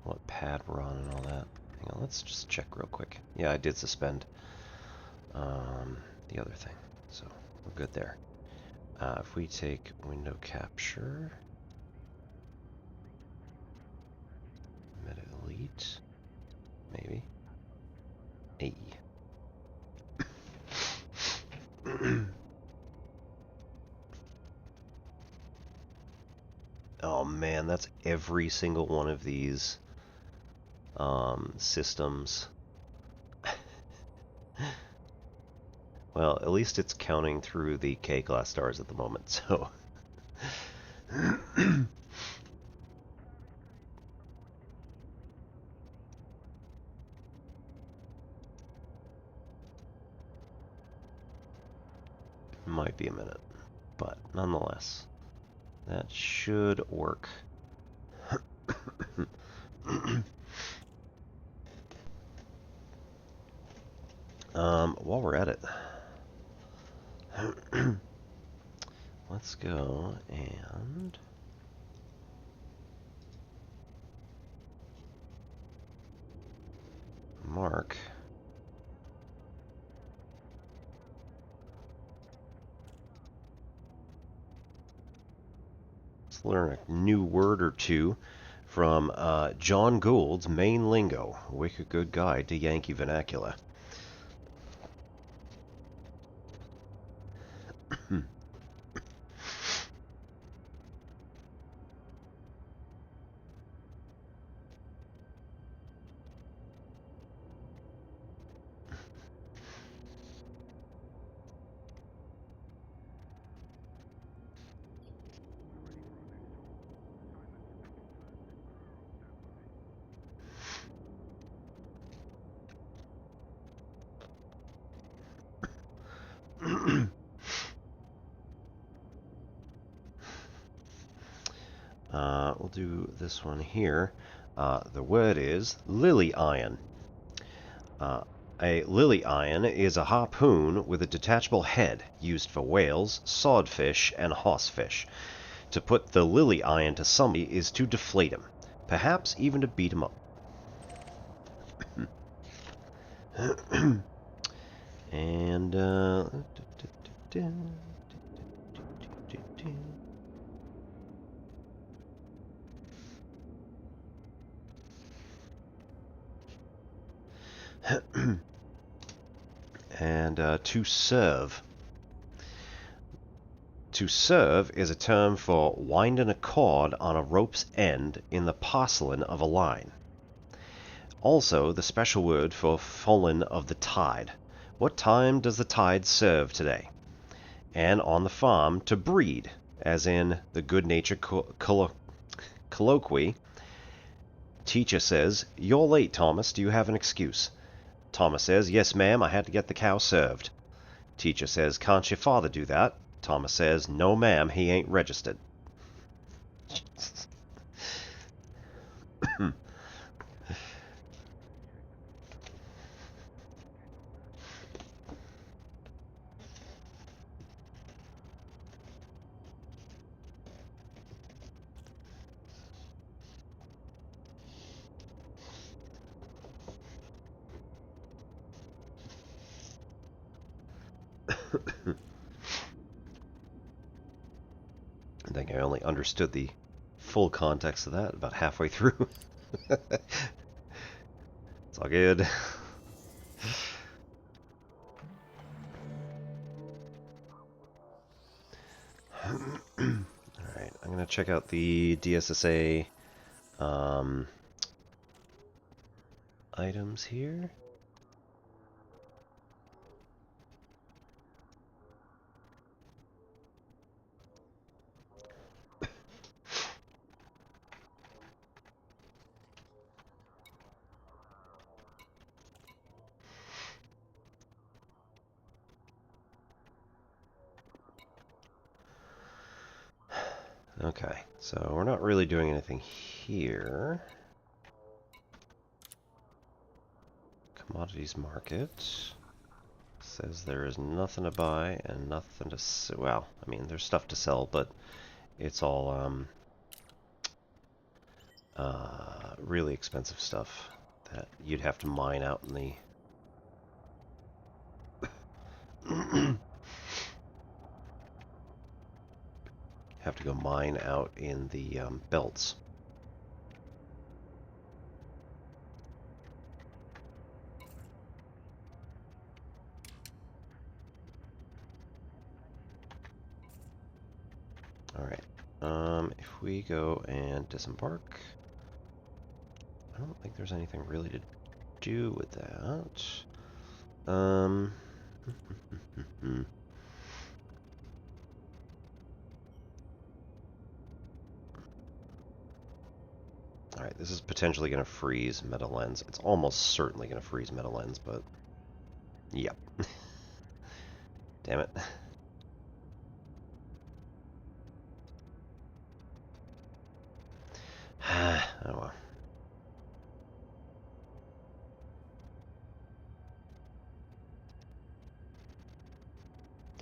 what pad we're on and all that. Hang on, let's just check real quick. Yeah, I did suspend the other thing, so we're good there. If we take window capture, 8. Maybe. 8. Oh man, that's every single one of these systems. Well, at least it's counting through the K-class stars at the moment, so... Might be a minute, but nonetheless, that should work. While we're at it, let's go and mark let's learn a new word or two from John Gould's Main Lingo, Wicked Good Guide to Yankee Vernacular. We'll do this one here. The word is lily iron. A lily iron is a harpoon with a detachable head used for whales, swordfish, and horsefish. To put the lily iron to somebody is to deflate him, perhaps even to beat him up. And and to serve. To serve is a term for winding a cord on a rope's end in the porcelain of a line. Also, the special word for fallen of the tide. What time does the tide serve today? And on the farm, to breed, as in the good-natured colloquy. Teacher says, "You're late, Thomas. Do you have an excuse?" Thomas says, "Yes, ma'am. I had to get the cow served." Teacher says, "Can't your father do that?" Thomas says, "No, ma'am. He ain't registered." I think I only understood the full context of that about halfway through. It's all good. Alright, I'm going to check out the DSSA items here. Okay, so we're not really doing anything here. Commodities market says there is nothing to buy and nothing to sell. Well, I mean, there's stuff to sell, but it's all really expensive stuff that you'd have to mine out in the have to go mine out in the belts. Alright. If we go and disembark, I don't think there's anything really to do with that. Alright, this is potentially going to freeze MetaLens. It's almost certainly going to freeze MetaLens, but... Yep. Damn it. Oh well.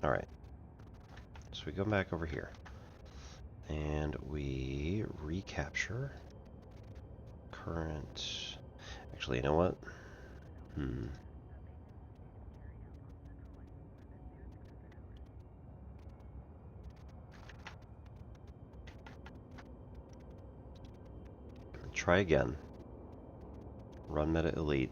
Alright. So we go back over here. And we recapture current... Actually, you know what? Try again. Run MetaElite.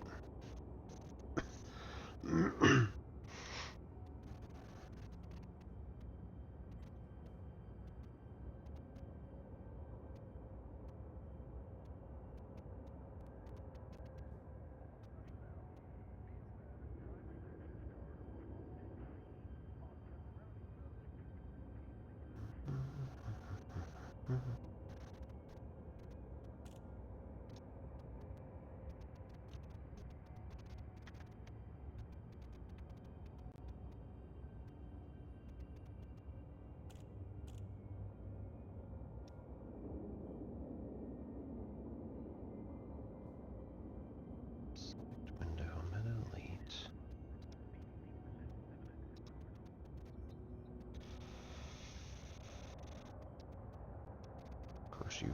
You.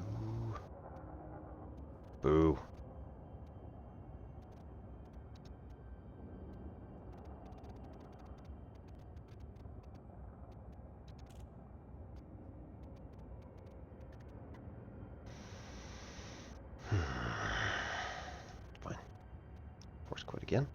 Boo. Fine. Force quit again.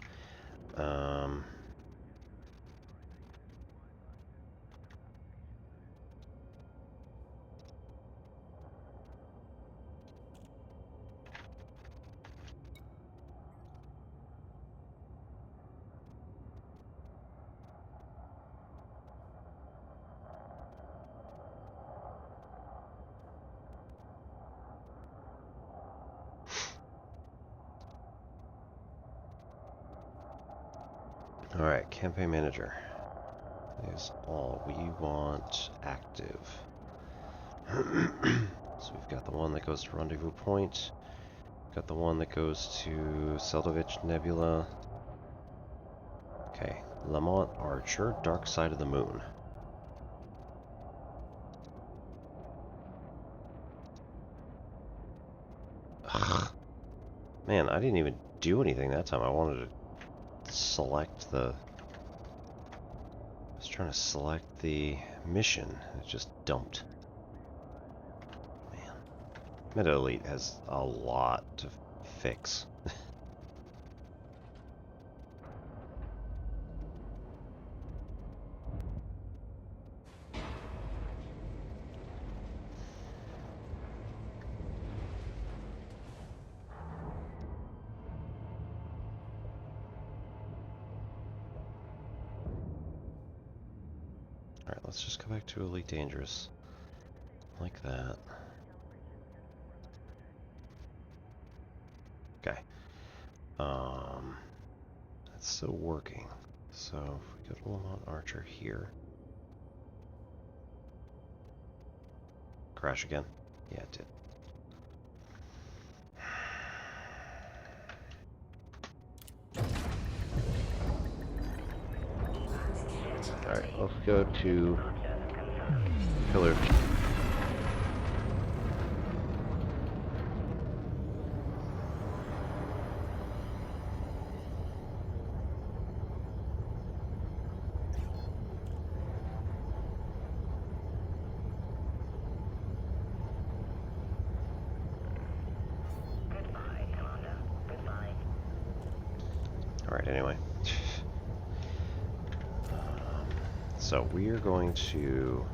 Alright, campaign manager is all we want active. So we've got the one that goes to Rendezvous Point, got the one that goes to Seldovich Nebula. Okay, Lamont Archer, Dark Side of the Moon. Ugh. Man, I didn't even do anything that time. I wanted to select the... I was trying to select the mission. It just dumped. Man. MetaElite has a lot to fix. Alright, let's just go back to Elite Dangerous. Like that. Okay. That's still working. So, if we go to Lamont Archer here. Crash again? Yeah, it did. Alright, let's go to Pillar. Alright, anyway. So we are going to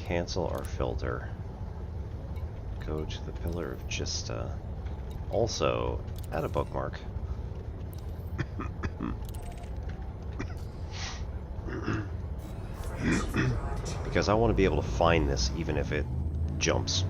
Cancel our filter. Go to the Pillar of Gista. Also, add a bookmark. Because I want to be able to find this even if it jumps.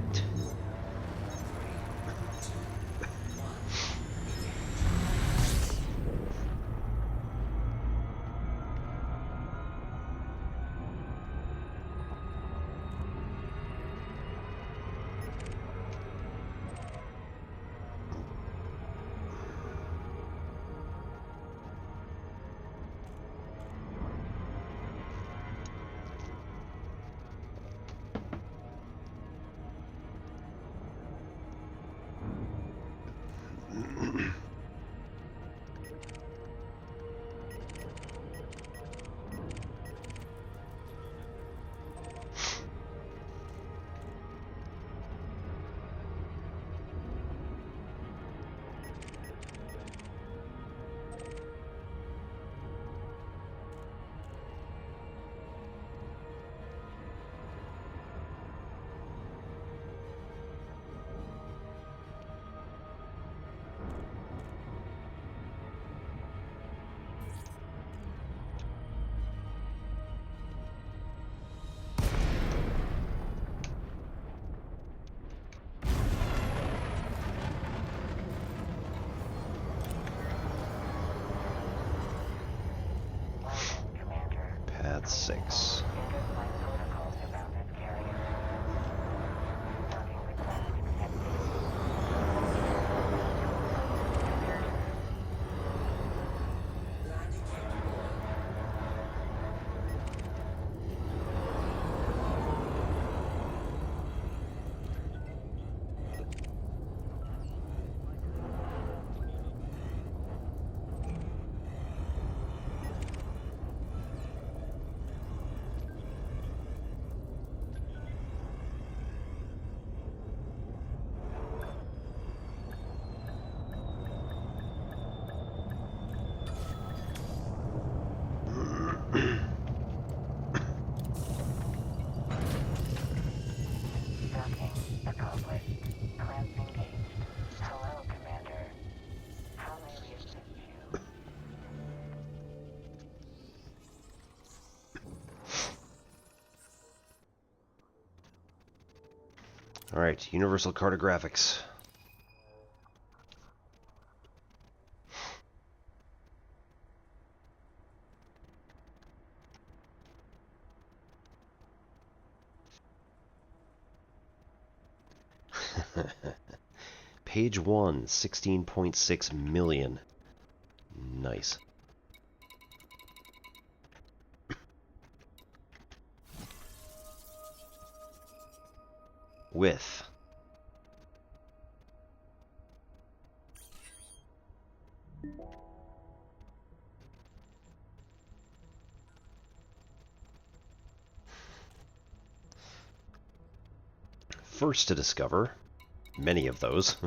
Pad 6. Alright, Universal Cartographics. Page 1, 16.6 million. Nice. Width. First to discover. Many of those.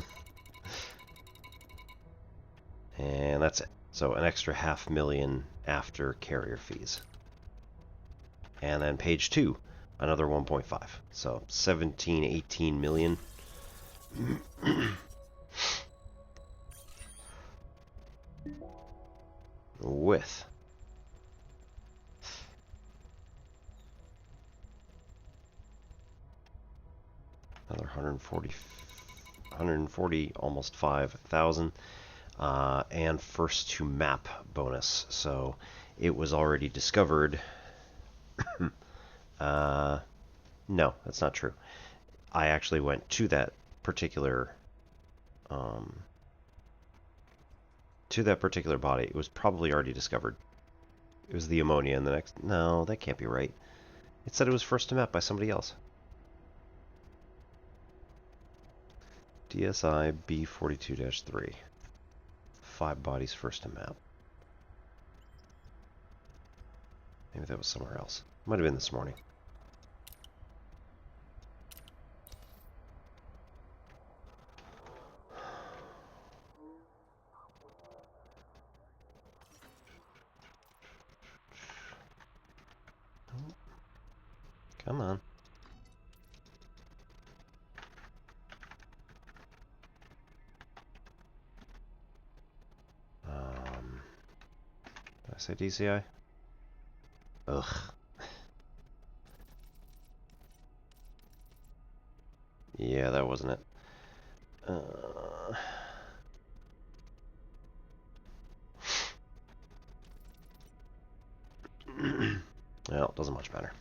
And that's it. So an extra 500,000 after carrier fees. And then page 2, another 1.5. So 17, 18 million. With another 140, almost 5,000. And first to map bonus. So it was already discovered. No, that's not true. I actually went to that particular body. It was probably already discovered. It was the ammonia in the next... No, that can't be right. It said it was first to map by somebody else. DSI B42-3. 5 bodies first to map. Maybe that was somewhere else. Might have been this morning. Come on. say DCI? Ugh. Yeah, that wasn't it. Well, it doesn't much matter.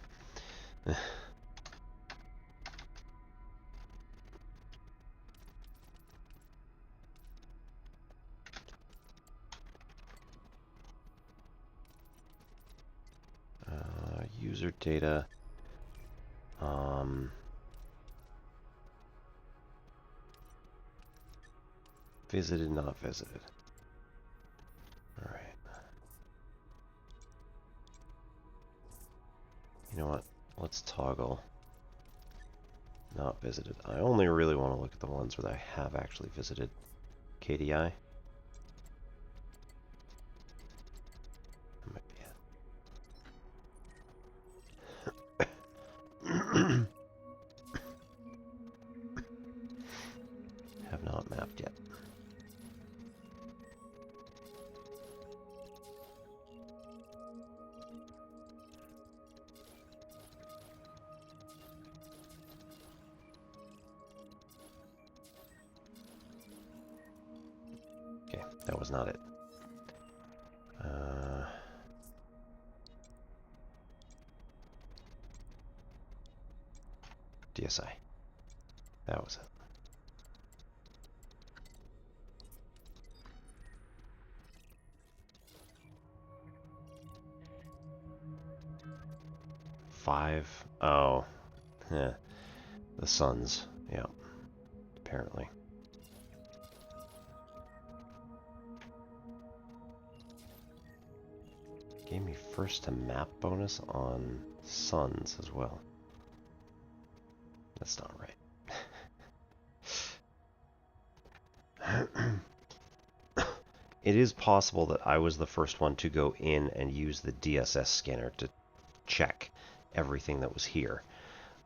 User data. Visited, not visited. All right. You know what? Let's toggle not visited. I only really want to look at the ones where I have actually visited KDI. That might be it. Have not mapped yet. Okay, that was not it. DSI. That was it. Five. Oh. Yeah. The Suns. Yeah. Apparently. Gave me first to map bonus on Suns as well. That's not right. It is possible that I was the first one to go in and use the DSS scanner to check everything that was here.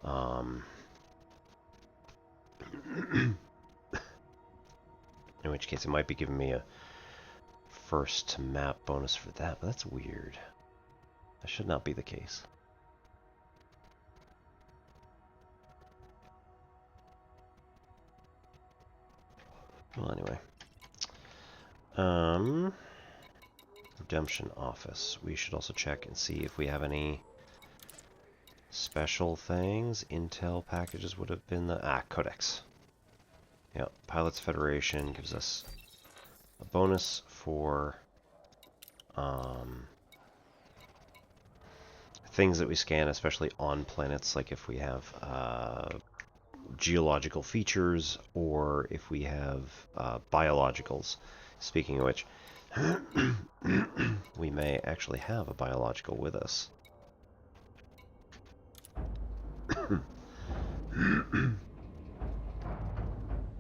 In which case it might be giving me a first to map bonus for that, but that's weird. That should not be the case. Well, anyway. Redemption office. We should also check and see if we have any special things. Intel packages would have been the... Codex. Yeah, Pilots Federation gives us a bonus for things that we scan, especially on planets, like if we have geological features or if we have biologicals. Speaking of which, we may actually have a biological with us.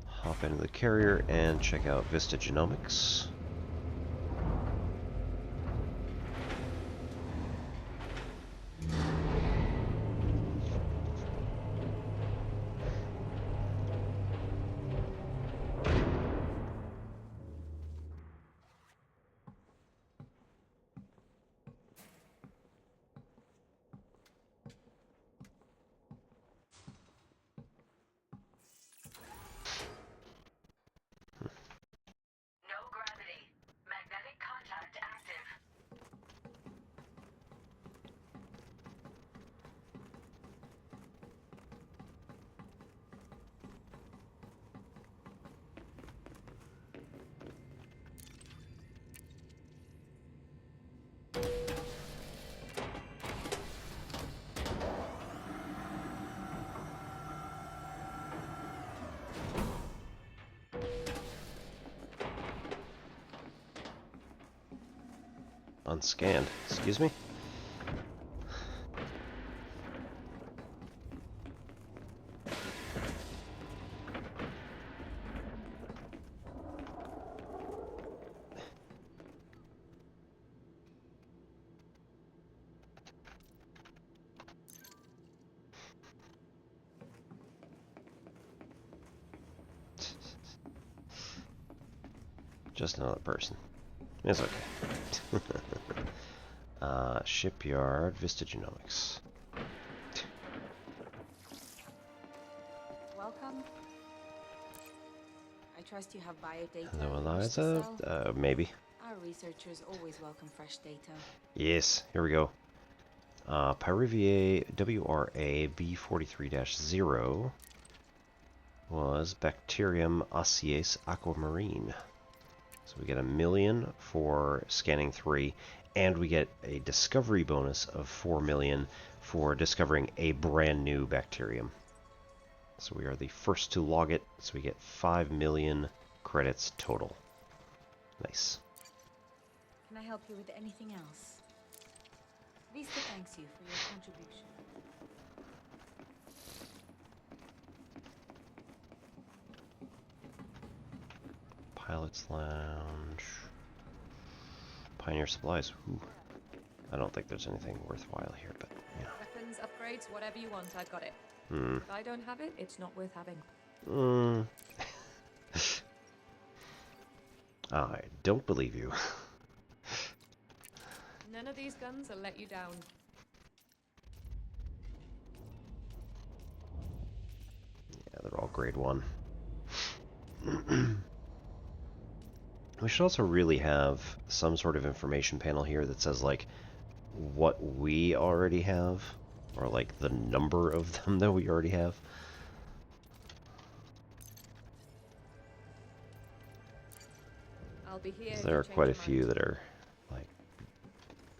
Hop into the carrier and check out Vista Genomics. Unscanned. Excuse me? Just another person. It's okay. Shipyard, Vista Genomics. Welcome. I trust you have biodata. Hello, you wish to Eliza. sell. Maybe. Our researchers always welcome fresh data. Yes, here we go. Pyrivier WRA B43-0 was Bacterium osseae aquamarine. So we get 1 million for scanning 3, and we get a discovery bonus of 4 million for discovering a brand new bacterium. So we are the first to log it, so we get 5 million credits total. Nice. Can I help you with anything else? Vista thanks you for your contribution. Pilot's Lounge. Pioneer Supplies. Ooh. I don't think there's anything worthwhile here, but yeah. Weapons, upgrades, whatever you want, I've got it. Hmm. If I don't have it, it's not worth having. I don't believe you. None of these guns will let you down. Yeah, they're all grade 1. We should also really have some sort of information panel here that says, like, what we already have, or, like, the number of them that we already have. I'll be here. There are quite a few that are, like,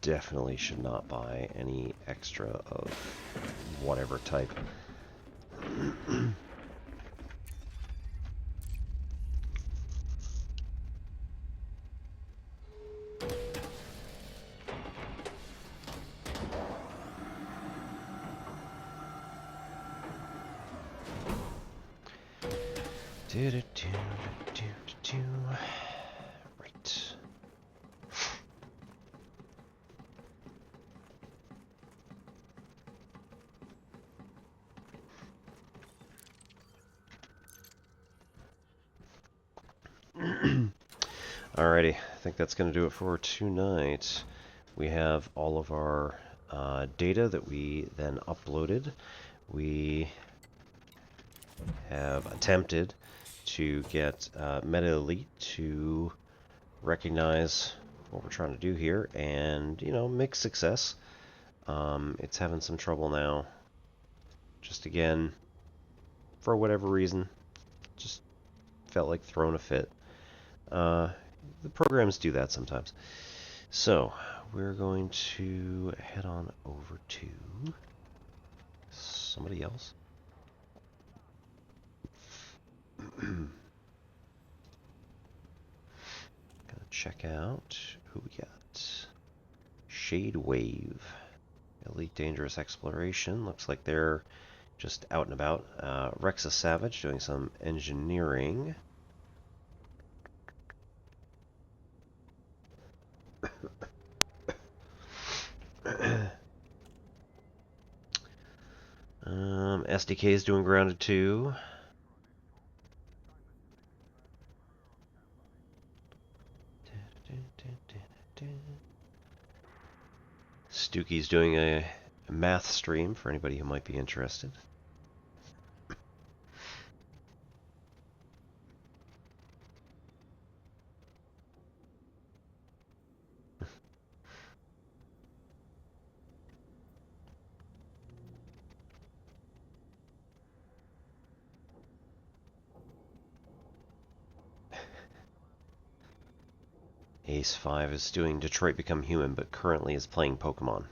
definitely should not buy any extra of whatever type. Right. Alrighty, I think that's going to do it for tonight. We have all of our data that we then uploaded. We have attempted to get MetaElite to recognize what we're trying to do here, and, you know, mixed success. It's having some trouble now. Just again, for whatever reason, just felt like throwing a fit. The programs do that sometimes. So, we're going to head on over to somebody else. Gonna check out who we got. Shade Wave. Elite Dangerous Exploration. Looks like they're just out and about. Rexa Savage doing some engineering. SDK is doing grounded too. Stooky's doing a math stream for anybody who might be interested. Ace 5 is doing Detroit Become Human, but currently is playing Pokemon.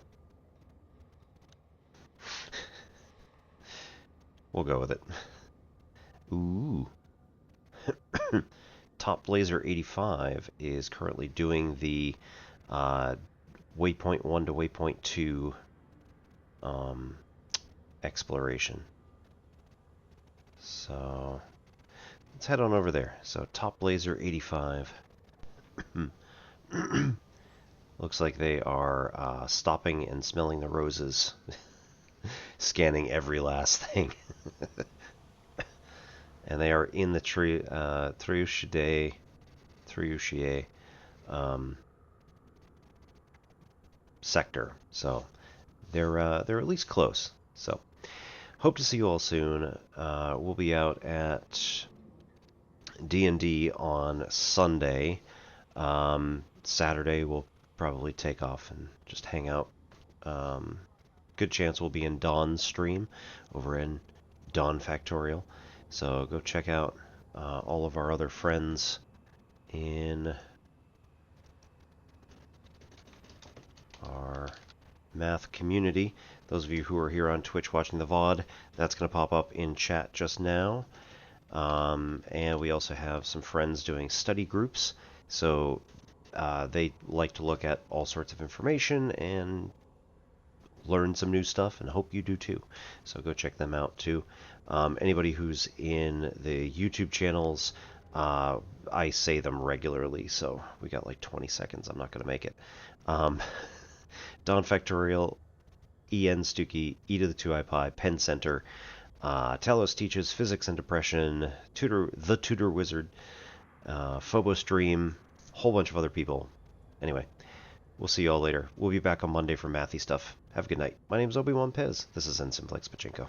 We'll go with it. Ooh. Top Blazer 85 is currently doing the Waypoint 1 to Waypoint 2 exploration. So let's head on over there. So Top Blazer 85. Looks like they are stopping and smelling the roses, scanning every last thing. And they are in the Triuchidae, sector. So they're at least close. So hope to see you all soon. We'll be out at D&D on Sunday. Saturday we'll probably take off and just hang out. Good chance we'll be in Dawn's stream over in Dawn Factorial. So go check out all of our other friends in our math community. Those of you who are here on Twitch watching the VOD, that's going to pop up in chat just now. And we also have some friends doing study groups. So they like to look at all sorts of information and learn some new stuff, and hope you do too. So go check them out too. Anybody who's in the YouTube channels, I say them regularly, so we got like 20 seconds. I'm not going to make it. Dawn Factorial, EN Stuckey, E to the 2I Pi, Penn Center, Talos Teaches, Physics and Depression, The Tutor Wizard, Phobos Dream, whole bunch of other people. Anyway, we'll see you all later. We'll be back on Monday for mathy stuff. Have a good night. My name's ObiPEZ. This is N Simplex Pachinko.